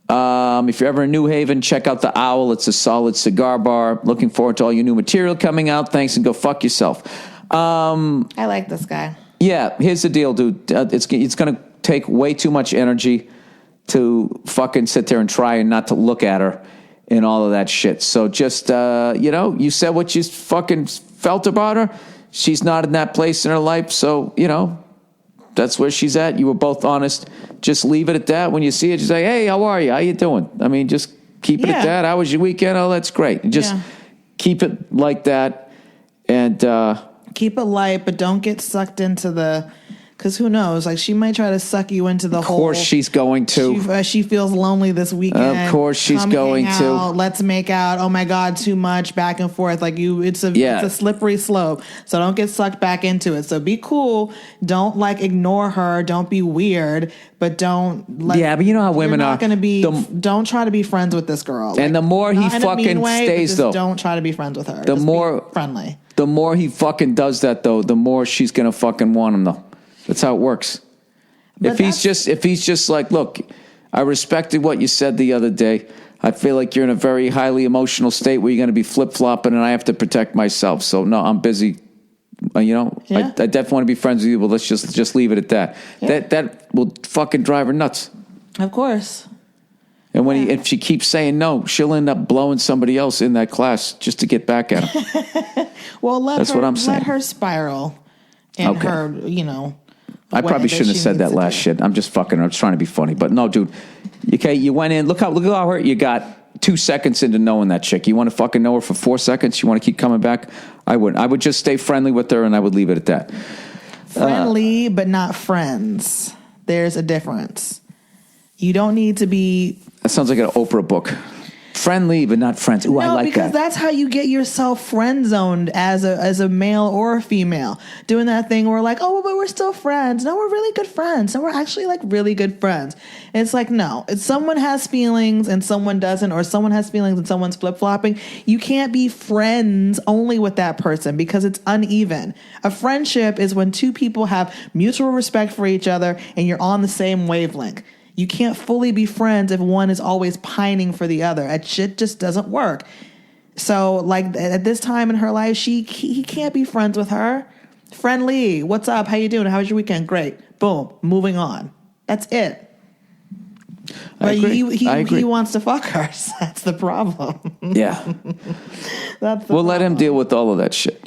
If you're ever in New Haven, check out The Owl. It's a solid cigar bar. Looking forward to all your new material coming out. Thanks, and go fuck yourself. I like this guy. Yeah, here's the deal, dude. It's going to take way too much energy to fucking sit there and try and not to look at her and all of that shit. So just, you said what you fucking felt about her. She's not in that place in her life, so, that's where she's at. You were both honest. Just leave it at that. When you see it, just say, hey, how are you? How you doing? I mean, just keep it at that. How was your weekend? Oh, that's great. And just keep it like that. And keep it light, but don't get sucked into the... Because who knows? Like, she might try to suck you into the whole... Of course she's going to. She feels lonely this weekend. Of course she's going to. Let's make out. Oh, my God, too much. Back and forth. Like, it's a slippery slope. So don't get sucked back into it. So be cool. Don't, ignore her. Don't be weird. But don't... but you know how women are. Don't try to be friends with this girl. And the more he fucking stays, though... Don't try to be friends with her. The more... Be friendly. The more he fucking does that, though, the more she's going to fucking want him, though. That's how it works. If he's just like, look, I respected what you said the other day. I feel like you're in a very highly emotional state where you're going to be flip-flopping and I have to protect myself. So no, I'm busy. I definitely want to be friends with you, but let's just leave it at that. Yeah. That will fucking drive her nuts. Of course. And if she keeps saying no, she'll end up blowing somebody else in that class just to get back at him. Well, That's what I'm saying. Let her spiral in her, I probably shouldn't have said that last shit. I'm just fucking. I'm just trying to be funny, but no, dude. Okay, you went in. Look how hurt you got. 2 seconds into knowing that chick. You want to fucking know her for 4 seconds? You want to keep coming back? I wouldn't. I would just stay friendly with her, and I would leave it at that. Friendly, but not friends. There's a difference. You don't need to be. That sounds like an Oprah book. Friendly, but not friends. Ooh, no, I like that. because that's how you get yourself friend zoned as a male or a female. Doing that thing where like, oh, but we're still friends. No, we're really good friends. No, we're actually like really good friends. It's like, no, if someone has feelings and someone doesn't, or someone has feelings and someone's flip flopping, you can't be friends only with that person because it's uneven. A friendship is when two people have mutual respect for each other and you're on the same wavelength. You can't fully be friends if one is always pining for the other. That shit just doesn't work. So, like, at this time in her life, he can't be friends with her. Friendly, what's up? How you doing? How was your weekend? Great. Boom. Moving on. That's it. But he wants to fuck her. So that's the problem. Yeah. That's the we'll problem. let him deal with all of that shit.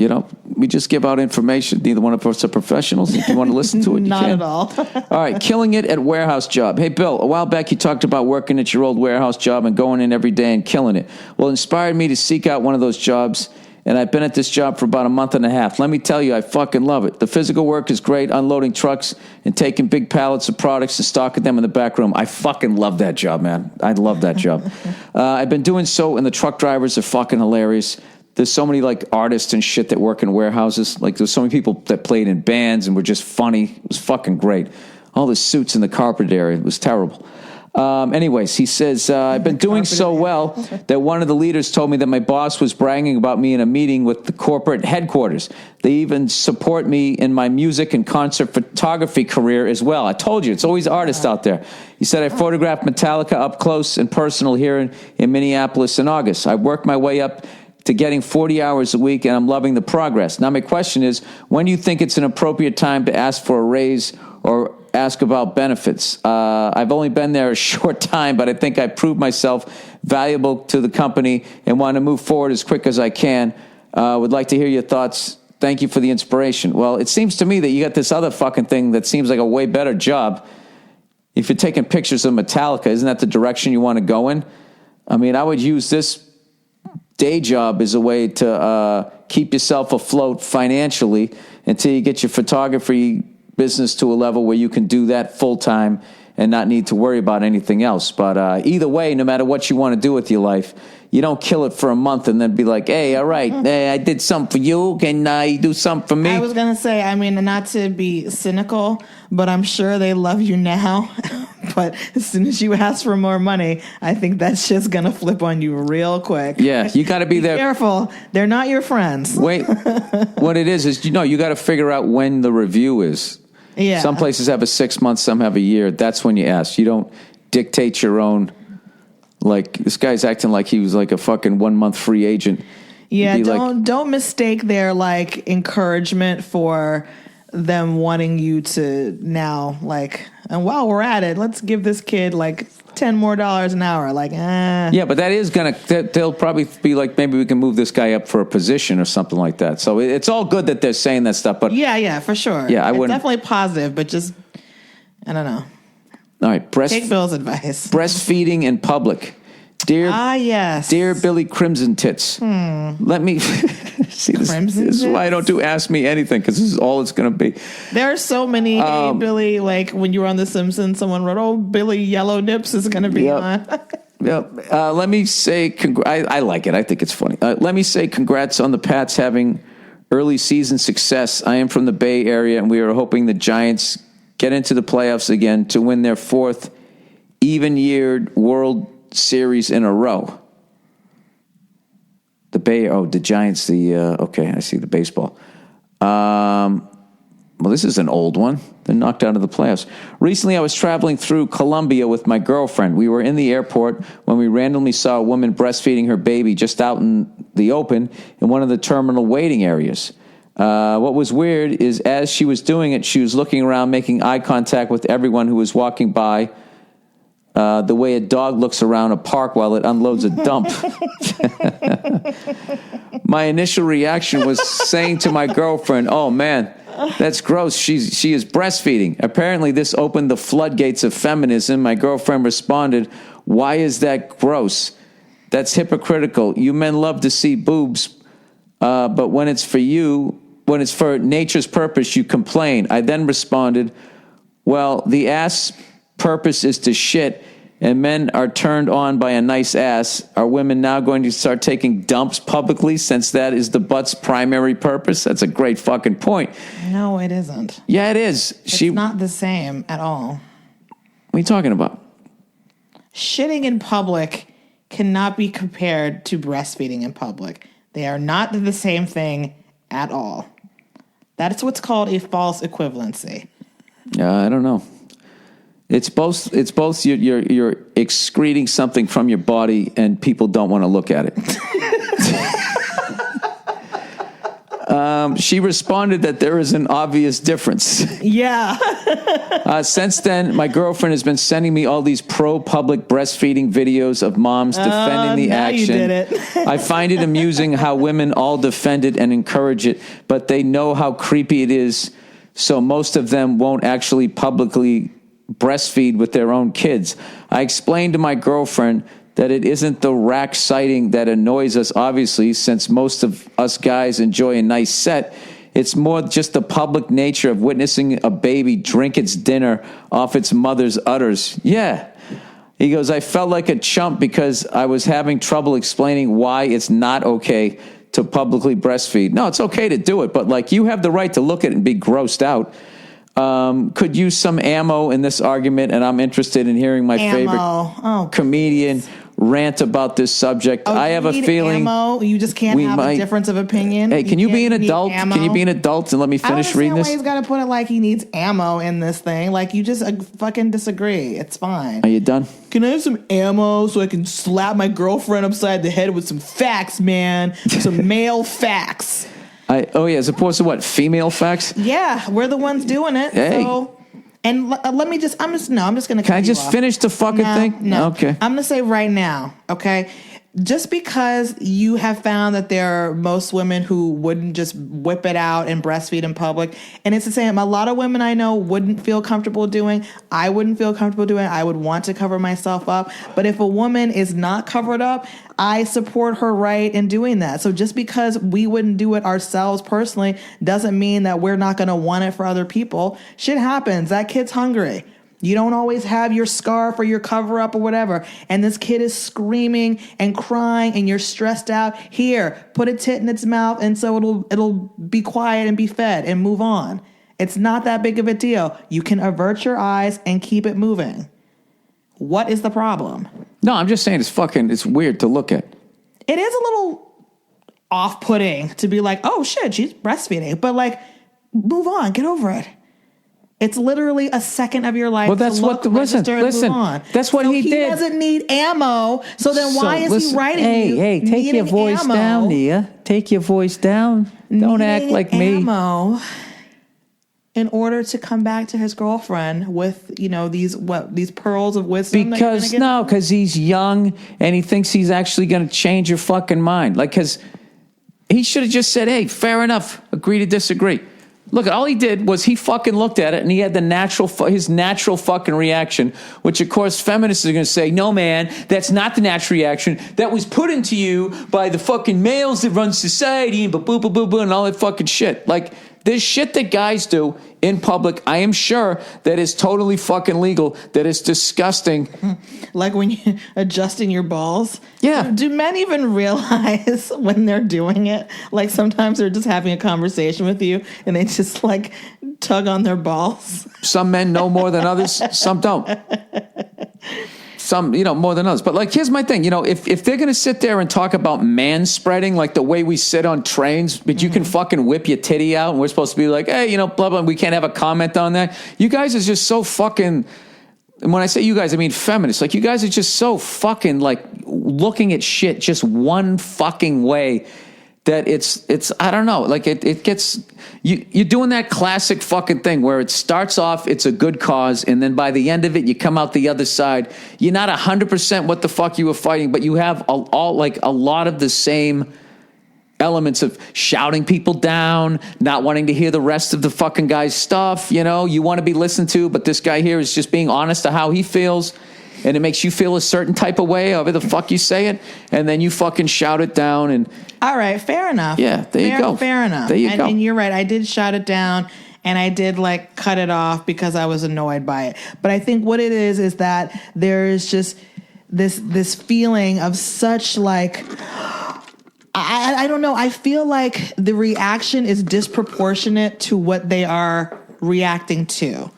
We just give out information. Neither one of us are professionals. If you want to listen to it, you Not can. at all. All right. Killing it at warehouse job. Hey, Bill, a while back you talked about working at your old warehouse job and going in every day and killing it. Well, it inspired me to seek out one of those jobs. And I've been at this job for about a month and a half. Let me tell you, I fucking love it. The physical work is great, unloading trucks and taking big pallets of products and stocking them in the back room. I fucking love that job, man. I love that job. I've been doing so, and the truck drivers are fucking hilarious. There's so many, like, artists and shit that work in warehouses. Like, there's so many people that played in bands and were just funny. It was fucking great. All the suits in the carpet area, it was terrible. Anyways, he says, I've been doing so well that one of the leaders told me that my boss was bragging about me in a meeting with the corporate headquarters. They even support me in my music and concert photography career as well. I told you, it's always artists out there. He said, I photographed Metallica up close and personal here in Minneapolis in August. I worked my way up to getting 40 hours a week, and I'm loving the progress. Now, my question is, when do you think it's an appropriate time to ask for a raise or ask about benefits? I've only been there a short time, but I think I proved myself valuable to the company and want to move forward as quick as I can. Would like to hear your thoughts. Thank you for the inspiration. Well, it seems to me that you got this other fucking thing that seems like a way better job. If you're taking pictures of Metallica, isn't that the direction you want to go in? I mean, I would use this day job as a way to keep yourself afloat financially until you get your photography business to a level where you can do that full time and not need to worry about anything else. But either way, no matter what you want to do with your life, you don't kill it for a month and then be like, hey, all right, hey, I did something for you. Can you do something for me? I was going to say, I mean, not to be cynical, but I'm sure they love you now. But as soon as you ask for more money, I think that shit's going to flip on you real quick. Yeah, you got to be there. Careful. They're not your friends. Wait, what it is, you got to figure out when the review is. Yeah. Some places have a 6 months, some have a year. That's when you ask. You don't dictate your own. Like, this guy's acting like he was like a fucking 1 month free agent. Yeah, don't mistake their like encouragement for them wanting you to now like, and while we're at it, let's give this kid like $10 more an hour. Like, Yeah, but that is they'll probably be like, maybe we can move this guy up for a position or something like that. So it's all good that they're saying that stuff. But yeah, for sure. Yeah, it's definitely positive, but just, I don't know. All right, take Bill's advice. Breastfeeding in public. Yes. Dear Billy Crimson Tits. Let me see this. This is why I don't do Ask Me Anything, because this is all it's going to be. There are so many Billy, like when you were on The Simpsons, someone wrote, "Oh, Billy Yellow Nips is going to be on." Yep. Let me say, I like it. I think it's funny. Let me say congrats on the Pats having early season success. I am from the Bay Area, and we are hoping the Giants get into the playoffs again to win their fourth even-yeared World Series in a row. The Giants, okay, I see the baseball. Well, this is an old one. They're knocked out of the playoffs. Recently, I was traveling through Colombia with my girlfriend. We were in the airport when we randomly saw a woman breastfeeding her baby just out in the open in one of the terminal waiting areas. What was weird is as she was doing it, she was looking around, making eye contact with everyone who was walking by. the way a dog looks around a park while it unloads a dump. My initial reaction was saying to my girlfriend, "Oh man, that's gross. She is breastfeeding." Apparently, this opened the floodgates of feminism. My girlfriend responded, "Why is that gross? That's hypocritical. You men love to see boobs, but when it's for nature's purpose, you complain." I then responded, "Well, the ass purpose is to shit, and men are turned on by a nice ass. Are women now going to start taking dumps publicly since that is the butt's primary purpose?" That's a great fucking point. No, it isn't. Yeah, it is. It's not the same at all. What are you talking about? Shitting in public cannot be compared to breastfeeding in public. They are not the same thing at all. That's what's called a false equivalency. I don't know. It's both. You're excreting something from your body, and people don't want to look at it. She responded that there is an obvious difference. Yeah. Since then, my girlfriend has been sending me all these pro-public breastfeeding videos of moms defending the now action. You did it. I find it amusing how women all defend it and encourage it, but they know how creepy it is, so most of them won't actually publicly breastfeed with their own kids. I explained to my girlfriend that it isn't the rack sighting that annoys us, obviously, since most of us guys enjoy a nice set. It's more just the public nature of witnessing a baby drink its dinner off its mother's udders. Yeah. He goes, "I felt like a chump because I was having trouble explaining why it's not okay to publicly breastfeed." No, it's okay to do it, but like you have the right to look at it and be grossed out. Could use some ammo in this argument, and I'm interested in hearing my favorite comedian rant about this subject. I have a feeling ammo? You just can't have a difference of opinion. Hey, can you be an adult? Can you be an adult and let me finish reading this? I don't understand why he's got to put it like he needs ammo in this thing. Like, you just fucking disagree. It's fine. Are you done? Can I have some ammo so I can slap my girlfriend upside the head with some facts, man? Some male facts. As opposed to what? Female facts? Yeah, we're the ones doing it. Hey. So, and I'm just going to. Can I just finish the fucking thing? No. Okay. I'm going to say right now, okay? Just because you have found that there are most women who wouldn't just whip it out and breastfeed in public, and it's the same. A lot of women I know wouldn't feel comfortable doing. I wouldn't feel comfortable doing. I would want to cover myself up. But if a woman is not covered up, I support her right in doing that. So just because we wouldn't do it ourselves personally doesn't mean that we're not going to want it for other people. Shit happens. That kid's hungry. You don't always have your scarf or your cover up or whatever. And this kid is screaming and crying and you're stressed out. Here, put a tit in its mouth and so it'll be quiet and be fed and move on. It's not that big of a deal. You can avert your eyes and keep it moving. What is the problem? No, I'm just saying it's weird to look at. It is a little off-putting to be like, oh shit, she's breastfeeding. But like, move on, get over it. It's literally a second of your life. Well, that's to look, listen. That's what he did. He doesn't need ammo. So then why is he writing you? Hey, take your voice down, Nia. Take your voice down. Don't act like me. Ammo in order to come back to his girlfriend with, these pearls of wisdom. Because he's young and he thinks he's actually going to change your fucking mind. Like, because he should have just said, "Hey, fair enough. Agree to disagree." Look, all he did was he fucking looked at it and he had his natural fucking reaction, which of course feminists are going to say, "No, man, that's not the natural reaction. That was put into you by the fucking males that run society and and all that fucking shit." Like, there's shit that guys do in public, I am sure, that is totally fucking legal, that is disgusting. Like when you're adjusting your balls? Yeah. Do men even realize when they're doing it? Like sometimes they're just having a conversation with you and they just like tug on their balls. Some men know more than others, some don't. Some, more than others. But like, here's my thing. If they're going to sit there and talk about man spreading, like the way we sit on trains, but you can fucking whip your titty out and we're supposed to be like, hey, blah, blah, and we can't have a comment on that. You guys are just so fucking, and when I say you guys, I mean feminists. Like, you guys are just so fucking like looking at shit just one fucking way that it's I don't know, like it gets you're doing that classic fucking thing where it starts off, it's a good cause, and then by the end of it, you come out the other side. You're not 100% what the fuck you were fighting, but you have a lot of the same elements of shouting people down, not wanting to hear the rest of the fucking guy's stuff. You know, you want to be listened to, but this guy here is just being honest to how he feels. And it makes you feel a certain type of way, however the fuck you say it, and then you fucking shout it down. And all right, fair enough. Yeah, there you go. Fair enough. There you go. And you're right. I did shout it down, and I did like cut it off because I was annoyed by it. But I think what it is that there is just this feeling of such like. I don't know. I feel like the reaction is disproportionate to what they are reacting to.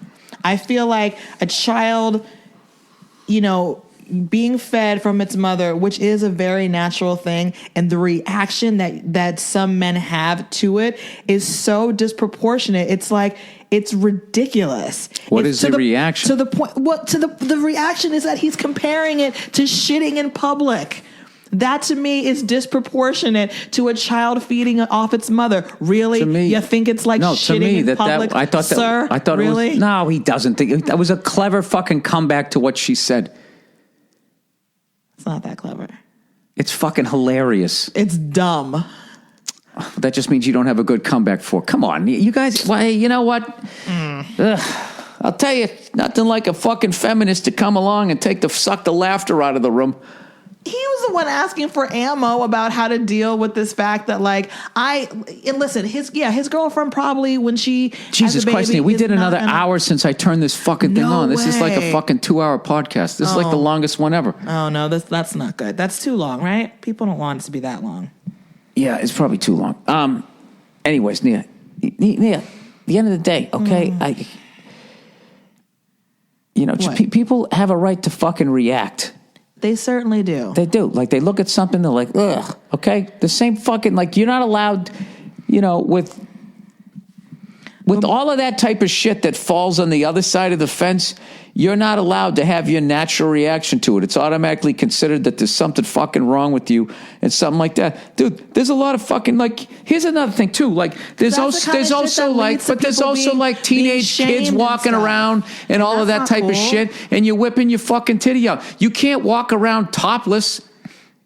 I feel like a child, you know, being fed from its mother, which is a very natural thing, and the reaction that some men have to it is so disproportionate. It's like, it's ridiculous. What is the reaction? To the point, the reaction is that he's comparing it to shitting in public. That to me is disproportionate to a child feeding off its mother. Really? To me, you think it's like shitting in public? I thought Sir, I thought really? It was, no, he doesn't think that was a clever fucking comeback to what she said. It's not that clever. It's fucking hilarious. It's dumb. That just means you don't have a good comeback for. Come on, you guys. Why? You know what? I'll tell you, nothing like a fucking feminist to come along and suck the laughter out of the room. He was the one asking for ammo about how to deal with this fact that, like, listen, his girlfriend probably when she Jesus Christ, we did another hour since I turned this fucking thing on. This is like a fucking 2-hour podcast. This is like the longest one ever. Oh no, that's not good. That's too long, right? People don't want it to be that long. Yeah, it's probably too long. Anyways, Nia, at the end of the day, okay, people have a right to fucking react. They certainly do. They do. Like, they look at something, they're like, ugh, okay? The same fucking, like, you're not allowed, with all of that type of shit that falls on the other side of the fence, you're not allowed to have your natural reaction to it. It's automatically considered that there's something fucking wrong with you and something like that. Dude, there's a lot of fucking, like, here's another thing too. Like, there's also teenage kids walking around and all of that type of shit, and you're whipping your fucking titty out. You can't walk around topless.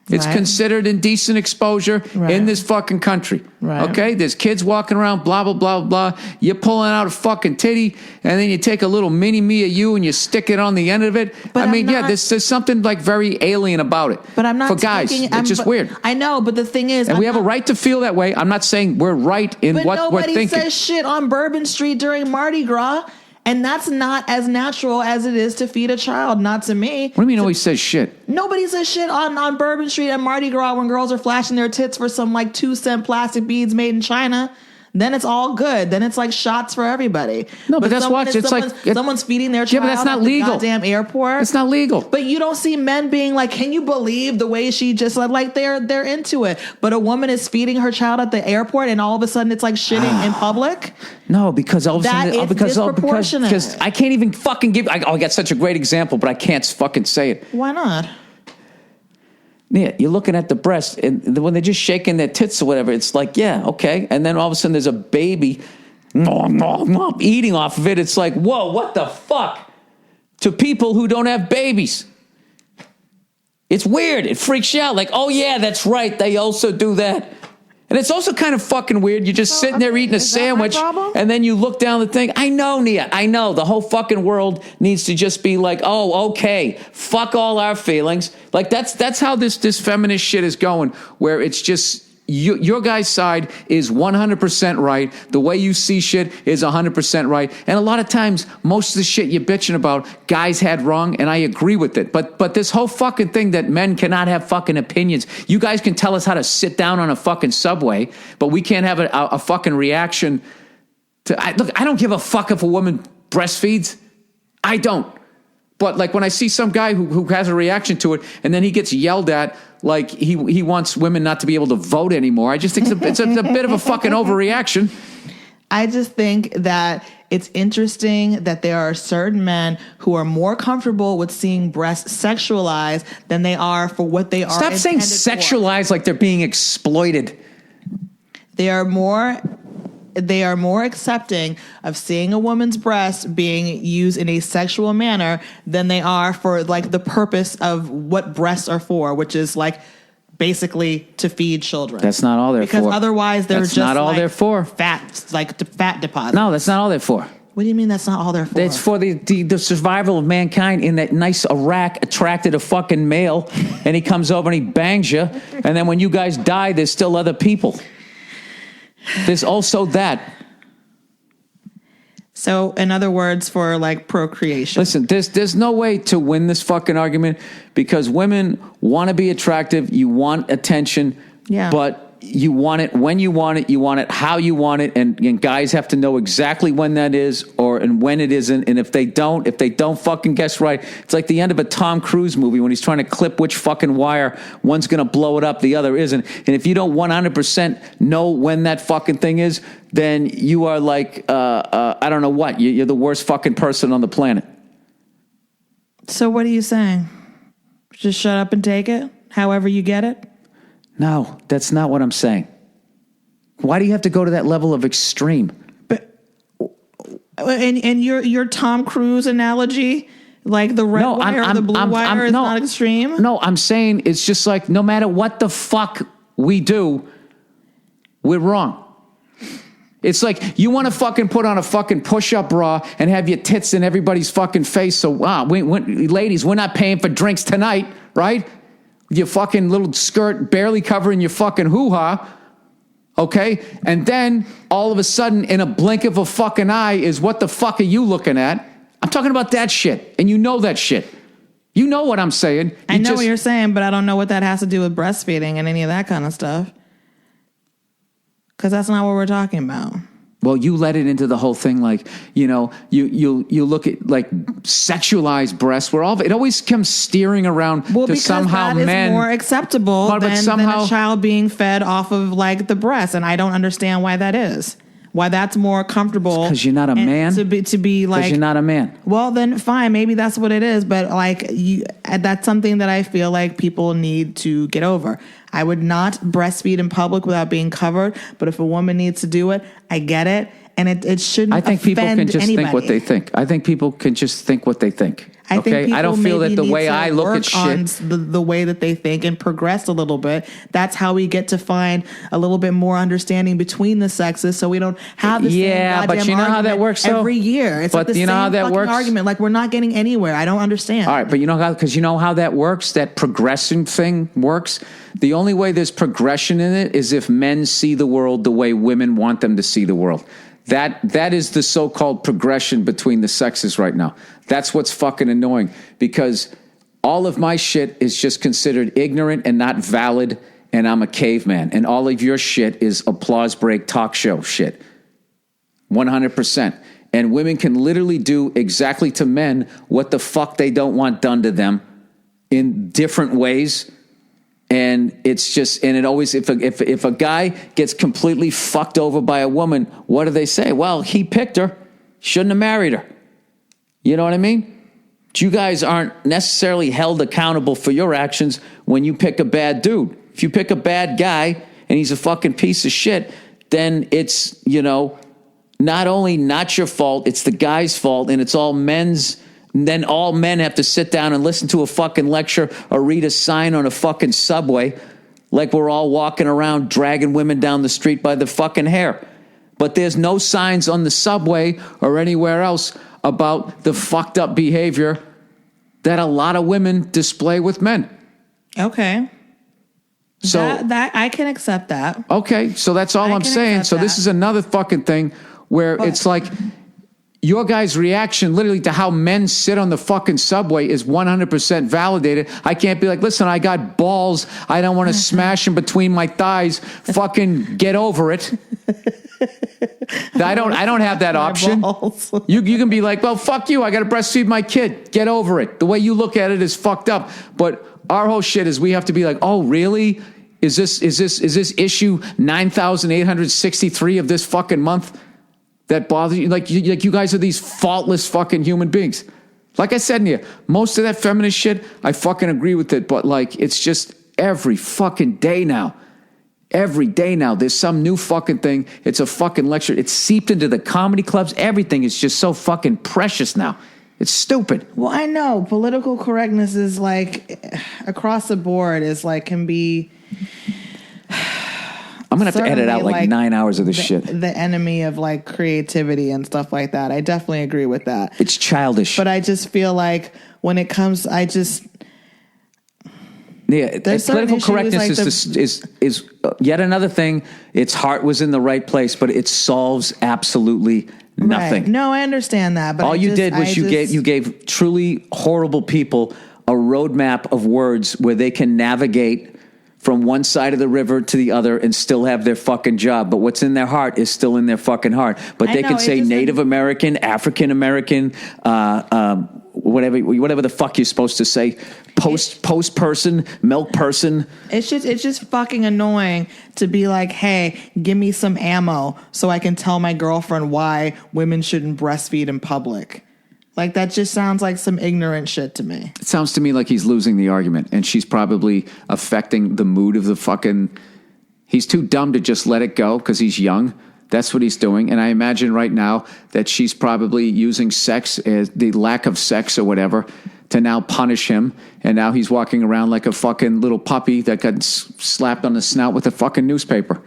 It's considered indecent exposure in this fucking country. Right. Okay? There's kids walking around, blah, blah, blah, blah. You're pulling out a fucking titty, and then you take a little mini-me of you and you stick it on the end of it. But there's something like very alien about it. But I'm not for guys. It's just weird. I know, but the thing is... And we have a right to feel that way. I'm not saying we're right in what we're thinking. But nobody says shit on Bourbon Street during Mardi Gras. And that's not as natural as it is to feed a child, not to me. What do you mean nobody says shit? Nobody says shit on Bourbon Street and Mardi Gras when girls are flashing their tits for some like 2-cent plastic beads made in China. Then it's all good. Then it's like shots for everybody. No, but that's what it's like. Someone's feeding their child but that's not at legal. The goddamn airport. It's not legal. But you don't see men being like, "Can you believe the way she just like they're into it?" But a woman is feeding her child at the airport, and all of a sudden it's like shitting in public. No, because all of a sudden because I can't even fucking give. I got such a great example, but I can't fucking say it. Why not? Yeah, you're looking at the breast, and when they're just shaking their tits or whatever, it's like, yeah, okay. And then all of a sudden there's a baby eating off of it. It's like, whoa, what the fuck? To people who don't have babies. It's weird. It freaks you out. Like, oh, yeah, that's right. They also do that. And it's also kind of fucking weird. You're just sitting there eating a sandwich, and then you look down the thing. I know, Nia. I know. The whole fucking world needs to just be like, oh, okay, fuck all our feelings. Like, that's how this feminist shit is going, where it's just your guy's side is 100% right. The way you see shit is 100% right. And a lot of times, most of the shit you're bitching about, guys had wrong, and I agree with it. But this whole fucking thing that men cannot have fucking opinions. You guys can tell us how to sit down on a fucking subway, but we can't have a fucking reaction to... Look, I don't give a fuck if a woman breastfeeds. I don't. But like when I see some guy who has a reaction to it, and then he gets yelled at like he wants women not to be able to vote anymore, I just think it's a bit of a fucking overreaction. I just think that it's interesting that there are certain men who are more comfortable with seeing breasts sexualized than they are for what they are. Stop saying sexualized like they're being exploited. They are more accepting of seeing a woman's breast being used in a sexual manner than they are for like the purpose of what breasts are for, which is like basically to feed children. That's not all they're for. Because otherwise they're just not all like they're for. Fat, like fat deposits. No, that's not all they're for. What do you mean that's not all they're for? It's for the survival of mankind in that nice Iraq attracted a fucking male, and he comes over and he bangs you, and then when you guys die, there's still other people. There's also that. So, in other words, for like procreation. Listen, there's no way to win this fucking argument because women want to be attractive. You want attention, but you want it when you want it how you want it, and guys have to know exactly when that is and when it isn't. And if they don't fucking guess right, it's like the end of a Tom Cruise movie when he's trying to clip which fucking wire, one's going to blow it up, the other isn't. And if you don't 100% know when that fucking thing is, then you are like, I don't know what, you're the worst fucking person on the planet. So what are you saying? Just shut up and take it however you get it? No, that's not what I'm saying. Why do you have to go to that level of extreme? But and your Tom Cruise analogy, like the red wire or the blue wire, is not extreme? No, I'm saying it's just like no matter what the fuck we do, we're wrong. It's like you want to fucking put on a fucking push-up bra and have your tits in everybody's fucking face. So, ladies, we're not paying for drinks tonight, right? Your fucking little skirt barely covering your fucking hoo-ha, okay? And then, all of a sudden, in a blink of a fucking eye, is what the fuck are you looking at? I'm talking about that shit, and you know that shit. You know what I'm saying. I know what you're saying, but I don't know what that has to do with breastfeeding and any of that kind of stuff. Because that's not what we're talking about. Well, you let it into the whole thing, like, you look at like sexualized breasts, where it always comes steering around to somehow that men is more acceptable than a child being fed off of like the breast, and I don't understand why that is. Why that's more comfortable? Because you're not a man. To be like, because you're not a man. Well, then fine, maybe that's what it is. But like, that's something that I feel like people need to get over. I would not breastfeed in public without being covered. But if a woman needs to do it, I get it, and it shouldn't. I think people can just anybody. think what they think. I think people can just think what they think. I think I don't feel that the way I look at shit, the way that they think, and progress a little bit. That's how we get to find a little bit more understanding between the sexes, so we don't have the same goddamn but you know how that works every year. It's like the same how that fucking works? argument. Like we're not getting anywhere. I don't understand. All right, but you know how that works. That progression thing works. The only way there's progression in it is if men see the world the way women want them to see the world. That is the so-called progression between the sexes right now. That's what's fucking annoying, because all of my shit is just considered ignorant and not valid, and I'm a caveman. And all of your shit is applause break talk show shit. 100%. And women can literally do exactly to men what the fuck they don't want done to them in different ways. And it's just, and it always, if a guy gets completely fucked over by a woman, what do they say? Well, he picked her, shouldn't have married her. You know what I mean? You guys aren't necessarily held accountable for your actions when you pick a bad dude. If you pick a bad guy and he's a fucking piece of shit, then it's, not only not your fault, it's the guy's fault, and it's all men's. And then all men have to sit down and listen to a fucking lecture or read a sign on a fucking subway like we're all walking around dragging women down the street by the fucking hair. But there's no signs on the subway or anywhere else about the fucked up behavior that a lot of women display with men. Okay. So that I can accept that. Okay, so that's all I'm saying. So this is another fucking thing where it's like, your guy's reaction literally to how men sit on the fucking subway is 100% validated. I can't be like, listen, I got balls. I don't want to smash them between my thighs. Fucking get over it. I don't have that option. You can be like, well, fuck you. I got to breastfeed my kid. Get over it. The way you look at it is fucked up. But our whole shit is we have to be like, oh, really? Is this issue 9,863 of this fucking month? That bothers you? Like you guys are these faultless fucking human beings. Like I said in here, most of that feminist shit, I fucking agree with it. But like, it's just every fucking day now. Every day now, there's some new fucking thing. It's a fucking lecture. It's seeped into the comedy clubs. Everything is just so fucking precious now. It's stupid. Well, I know political correctness is like across the board is like can be. I'm gonna have to edit out like 9 hours of this shit. The enemy of like creativity and stuff like that. I definitely agree with that. It's childish. But I just feel like when it comes, political correctness like is yet another thing. Its heart was in the right place, but it solves absolutely nothing. Right. No, I understand that. But all you did was you gave truly horrible people a roadmap of words where they can navigate from one side of the river to the other and still have their fucking job. But what's in their heart is still in their fucking heart. But they could say Native American, African American, whatever the fuck you're supposed to say. Post person, milk person. It's just fucking annoying to be like, hey, give me some ammo so I can tell my girlfriend why women shouldn't breastfeed in public. Like, that just sounds like some ignorant shit to me. It sounds to me like he's losing the argument, and she's probably affecting the mood of the fucking... He's too dumb to just let it go because he's young. That's what he's doing. And I imagine right now that she's probably using sex, the lack of sex or whatever, to now punish him. And now he's walking around like a fucking little puppy that got slapped on the snout with a fucking newspaper.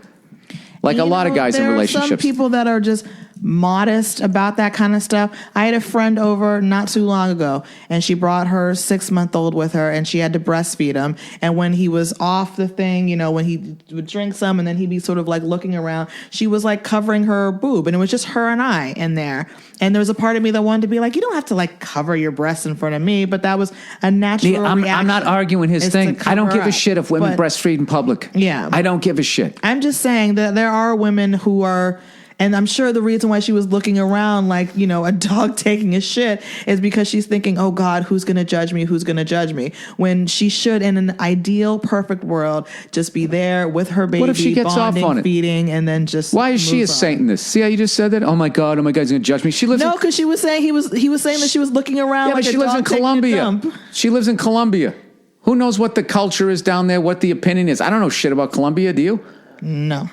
Like a lot of guys in relationships. There are some people that are just modest about that kind of stuff. I had a friend over not too long ago, and she brought her 6-month-old with her, and she had to breastfeed him. And when he was off the thing, you know, when he would drink some and then he'd be sort of like looking around, she was like covering her boob, and it was just her and I in there. And there was a part of me that wanted to be like, you don't have to like cover your breasts in front of me, but that was a natural reaction. I'm not arguing his thing. I don't give a shit if women breastfeed in public. Yeah. I don't give a shit. I'm just saying that there are women who are... And I'm sure the reason why she was looking around like, you know, a dog taking a shit is because she's thinking, oh, God, who's going to judge me? Who's going to judge me? When she should, in an ideal, perfect world, just be there with her baby, what if she gets bonding, off on it? Feeding, and then just Why is she a Satanist? See how you just said that? Oh, my God, he's going to judge me. She lives because she was saying he was saying that she was looking around like but she a lives dog in taking Colombia. a dump. She lives in Colombia. Who knows what the culture is down there, what the opinion is? I don't know shit about Colombia, do you? No.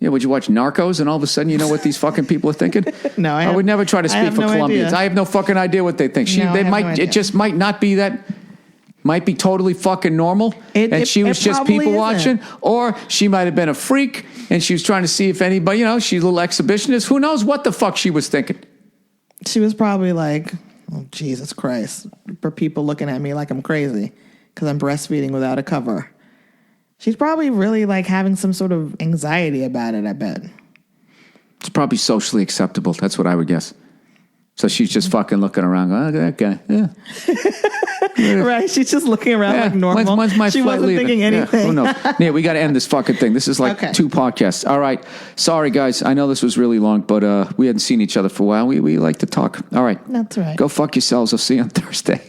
Yeah, would you watch Narcos and all of a sudden you know what these fucking people are thinking? No, I would never try to speak for Colombians. Idea. I have no fucking idea what they think. It just might not be that. Might be totally fucking normal, and she was just people watching, or she might have been a freak and she was trying to see if anybody, you know, she's a little exhibitionist. Who knows what the fuck she was thinking? She was probably like, oh, Jesus Christ, for people looking at me like I'm crazy because I'm breastfeeding without a cover. She's probably really like having some sort of anxiety about it, I bet. It's probably socially acceptable. That's what I would guess. So she's just fucking looking around. Oh, that guy. Yeah. Right. She's just looking around like normal. When's my she flight wasn't leaving? thinking anything. Who knows? Yeah, we got to end this fucking thing. This is like 2 podcasts. All right. Sorry, guys. I know this was really long, but we hadn't seen each other for a while. We like to talk. All right. That's right. Go fuck yourselves. I'll see you on Thursday.